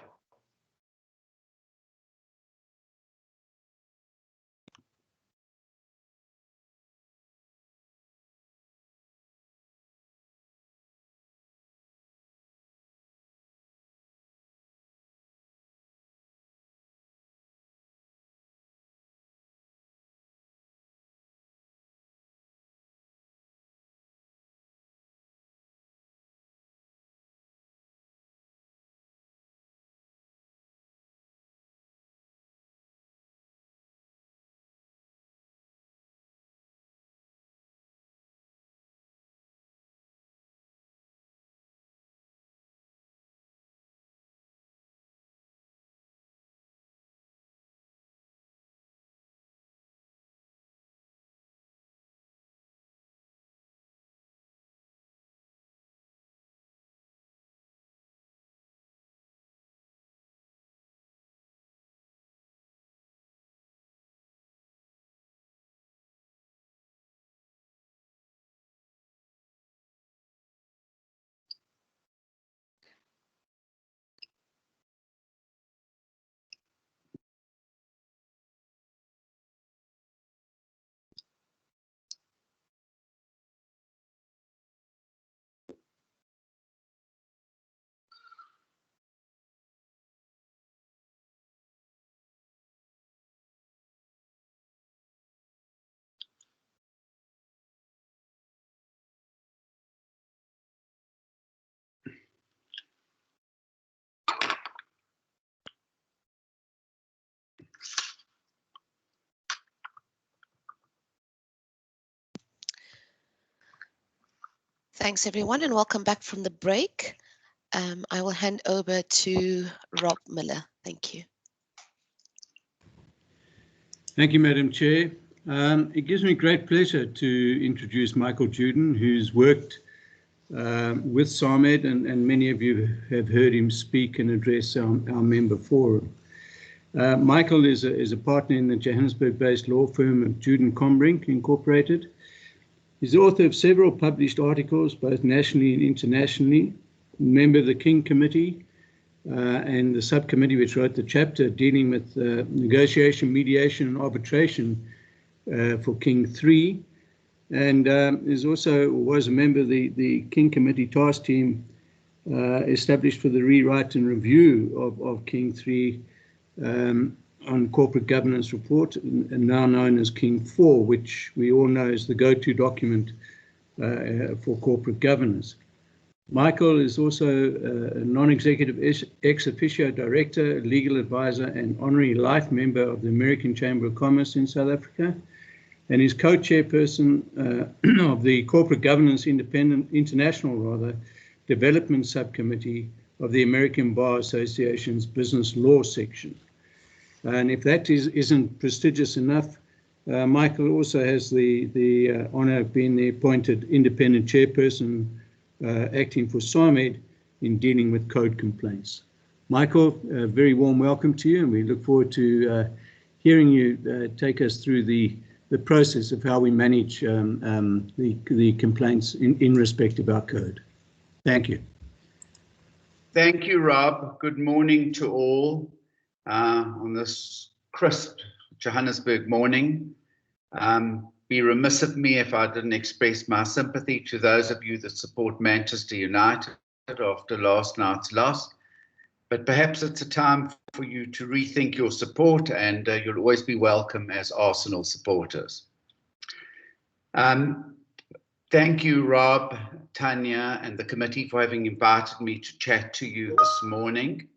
Thanks, everyone, and welcome back from the break. I will hand over to Rob Miller. Thank you. Thank you, Madam Chair. It gives me great pleasure to introduce Michael Juden, who's worked with SAMED, and many of you have heard him speak and address our member forum. Michael is a partner in the Johannesburg-based law firm of Juden Combrink Incorporated. He's the author of several published articles, both nationally and internationally, member of the King Committee and the subcommittee which wrote the chapter dealing with negotiation, mediation and arbitration for King 3, and was a member of the King Committee task team established for the rewrite and review of King 3 on corporate governance report, and now known as King 4, which we all know is the go-to document for corporate governance. Michael is also a non-executive ex officio director, legal advisor, and honorary life member of the American Chamber of Commerce in South Africa, and is co-chairperson of the Corporate Governance International Development Subcommittee of the American Bar Association's Business Law section. And if that isn't prestigious enough, Michael also has the honor of being the appointed independent chairperson acting for SAMED in dealing with code complaints. Michael, a very warm welcome to you, and we look forward to hearing you take us through the process of how we manage the complaints in respect of our code. Thank you. Thank you, Rob. Good morning to all on this crisp Johannesburg morning. Be remiss of me if I didn't express my sympathy to those of you that support Manchester United after last night's loss. but perhaps it's a time for you to rethink your support, and you'll always be welcome as Arsenal supporters. Thank you, Rob, Tanya, and the committee for having invited me to chat to you this morning.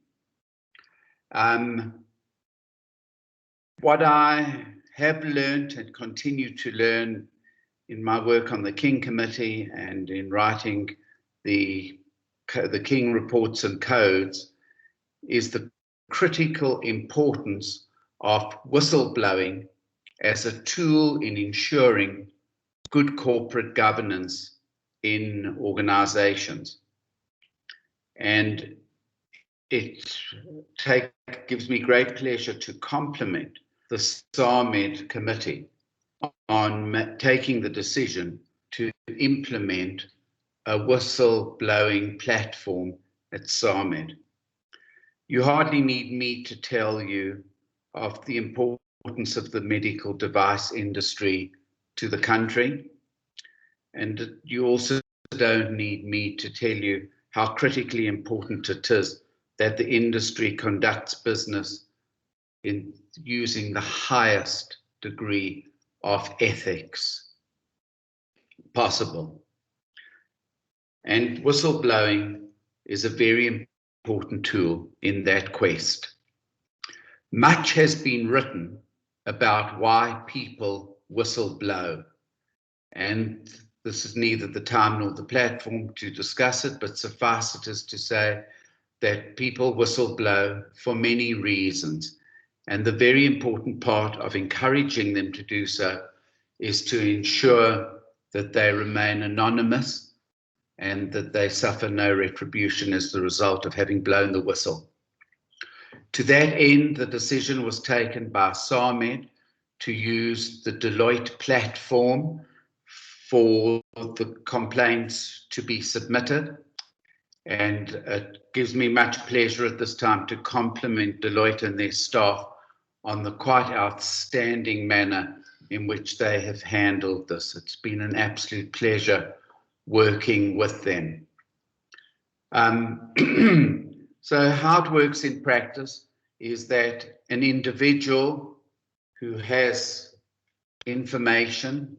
What I have learned and continue to learn in my work on the King Committee and in writing the King reports and codes is the critical importance of whistleblowing as a tool in ensuring good corporate governance in organizations. And it gives me great pleasure to compliment the SAMED committee on taking the decision to implement a whistleblowing platform at SAMED. You hardly need me to tell you of the importance of the medical device industry to the country, and you also don't need me to tell you how critically important it is that the industry conducts business in using the highest degree of ethics possible. And whistleblowing is a very important tool in that quest. Much has been written about why people whistleblow, and this is neither the time nor the platform to discuss it, but suffice it as to say that people whistleblow for many reasons. And the very important part of encouraging them to do so is to ensure that they remain anonymous and that they suffer no retribution as the result of having blown the whistle. To that end, the decision was taken by SAMED to use the Deloitte platform for the complaints to be submitted. And it gives me much pleasure at this time to compliment Deloitte and their staff on the quite outstanding manner in which they have handled this. It's been an absolute pleasure working with them. So how it works in practice is that an individual who has information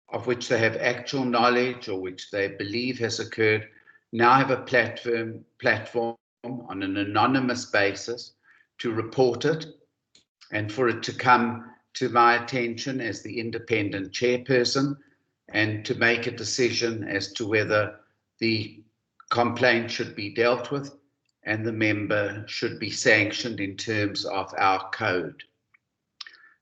of which they have actual knowledge or which they believe has occurred now have a platform on an anonymous basis to report it and for it to come to my attention as the independent chairperson and to make a decision as to whether the complaint should be dealt with and the member should be sanctioned in terms of our code.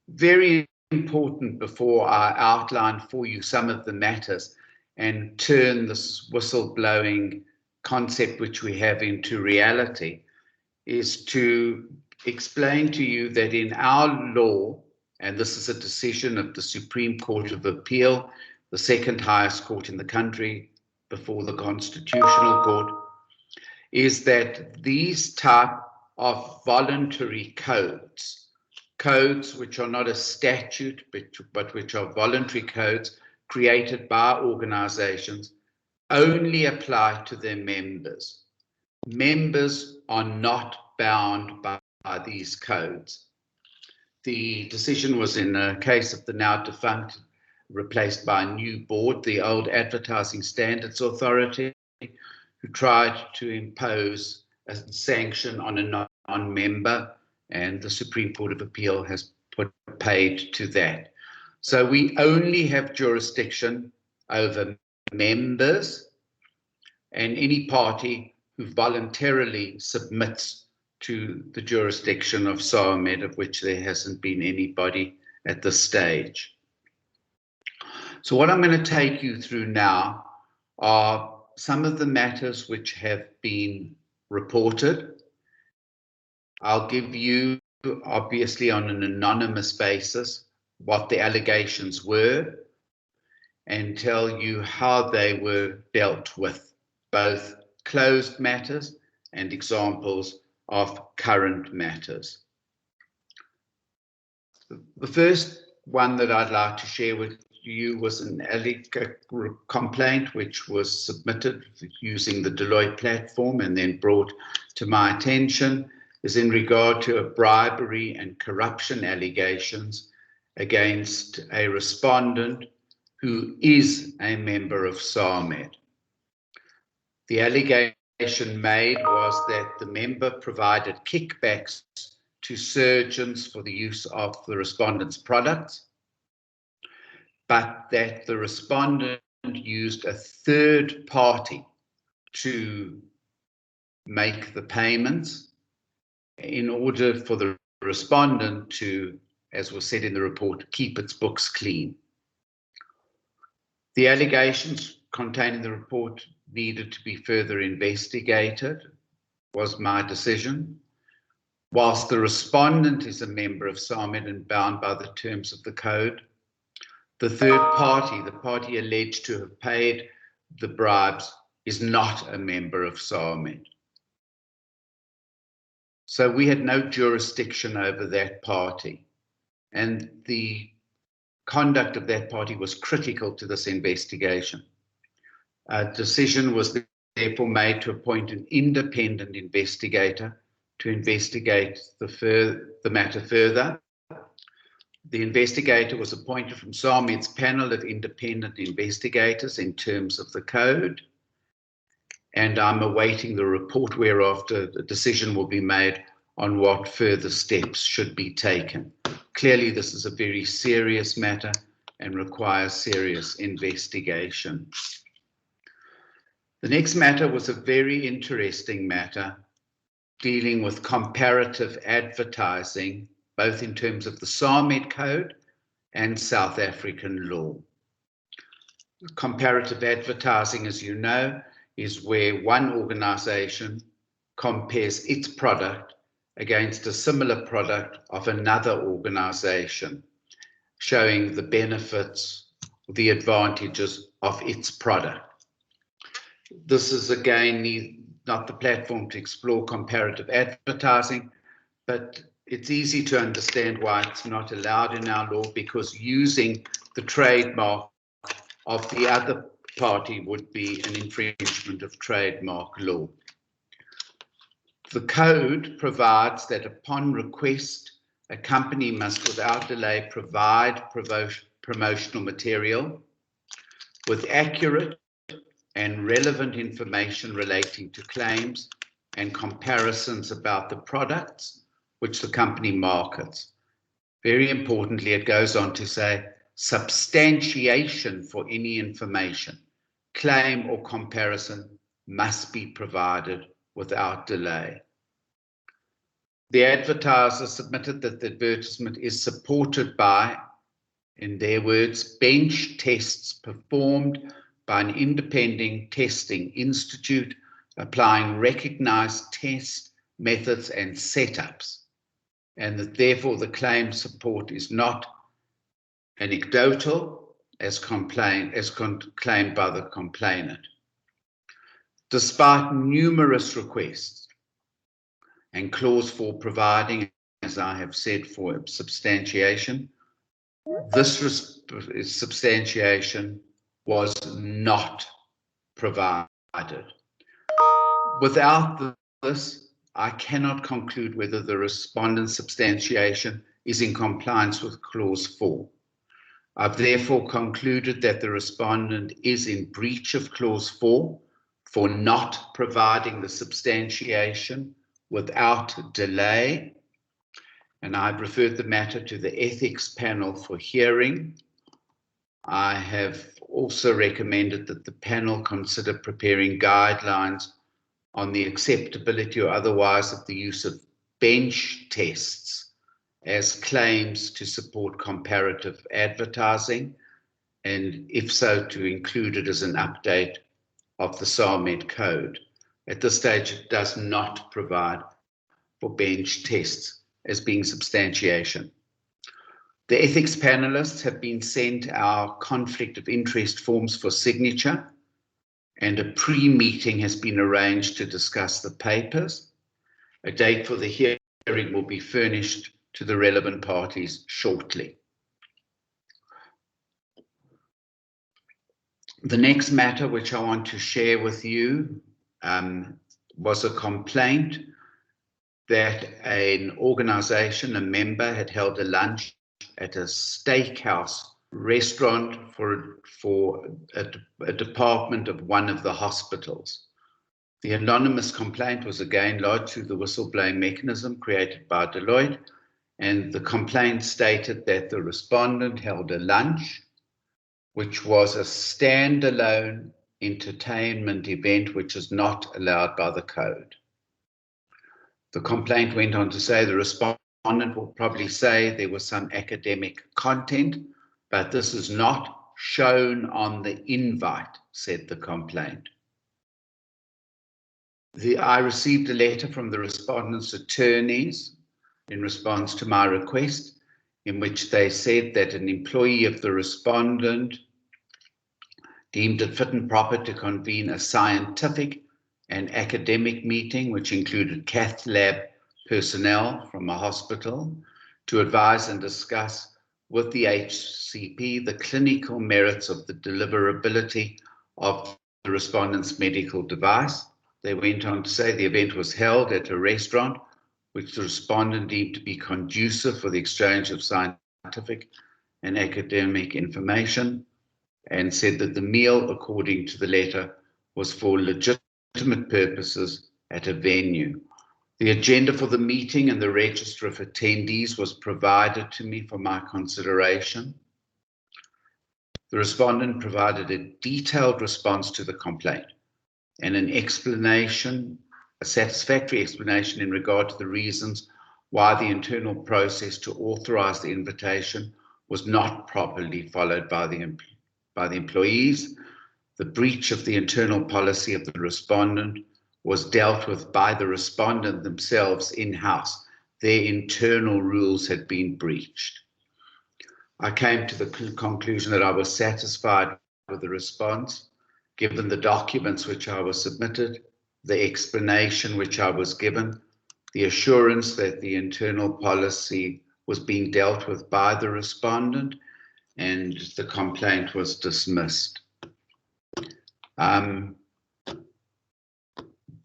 Very important before I outline for you some of the matters and turn this whistleblowing concept which we have into reality is to explain to you that in our law, and this is a decision of the Supreme Court of Appeal, the second highest court in the country before the Constitutional Court, is that these type of voluntary codes which are not a statute but which are voluntary codes created by organizations only apply to their members. Members are not bound by these codes. The decision was in a case of the now defunct, replaced by a new board, the old Advertising Standards Authority, who tried to impose a sanction on a non-member, and the Supreme Court of Appeal has put paid to that. So we only have jurisdiction over members and any party who voluntarily submits to the jurisdiction of SAMED, of which there hasn't been anybody at this stage. So what I'm going to take you through now are some of the matters which have been reported. I'll give you, obviously on an anonymous basis, what the allegations were and tell you how they were dealt with, both closed matters and examples of current matters. The first one that I'd like to share with you was an complaint which was submitted using the Deloitte platform and then brought to my attention, is in regard to a bribery and corruption allegations against a respondent who is a member of SAMED. The allegation made was that the member provided kickbacks to surgeons for the use of the respondent's products, but that the respondent used a third party to make the payments in order for the respondent to, as was said in the report, keep its books clean. The allegations contained in the report needed to be further investigated, was my decision. Whilst the respondent is a member of SAMED and bound by the terms of the code, the third party, the party alleged to have paid the bribes, is not a member of SAMED. So we had no jurisdiction over that party, and the conduct of that party was critical to this investigation. A decision was therefore made to appoint an independent investigator to investigate the matter further. The investigator was appointed from SAMED's panel of independent investigators in terms of the code, and I'm awaiting the report whereafter the decision will be made on what further steps should be taken. Clearly, this is a very serious matter and requires serious investigation. The next matter was a very interesting matter dealing with comparative advertising, both in terms of the SAMED code and South African law. Comparative advertising, as you know, is where one organization compares its product against a similar product of another organization, showing the benefits, the advantages of its product. This is again not the platform to explore comparative advertising, but it's easy to understand why it's not allowed in our law, because using the trademark of the other party would be an infringement of trademark law. The code provides that upon request, a company must without delay provide promotional material with accurate and relevant information relating to claims and comparisons about the products which the company markets. Very importantly, it goes on to say substantiation for any information, claim or comparison must be provided without delay. The advertiser submitted that the advertisement is supported by, in their words, bench tests performed by an independent testing institute applying recognized test methods and setups, and that therefore the claim support is not anecdotal as claimed by the complainant. Despite numerous requests and clause 4 providing, as I have said, for substantiation, this substantiation was not provided. Without this, I cannot conclude whether the respondent's substantiation is in compliance with clause 4. I've therefore concluded that the respondent is in breach of clause 4 for not providing the substantiation without delay, and I've referred the matter to the ethics panel for hearing. I have also recommended that the panel consider preparing guidelines on the acceptability or otherwise of the use of bench tests as claims to support comparative advertising, and if so, to include it as an update of the SAMED code. At this stage, it does not provide for bench tests as being substantiation. The ethics panelists have been sent our conflict of interest forms for signature, and a pre-meeting has been arranged to discuss the papers. A date for the hearing will be furnished to the relevant parties shortly. The next matter which I want to share with you was a complaint that an organization, a member, had held a lunch at a steakhouse restaurant for a department of one of the hospitals. The anonymous complaint was again lodged through the whistleblowing mechanism created by Deloitte, and the complaint stated that the respondent held a lunch, which was a standalone entertainment event which is not allowed by the code. The complaint went on to say the respondent will probably say there was some academic content, but this is not shown on the invite, said the complaint. I received a letter from the respondent's attorneys in response to my request, in which they said that an employee of the respondent deemed it fit and proper to convene a scientific and academic meeting, which included cath lab personnel from a hospital, to advise and discuss with the HCP the clinical merits of the deliverability of the respondent's medical device. They went on to say the event was held at a restaurant which the respondent deemed to be conducive for the exchange of scientific and academic information, and said that the meal, according to the letter, was for legitimate purposes at a venue. The agenda for the meeting and the register of attendees was provided to me for my consideration. The respondent provided a detailed response to the complaint and an explanation, a satisfactory explanation in regard to the reasons why the internal process to authorize the invitation was not properly followed by the employees. The breach of the internal policy of the respondent was dealt with by the respondent themselves in-house. Their internal rules had been breached. I came to the conclusion that I was satisfied with the response, given the documents which I was submitted, the explanation which I was given, the assurance that the internal policy was being dealt with by the respondent, and the complaint was dismissed.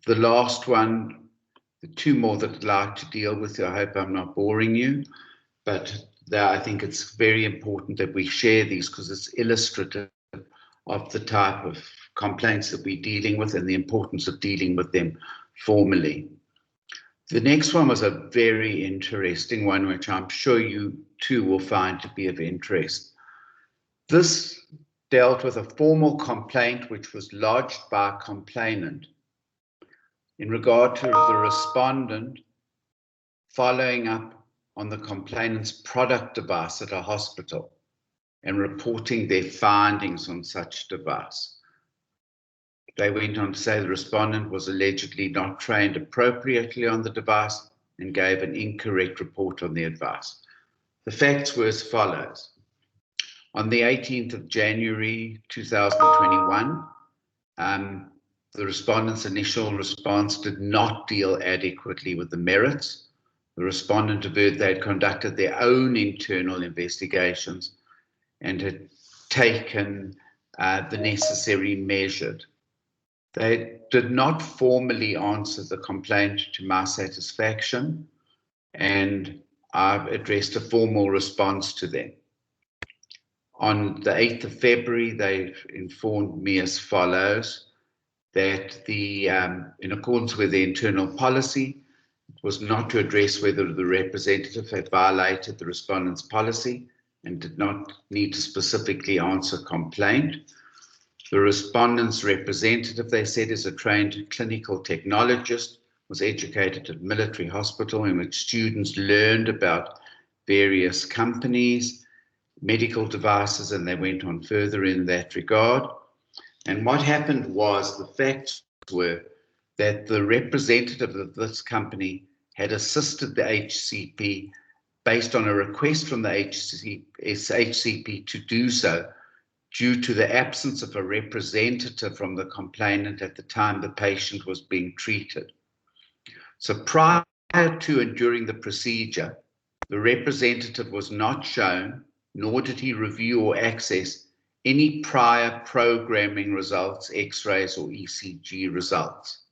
The last one, the two more that I'd like to deal with, I hope I'm not boring you, but I think it's very important that we share these because it's illustrative of the type of complaints that we're dealing with and the importance of dealing with them formally. The next one was a very interesting one, which I'm sure you too will find to be of interest. This dealt with a formal complaint which was lodged by a complainant in regard to the respondent following up on the complainant's product device at a hospital and reporting their findings on such device. They went on to say the respondent was allegedly not trained appropriately on the device and gave an incorrect report on the advice. The facts were as follows. On the 18th of January 2021, the respondent's initial response did not deal adequately with the merits. The respondent averred they had conducted their own internal investigations and had taken the necessary measures. They did not formally answer the complaint to my satisfaction, and I've addressed a formal response to them. On the 8th of February, they informed me as follows, that in accordance with the internal policy, it was not to address whether the representative had violated the respondent's policy and did not need to specifically answer complaint. The respondent's representative, they said, is a trained clinical technologist, was educated at military hospital in which students learned about various companies, medical devices, and they went on further in that regard. And what happened was the facts were that the representative of this company had assisted the HCP based on a request from the HCP to do so due to the absence of a representative from the complainant at the time the patient was being treated. So prior to and during the procedure, the representative was not shown, nor did he review or access any prior programming results, X-rays or ECG results.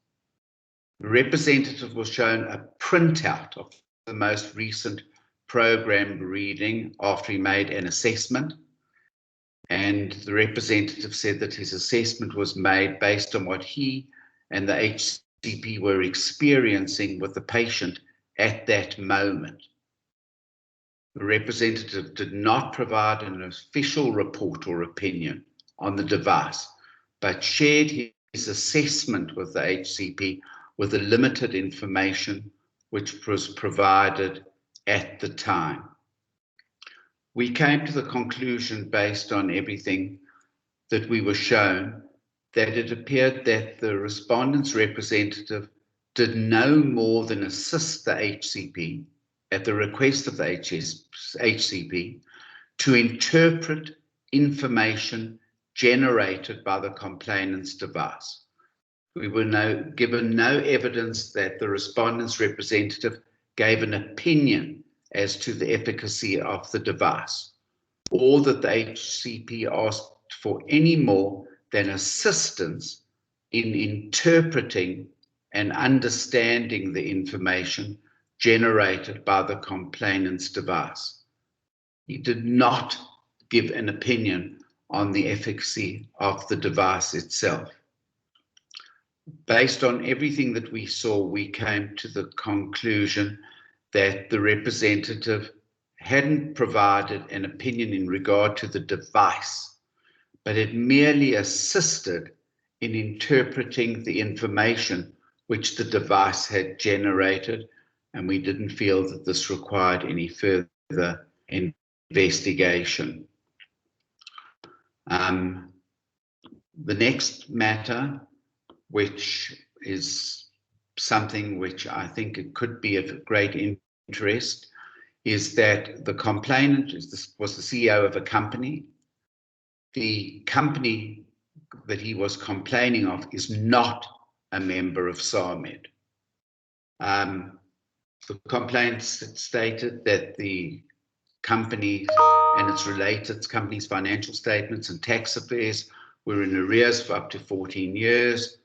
The representative was shown a printout of the most recent program reading after he made an assessment, and the representative said that his assessment was made based on what he and the HCP were experiencing with the patient at that moment. The representative did not provide an official report or opinion on the device, but shared his assessment with the HCP with the limited information which was provided at the time. We came to the conclusion, based on everything that we were shown, that it appeared that the respondent's representative did no more than assist the HCP at the request of the HCP to interpret information generated by the complainant's device. We were given no evidence that the respondent's representative gave an opinion as to the efficacy of the device, or that the HCP asked for any more than assistance in interpreting and understanding the information generated by the complainant's device. He did not give an opinion on the efficacy of the device itself. Based on everything that we saw, we came to the conclusion that the representative hadn't provided an opinion in regard to the device, but had merely assisted in interpreting the information which the device had generated, and we didn't feel that this required any further investigation. The next matter, which is something which I think it could be of great interest, is that the complainant was the CEO of a company. The company that he was complaining of is not a member of SAMED. The complaint stated that the company and its related company's financial statements and tax affairs were in arrears for up to 14 years,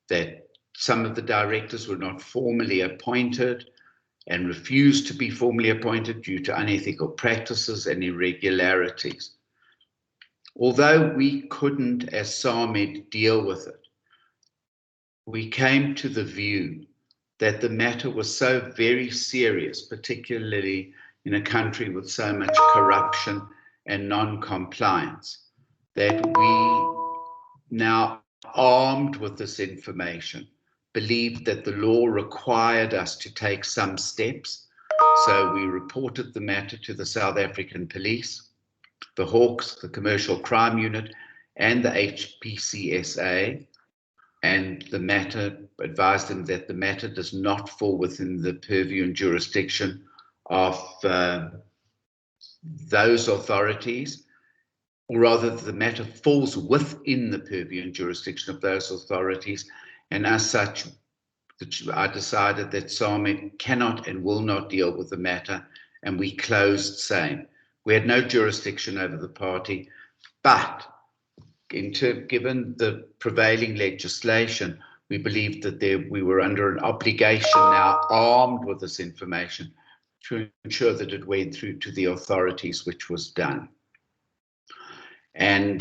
that some of the directors were not formally appointed and refused to be formally appointed due to unethical practices and irregularities. Although we couldn't, as SAMED, deal with it, we came to the view that the matter was so very serious, particularly in a country with so much corruption and non-compliance, that we, now armed with this information, believed that the law required us to take some steps. So we reported the matter to the South African Police, the Hawks, the Commercial Crime Unit, and the HPCSA, and the matter advised them that the matter does not fall within the purview and jurisdiction of those authorities, or rather the matter falls within the purview and jurisdiction of those authorities, and as such I decided that SAMED cannot and will not deal with the matter, and we closed SAMED. We had no jurisdiction over the party, but given the prevailing legislation, we believed that we were under an obligation, now armed with this information, to ensure that it went through to the authorities, which was done. And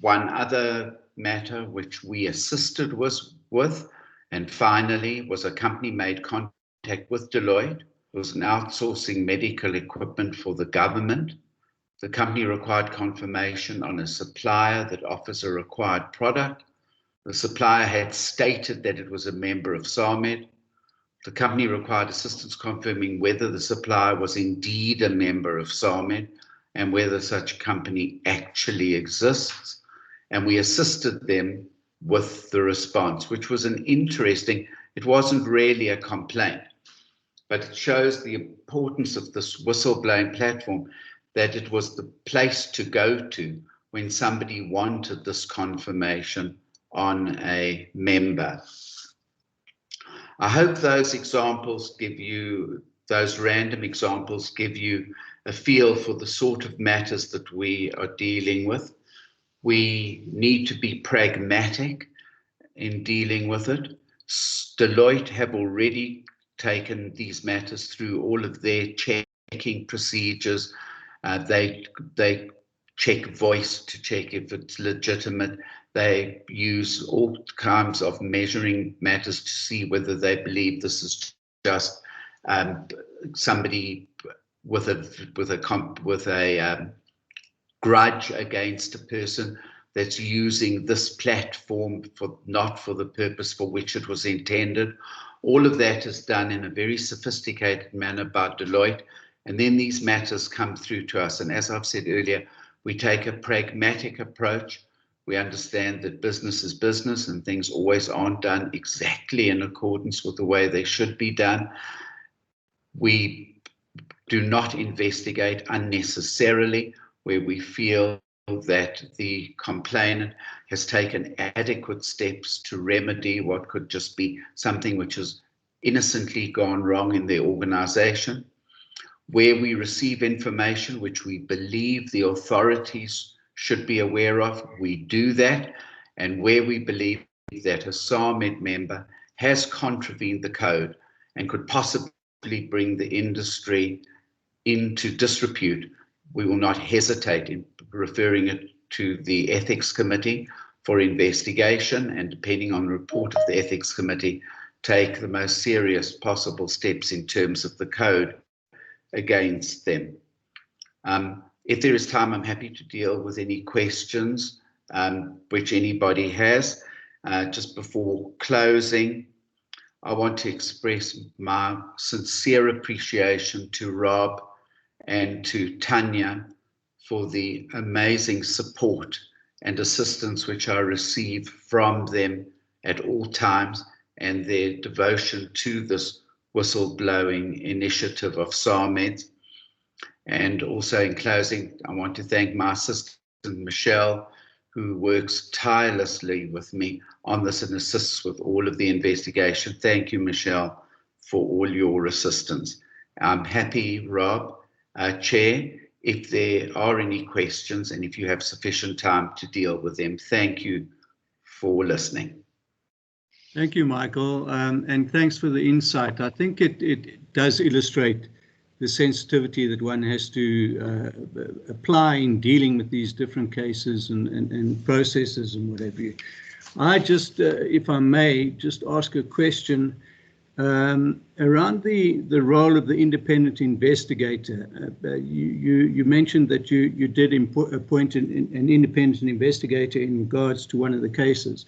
one other matter which we assisted with, and finally, was a company made contact with Deloitte. It was an outsourcing medical equipment for the government. The company required confirmation on a supplier that offers a required product. The supplier had stated that it was a member of SAMED. The company required assistance confirming whether the supplier was indeed a member of SAMED and whether such company actually exists. And we assisted them with the response, which was it wasn't really a complaint, but it shows the importance of this whistleblowing platform, that it was the place to go to when somebody wanted this confirmation on a member. I hope those examples those random examples give you a feel for the sort of matters that we are dealing with. We need to be pragmatic in dealing with it. Deloitte have already taken these matters through all of their checking procedures. They check voice to check if it's legitimate. They use all kinds of measuring matters to see whether they believe this is just somebody with a grudge against a person that's using this platform not for the purpose for which it was intended. All of that is done in a very sophisticated manner by Deloitte, and then these matters come through to us. And as I've said earlier, we take a pragmatic approach. We understand that business is business and things always aren't done exactly in accordance with the way they should be done. We do not investigate unnecessarily where we feel that the complainant has taken adequate steps to remedy what could just be something which has innocently gone wrong in their organization. Where we receive information which we believe the authorities should be aware of, we do that. And where we believe that a SAMED member has contravened the code and could possibly bring the industry into disrepute, we will not hesitate in referring it to the Ethics Committee for investigation, and depending on the report of the Ethics Committee, take the most serious possible steps in terms of the code against them. If there is time, I'm happy to deal with any questions which anybody has. Just before closing, I want to express my sincere appreciation to Rob and to Tanya for the amazing support and assistance which I receive from them at all times, and their devotion to this whistleblowing initiative of SAMED. And also in closing, I want to thank my assistant Michelle, who works tirelessly with me on this and assists with all of the investigation. Thank you, Michelle, for all your assistance. I'm happy, Rob, Chair, if there are any questions and if you have sufficient time to deal with them. Thank you for listening. Thank you, Michael, and thanks for the insight. I think it does illustrate the sensitivity that one has to apply in dealing with these different cases and processes and whatever. I just, if I may, just ask a question around the role of the independent investigator. You mentioned that you did appoint an independent investigator in regards to one of the cases.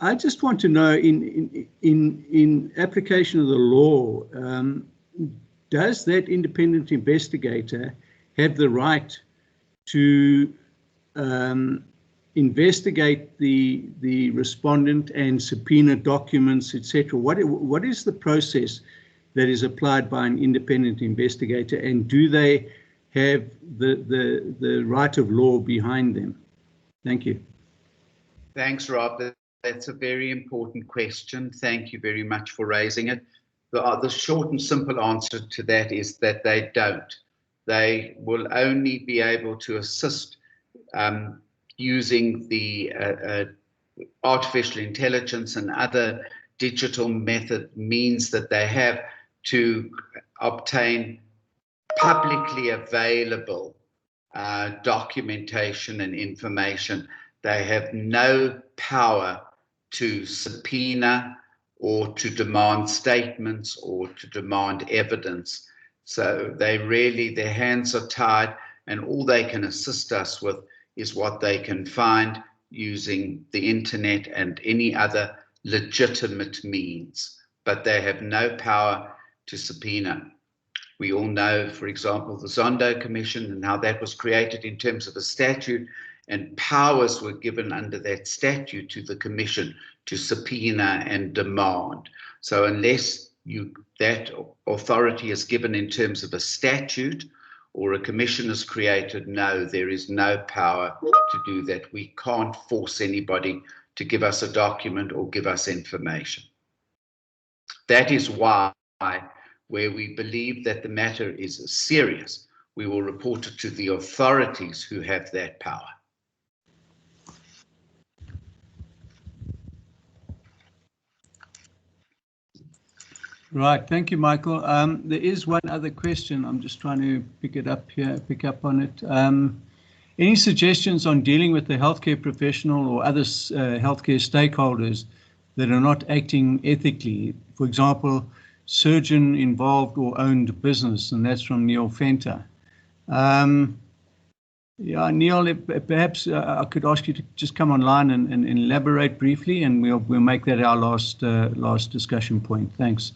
I just want to know, in application of the law, does that independent investigator have the right to investigate the respondent and subpoena documents, etc.? What is the process that is applied by an independent investigator, and do they have the right of law behind them? Thank you. Thanks, Rob. That's a very important question. Thank you very much for raising it. The short and simple answer to that is that they don't. They will only be able to assist using the artificial intelligence and other digital means that they have to obtain publicly available documentation and information. They have no power to subpoena or to demand statements or to demand evidence. So they really, their hands are tied, and all they can assist us with is what they can find using the internet and any other legitimate means, but they have no power to subpoena. We all know, for example, the Zondo Commission and how that was created in terms of a statute, and powers were given under that statute to the Commission to subpoena and demand. So unless that authority is given in terms of a statute or a commission is created, no, there is no power to do that. We can't force anybody to give us a document or give us information. That is why where we believe that the matter is serious, we will report it to the authorities who have that power. Right, thank you, Michael. There is one other question. I'm just trying to pick up on it. Any suggestions on dealing with the healthcare professional or other healthcare stakeholders that are not acting ethically? For example, surgeon involved or owned business, and that's from Neil Fenter. Yeah, Neil, perhaps I could ask you to just come online and elaborate briefly, and we'll make that our last discussion point. Thanks.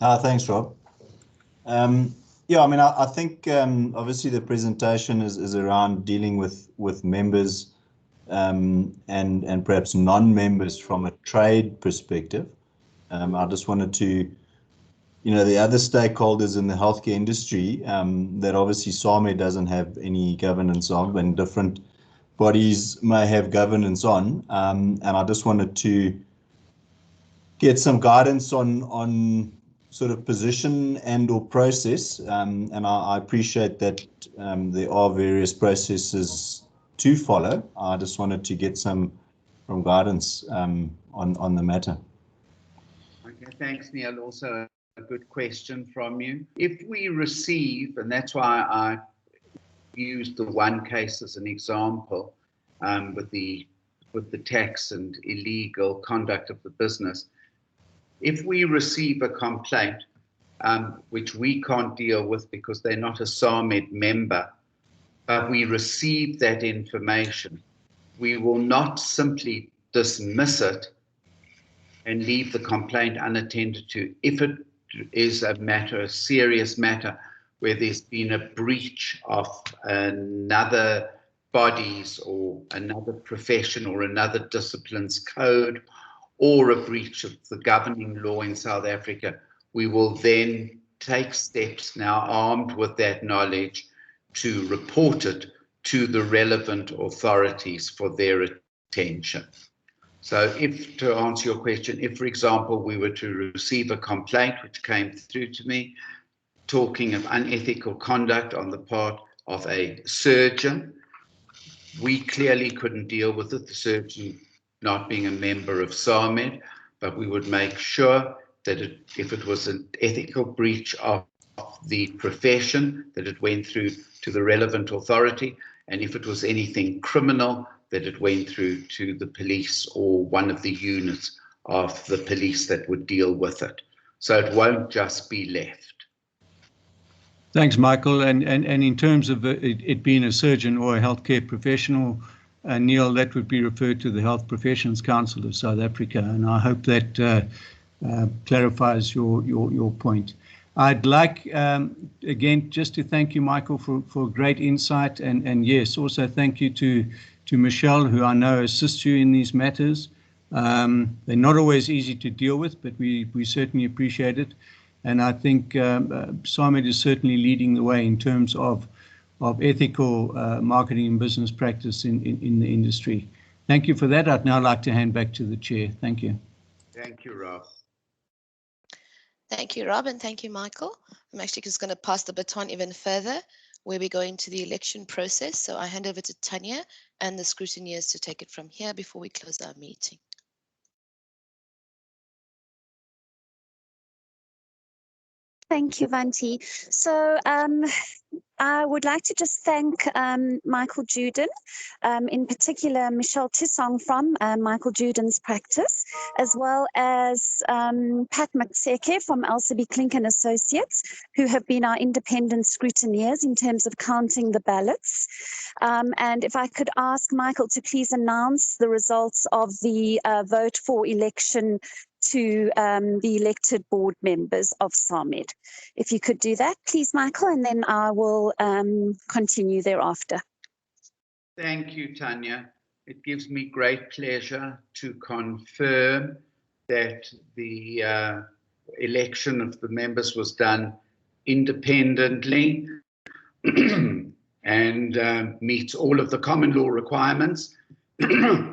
Thanks, Rob. Yeah, I mean, I think obviously the presentation is around dealing with members and perhaps non-members from a trade perspective. I just wanted to, the other stakeholders in the healthcare industry that obviously SAMED doesn't have any governance of, and different bodies may have governance on. And I just wanted to get some guidance on sort of position and or process, and I appreciate that there are various processes to follow. I just wanted to get some guidance on the matter. Okay, thanks, Neil. Also a good question from you. If we receive, and that's why I used the one case as an example, with the tax and illegal conduct of the business. If we receive a complaint, which we can't deal with because they're not a SAMED member, but we receive that information, we will not simply dismiss it and leave the complaint unattended to. If it is a serious matter, where there's been a breach of another body's or another profession or another discipline's code, or a breach of the governing law in South Africa, we will then take steps, now armed with that knowledge, to report it to the relevant authorities for their attention. So if, to answer your question, if, for example, we were to receive a complaint which came through to me talking of unethical conduct on the part of a surgeon, we clearly couldn't deal with it, the surgeon not being a member of SAMED, but we would make sure that if it was an ethical breach of the profession, that it went through to the relevant authority, and if it was anything criminal, that it went through to the police or one of the units of the police that would deal with it. So it won't just be left. Thanks, Michael. And in terms of it being a surgeon or a healthcare professional, Neil, that would be referred to the Health Professions Council of South Africa, and I hope that clarifies your point. I'd like, again, just to thank you, Michael, for great insight, and yes, also thank you to Michelle, who I know assists you in these matters. They're not always easy to deal with, but we certainly appreciate it. And I think SAMED is certainly leading the way in terms of ethical marketing and business practice in the industry. Thank you for that. I'd now like to hand back to the chair. Thank you. Thank you, Rob. Thank you, Rob, and thank you, Michael. I'm actually just going to pass the baton even further, where we go into the election process. So I hand over to Tanya and the scrutineers to take it from here before we close our meeting. Thank you, Vanti. So I would like to just thank Michael Juden, in particular Michelle Tissong from Michael Juden's practice, as well as Pat Matseke from LCB Klink and Associates, who have been our independent scrutineers in terms of counting the ballots. And if I could ask Michael to please announce the results of the vote for election to the elected board members of SAMED. If you could do that, please, Michael, and then I will continue thereafter. Thank you, Tanya. It gives me great pleasure to confirm that the election of the members was done independently and meets all of the common law requirements,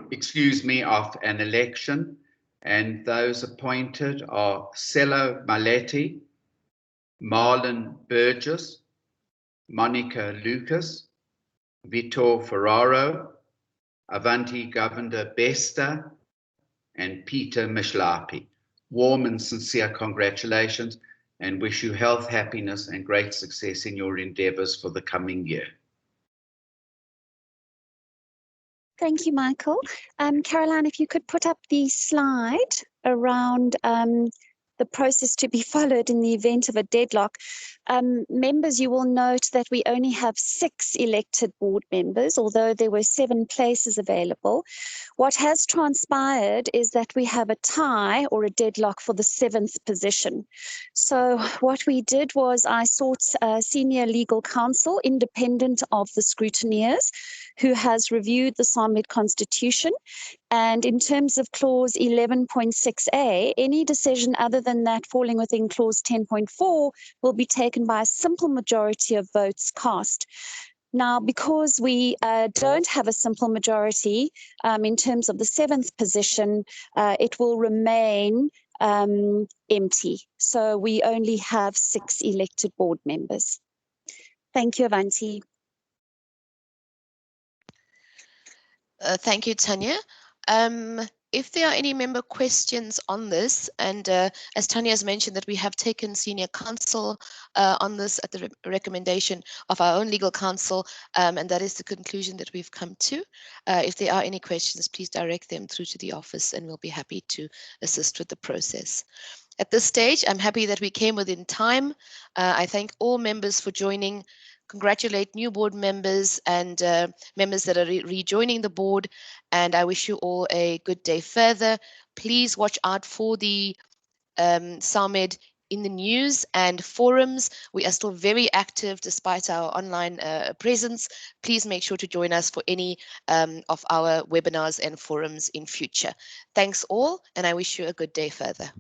excuse me, of an election. And those appointed are Cello Maletti, Marlon Burgess, Monica Lucas, Vitor Ferraro, Avanti Governor Besta, and Peter Mishlapi. Warm and sincere congratulations, and wish you health, happiness, and great success in your endeavors for the coming year. Thank you, Michael. Caroline, if you could put up the slide around the process to be followed in the event of a deadlock. Members, you will note that we only have 6 elected board members, although there were 7 places available. What has transpired is that we have a tie or a deadlock for the 7th position. So what we did was I sought senior legal counsel, independent of the scrutineers, who has reviewed the SAMED constitution. And in terms of clause 11.6a, any decision other than that falling within clause 10.4 will be taken by a simple majority of votes cast. Now, because we don't have a simple majority in terms of the 7th position, it will remain empty. So we only have 6 elected board members. Thank you, Avanti. Thank you, Tanya. If there are any member questions on this, and as Tanya has mentioned that we have taken senior counsel on this at the recommendation of our own legal counsel, and that is the conclusion that we've come to. If there are any questions, please direct them through to the office and we'll be happy to assist with the process. At this stage, I'm happy that we came within time. I thank all members for joining. Congratulate new board members and members that are rejoining the board, and I wish you all a good day further. Please watch out for the SAMED in the news and forums. We are still very active despite our online presence. Please make sure to join us for any of our webinars and forums in future. Thanks all, and I wish you a good day further.